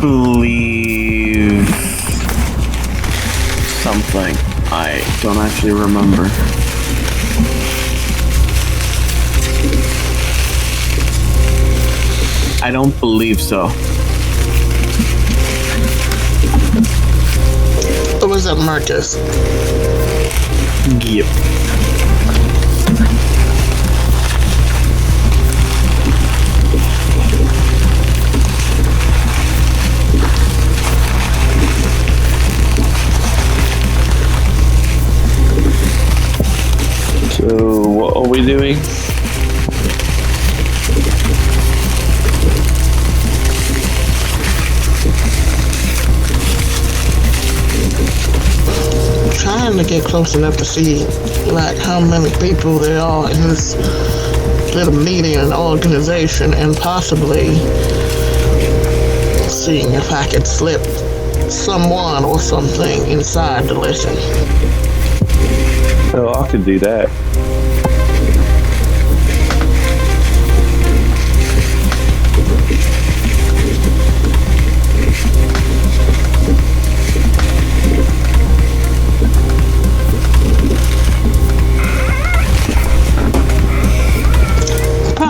believe something. I don't actually remember. I don't believe so. Or was that Marcus? Yep. So, what are we doing? Trying to get close enough to see like how many people there are in this little meeting and organization, and possibly seeing if I could slip someone or something inside to listen. Oh, I can do that.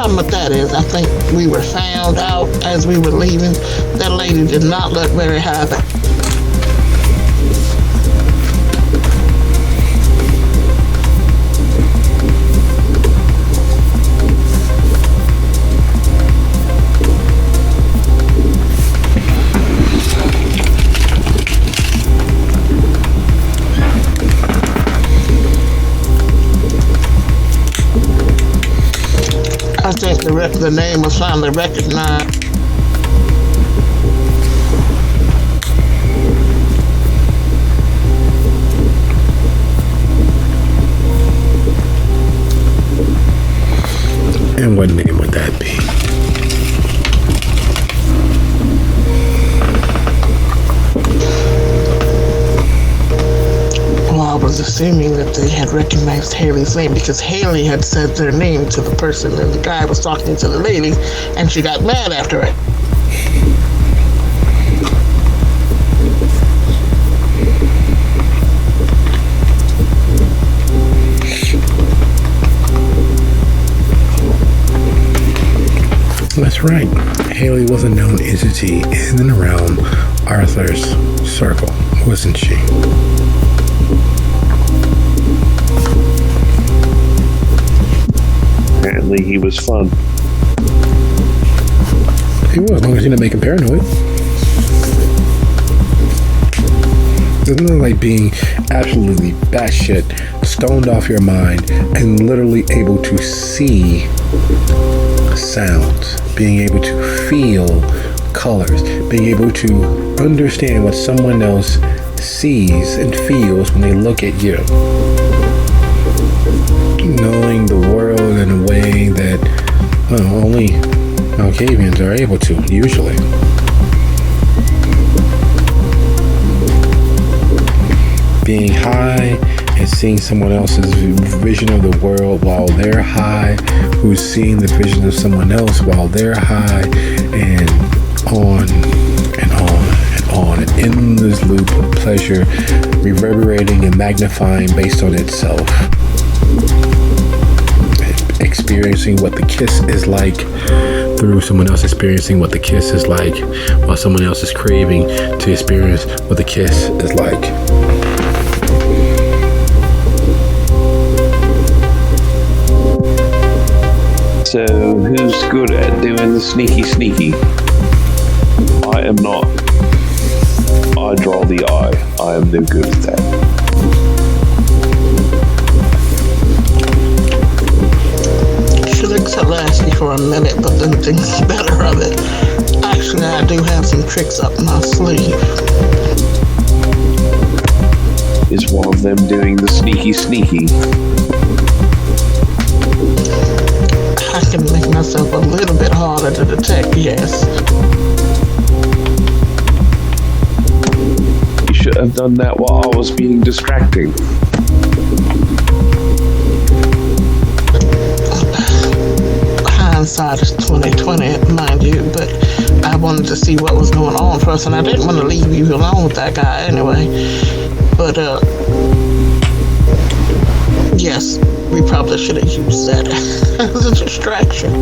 What that is, I think we were found out as we were leaving. That lady did not look very happy. I think the name was finally recognized. And what name would that be? Well, I was assuming that they had recognized Haley's name because Haley had said their name to the person, and the guy was talking to the lady, and she got mad after it. That's right. Haley was a known entity in and around Arthur's circle, wasn't she? Apparently he was fun. He was, as long as you didn't make him paranoid. Isn't it like being absolutely batshit, stoned off your mind, and literally able to see sounds, being able to feel colors, being able to understand what someone else sees and feels when they look at you. Knowing the world in a way that, well, only Malkavians are able to, usually. Being high and seeing someone else's vision of the world while they're high, who's seeing the vision of someone else while they're high, and on and on and on, an endless loop of pleasure reverberating and magnifying based on itself. Experiencing what the kiss is like through someone else experiencing what the kiss is like, while someone else is craving to experience what the kiss is like. So, who's good at doing the sneaky? I am not. I draw the eye. I am no good at that. She looks at Lassie for a minute, but then thinks better of it. Actually, I do have some tricks up my sleeve. Is one of them doing the sneaky? I can make myself a little bit harder to detect, yes. You should have done that while I was being distracting. Hindsight is 20/20, mind you, but I wanted to see what was going on first, and I didn't want to leave you alone with that guy anyway. But, yes, we probably should have used that as a distraction.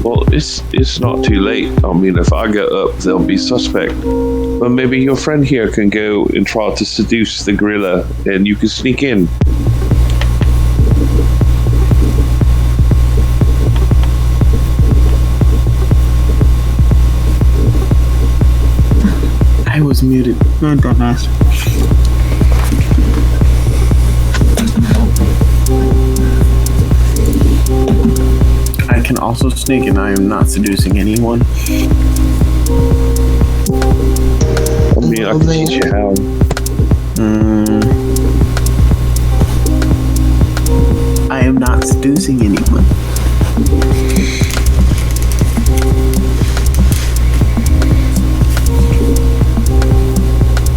Well, it's not too late. I mean, if I get up, they'll be suspect. But maybe your friend here can go and try to seduce the gorilla, and you can sneak in. I was muted. Oh, dumbass. I can also sneak, and I am not seducing anyone. I mean, I can teach you how. I am not seducing anyone.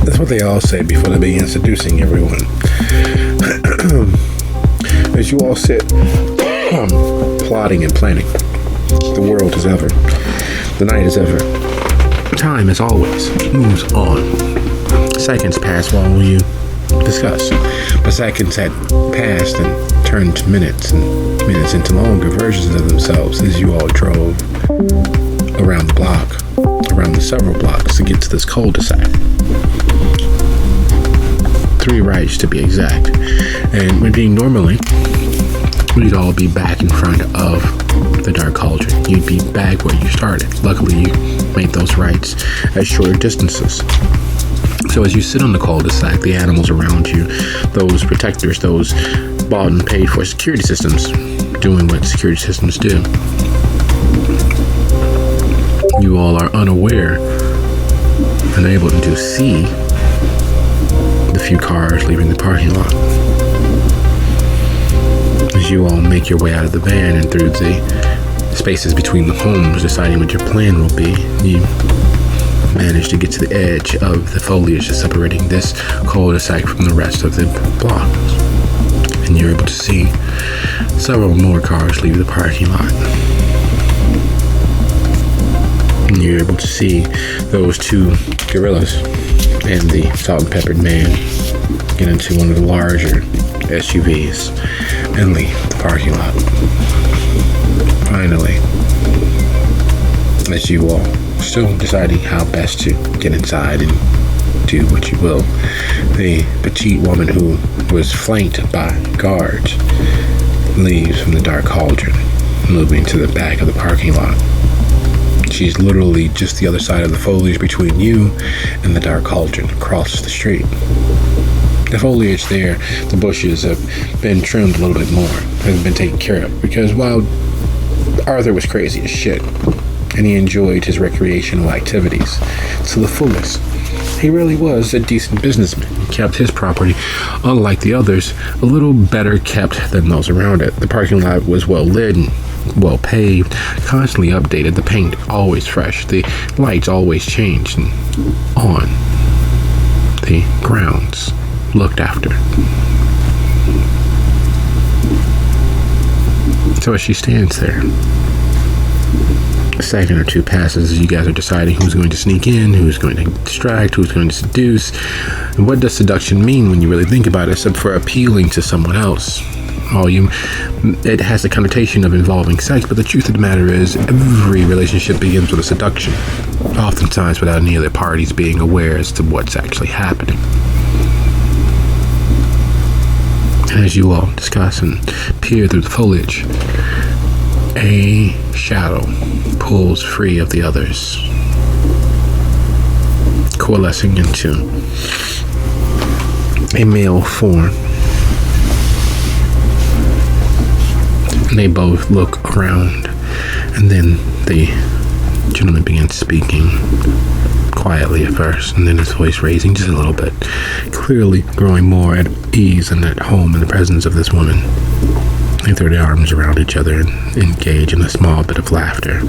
That's what they all say before they begin seducing everyone. As you all sit plotting and planning, the world is ever, the night is ever, time as always moves on. Seconds pass while you discuss, but seconds had passed and turned to minutes, and minutes into longer versions of themselves as you all drove around the block, around the several blocks to get to this cul-de-sac. 3 rights to be exact. And when being normally, we'd all be back in front of the Dark Cauldron. You'd be back where you started. Luckily, you made those rights at shorter distances. So as you sit on the cul-de-sac, the animals around you, those protectors, those bought and paid for security systems, doing what security systems do. You all are unaware, unable to see the few cars leaving the parking lot. As you all make your way out of the van and through the spaces between the homes, deciding what your plan will be, you manage to get to the edge of the foliage that's separating this cul-de-sac from the rest of the block. And you're able to see several more cars leave the parking lot. And you're able to see those 2 gorillas and the salt and peppered man get into one of the larger SUVs and leave the parking lot. Finally, as you all still deciding how best to get inside and do what you will, the petite woman who was flanked by guards leaves from the Dark Cauldron, moving to the back of the parking lot. She's literally just the other side of the foliage between you and the Dark Cauldron, across the street. The foliage there, the bushes have been trimmed a little bit more, have been taken care of, because while Arthur was crazy as shit, and he enjoyed his recreational activities to the fullest, He really was a decent businessman. He kept his property, unlike the others, a little better kept than those around it. The parking lot was well lit and well paved, constantly updated, the paint always fresh, the lights always changed, and on the grounds looked after. So as she stands there, a second or two passes as you guys are deciding who's going to sneak in, who's going to distract, who's going to seduce. And what does seduction mean when you really think about it, except for appealing to someone else? It has the connotation of involving sex, but the truth of the matter is every relationship begins with a seduction, oftentimes without any of the parties being aware as to what's actually happening. And as you all discuss and peer through the foliage, a shadow pulls free of the others, coalescing into a male form. And they both look around, and then the gentleman begins speaking quietly at first, and then his voice raising just a little bit, clearly growing more at ease and at home in the presence of this woman. They throw their arms around each other and engage in a small bit of laughter.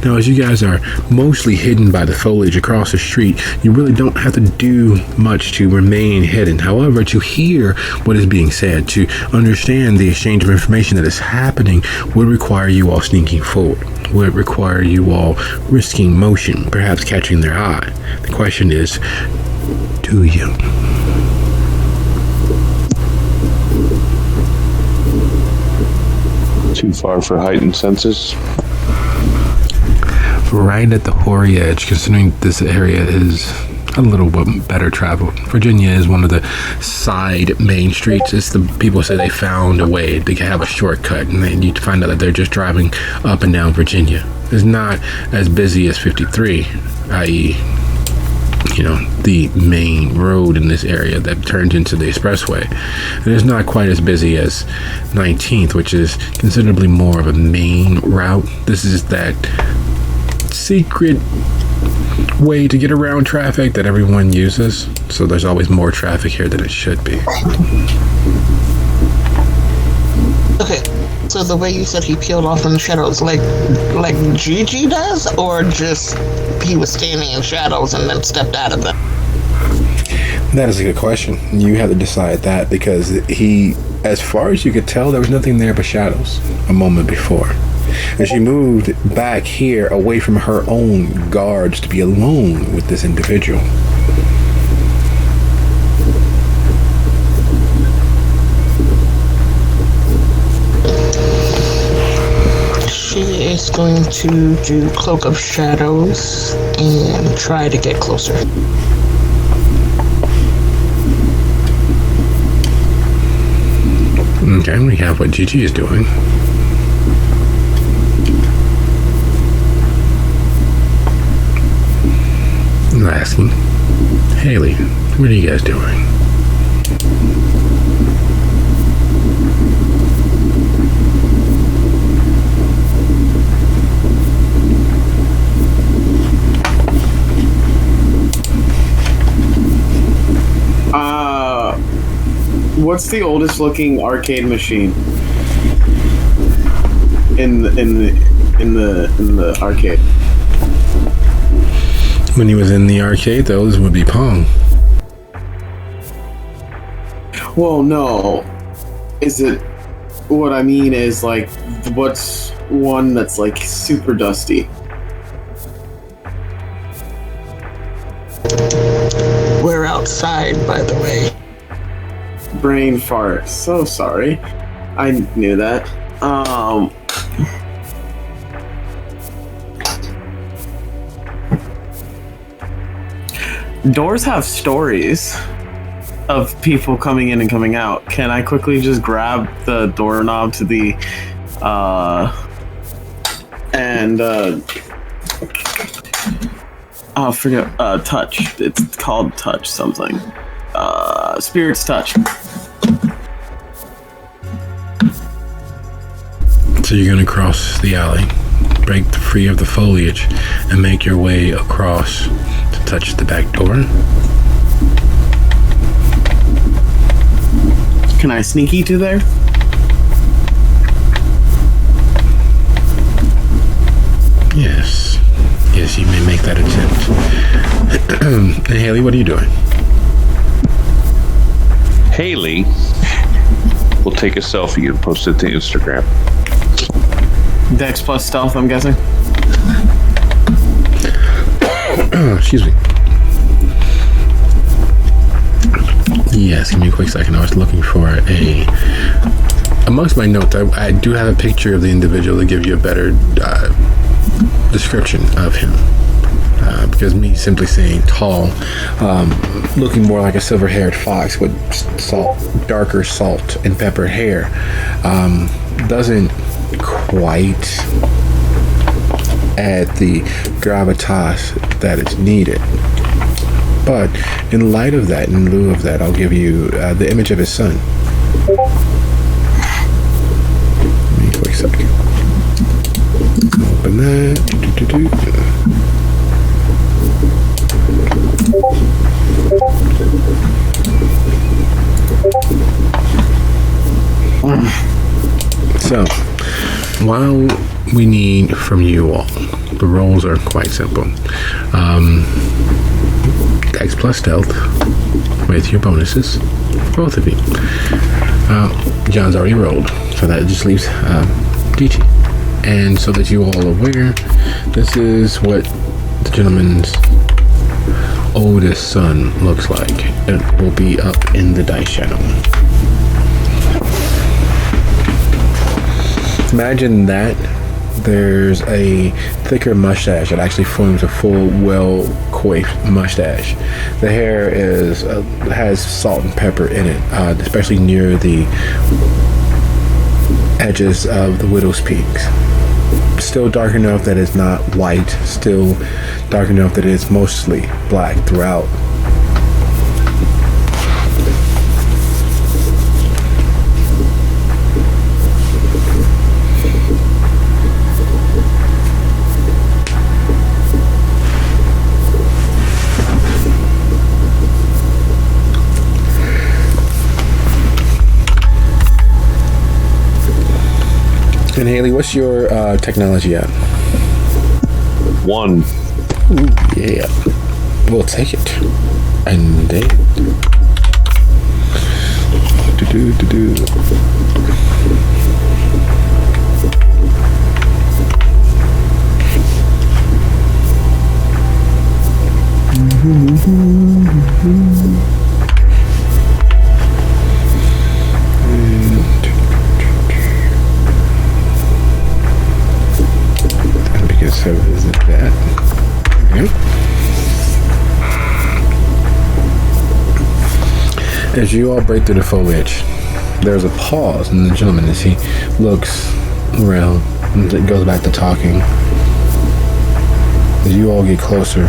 Now, as you guys are mostly hidden by the foliage across the street, you really don't have to do much to remain hidden. However, to hear what is being said, to understand the exchange of information that is happening, would require you all sneaking forward, would require you all risking motion, perhaps catching their eye. The question is, do you? Too far for heightened senses? Right at the hoary edge, considering this area is a little bit better traveled. Virginia is one of the side main streets. It's the people say they found a way to have a shortcut, and then you find out that they're just driving up and down Virginia. It's not as busy as 53, i.e., the main road in this area that turns into the expressway. And it's not quite as busy as 19th, which is considerably more of a main route. This is that secret way to get around traffic that everyone uses. So there's always more traffic here than it should be. Okay, so the way you said he peeled off in the shadows, like Gigi does, or just he was standing in shadows and then stepped out of them? That is a good question. You have to decide that, because he, as far as you could tell, there was nothing there but shadows a moment before. And she moved back here away from her own guards to be alone with this individual. She is going to do Cloak of Shadows and try to get closer. Okay, we have what Gigi is doing. I'm asking, Haley, what are you guys doing? What's the oldest looking arcade machine in the arcade? When he was in the arcade, those would be Pong. Well, no. Is it? What I mean is, like, what's one that's like super dusty? We're outside, by the way. Brain fart. So sorry. I knew that. Doors have stories of people coming in and coming out. Can I quickly just grab the doorknob to the touch. It's called touch something. Spirit's touch. So you're gonna cross the alley, break free of the foliage and make your way across to touch the back door. Can I sneaky to there? Yes. Yes, you may make that attempt. And Haley, what are you doing? Haley will take a selfie and post it to Instagram. Dex plus stealth, I'm guessing. Excuse me. Yes, give me a quick second. I was looking for amongst my notes, I do have a picture of the individual to give you a better description of him. Because me simply saying tall, looking more like a silver-haired fox with darker salt and pepper hair, doesn't quite add the gravitas that is needed. But in light of that, in lieu of that, I'll give you the image of his son. Give me a quick second. Open that. So, while we need from you all, the roles are quite simple. Dex plus stealth with your bonuses, both of you. John's already rolled, so that just leaves Geechee. And so that you all are aware, this is what the gentleman's oldest son looks like. It will be up in the dice channel. Imagine that there's a thicker mustache that actually forms a full, well-coiffed mustache. The hair has salt and pepper in it, especially near the edges of the widow's peaks. Still dark enough that it's not white, still dark enough that it's mostly black throughout. And Haley, what's your technology at? 1. Ooh, yeah. We'll take it. And then so is it that? Okay. As you all break through the foliage, there's a pause in the gentleman as he looks around and goes back to talking. As you all get closer,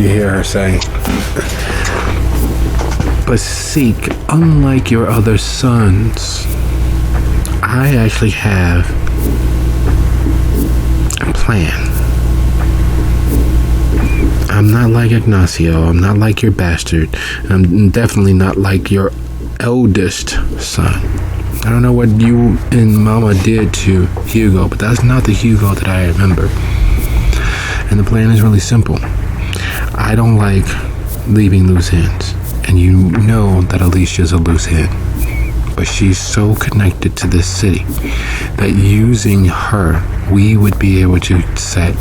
you hear her say, "But Seek, unlike your other sons, I actually have a plan. I'm not like Ignacio, I'm not like your bastard, and I'm definitely not like your eldest son. I don't know what you and Mama did to Hugo, but that's not the Hugo that I remember. And the plan is really simple. I don't like leaving loose ends, and you know that Alicia's a loose end. But she's so connected to this city that using her, we would be able to set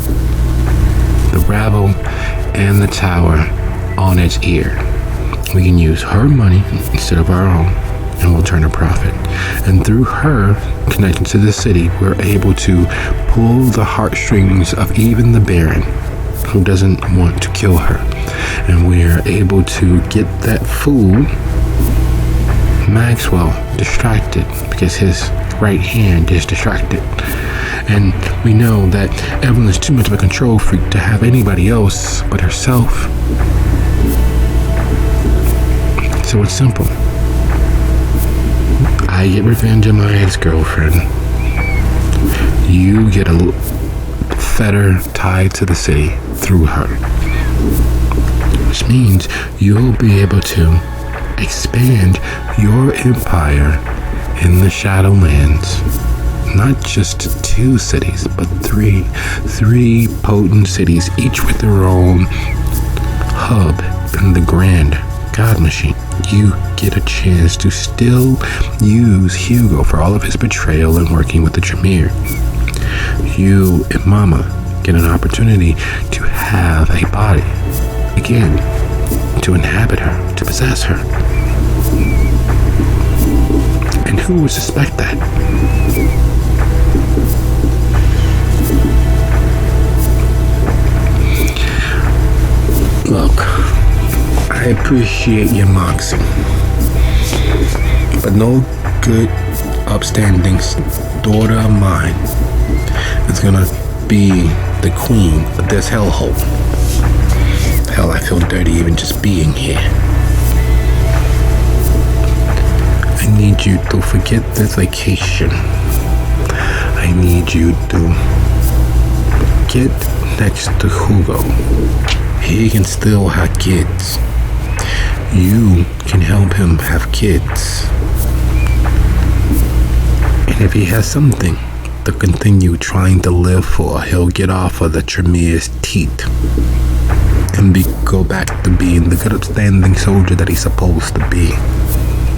the rabble and the tower on its ear. We can use her money instead of our own, and we'll turn a profit. And through her connection to the city, we're able to pull the heartstrings of even the Baron, who doesn't want to kill her. And we're able to get that fool, Maxwell, distracted because his right hand is distracted. And we know that Evelyn is too much of a control freak to have anybody else but herself. So it's simple. I get revenge on my ex-girlfriend. You get a fetter tied to the city through her, which means you'll be able to expand your empire in the Shadowlands. Not just 2 cities, but three potent cities, each with their own hub in the grand God machine. You get a chance to still use Hugo for all of his betrayal and working with the Tremere. You and Mama get an opportunity to have a body again, to inhabit her, to possess her. And who would suspect that? Look, I appreciate your moxie, but no good, upstanding daughter of mine is gonna be the queen of this hellhole. Hell, I feel dirty even just being here. I need you to forget this vacation. I need you to get next to Hugo. He can still have kids. You can help him have kids. And if he has something to continue trying to live for, he'll get off of the Tremere's teeth and go back to being the good upstanding soldier that he's supposed to be.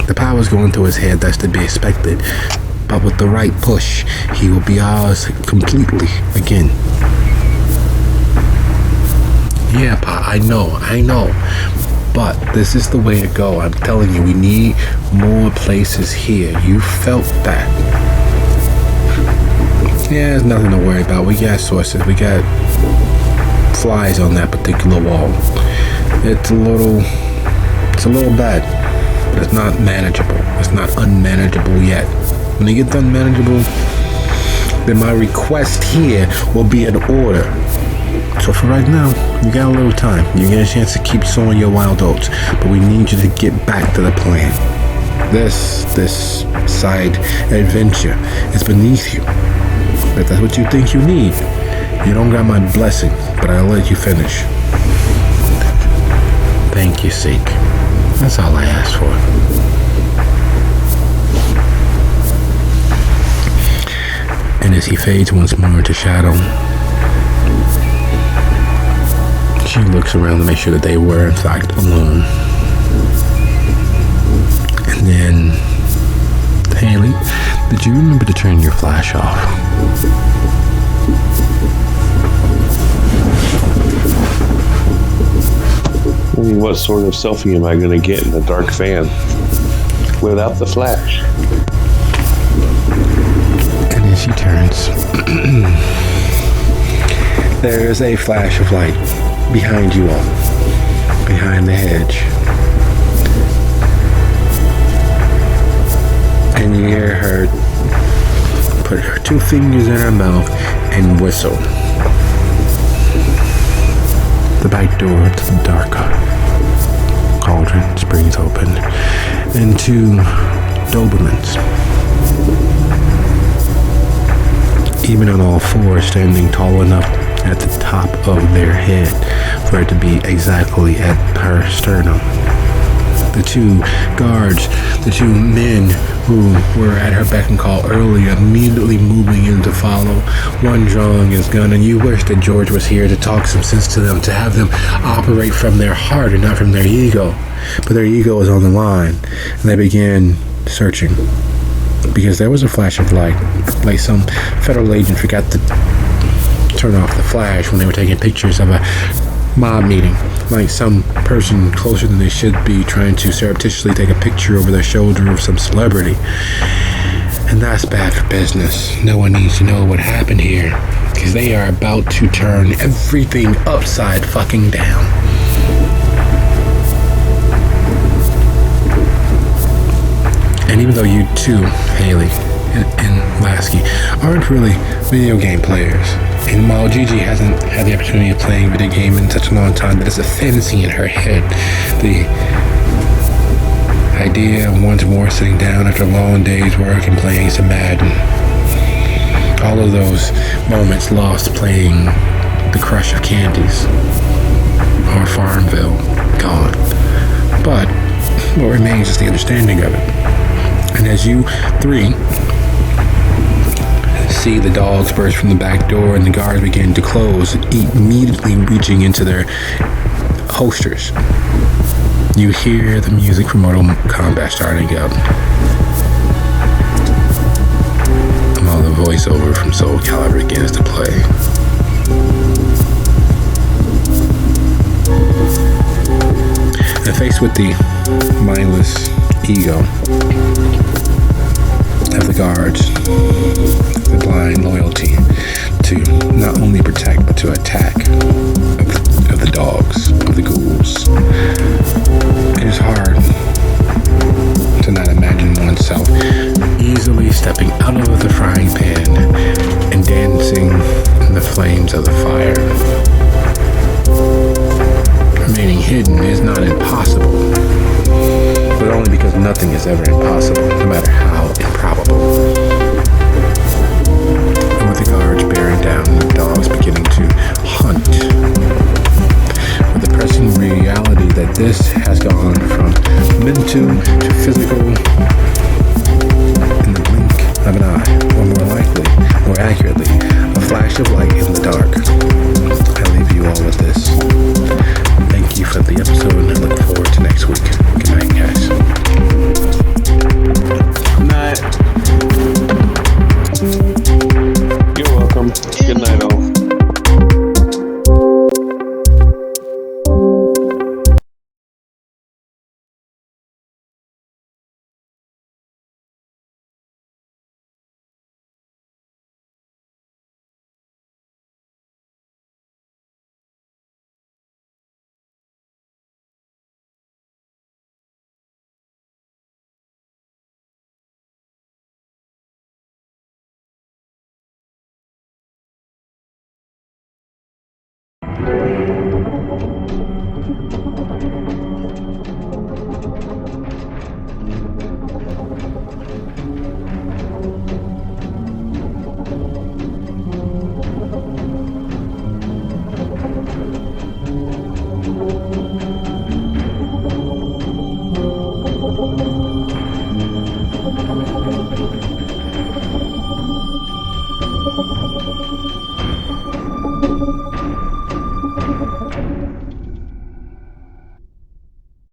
The power's going to his head, that's to be expected. But with the right push, he will be ours completely again. Yeah, Pa, I know. But this is the way to go. I'm telling you, we need more places here. You felt that. Yeah, there's nothing to worry about. We got sources. We got flies on that particular wall. It's a little bad. But it's not manageable. It's not unmanageable yet. When it gets unmanageable, then my request here will be an order. So for right now, you got a little time. You get a chance to keep sowing your wild oats, but we need you to get back to the plan. This side adventure is beneath you. If that's what you think you need, you don't got my blessing, but I'll let you finish. Thank you, Seek. That's all I asked for. And as he fades once more into shadow, she looks around to make sure that they were in fact alone. And then, Haley, did you remember to turn your flash off? I mean, what sort of selfie am I going to get in the dark van without the flash? And as she turns, there is a flash of light behind you all, behind the hedge. And you hear her put her 2 fingers in her mouth and whistle. The back door to the dark cauldron springs open, and 2 Dobermans, even on all 4, standing tall enough at the top of their head for it to be exactly at her sternum. The 2 guards, the 2 men who were at her beck and call earlier, immediately moving in to follow, one drawing his gun, and you wish that George was here to talk some sense to them, to have them operate from their heart and not from their ego. But their ego is on the line, and they began searching. Because there was a flash of light, like some federal agent forgot to turn off the flash when they were taking pictures of a mob meeting, like some person closer than they should be trying to surreptitiously take a picture over their shoulder of some celebrity. And that's bad for business. No one needs to know what happened here, because they are about to turn everything upside fucking down. And even though you too, Haley and Lasky, aren't really video game players, and while Gigi hasn't had the opportunity of playing a video game in such a long time, that it's a fantasy in her head. The idea of once more sitting down after a long day's work and playing some Madden All of those moments lost playing the crush of candies or Farmville gone. But what remains is the understanding of it. And as you three see the dogs burst from the back door and the guards begin to close, immediately reaching into their holsters, you hear the music from Mortal Kombat starting up. While the voiceover from Soul Calibur begins to play. And faced with the mindless ego of the guards, the blind loyalty to not only protect but to attack of the dogs, of the ghouls, it is hard to not imagine oneself easily stepping out of the frying pan and dancing in the flames of the fire. Remaining hidden is not impossible, but only because nothing is ever impossible, no matter how improbable. And with the guards bearing down, the dogs beginning to hunt, with the pressing reality that this has gone from mental to physical in the blink of an eye, or more likely, more accurately, a flash of light in the dark. I leave you all with this. Thank you for the episode, and I look forward to next week. Good night, guys. Good night. You're welcome. Good night, all.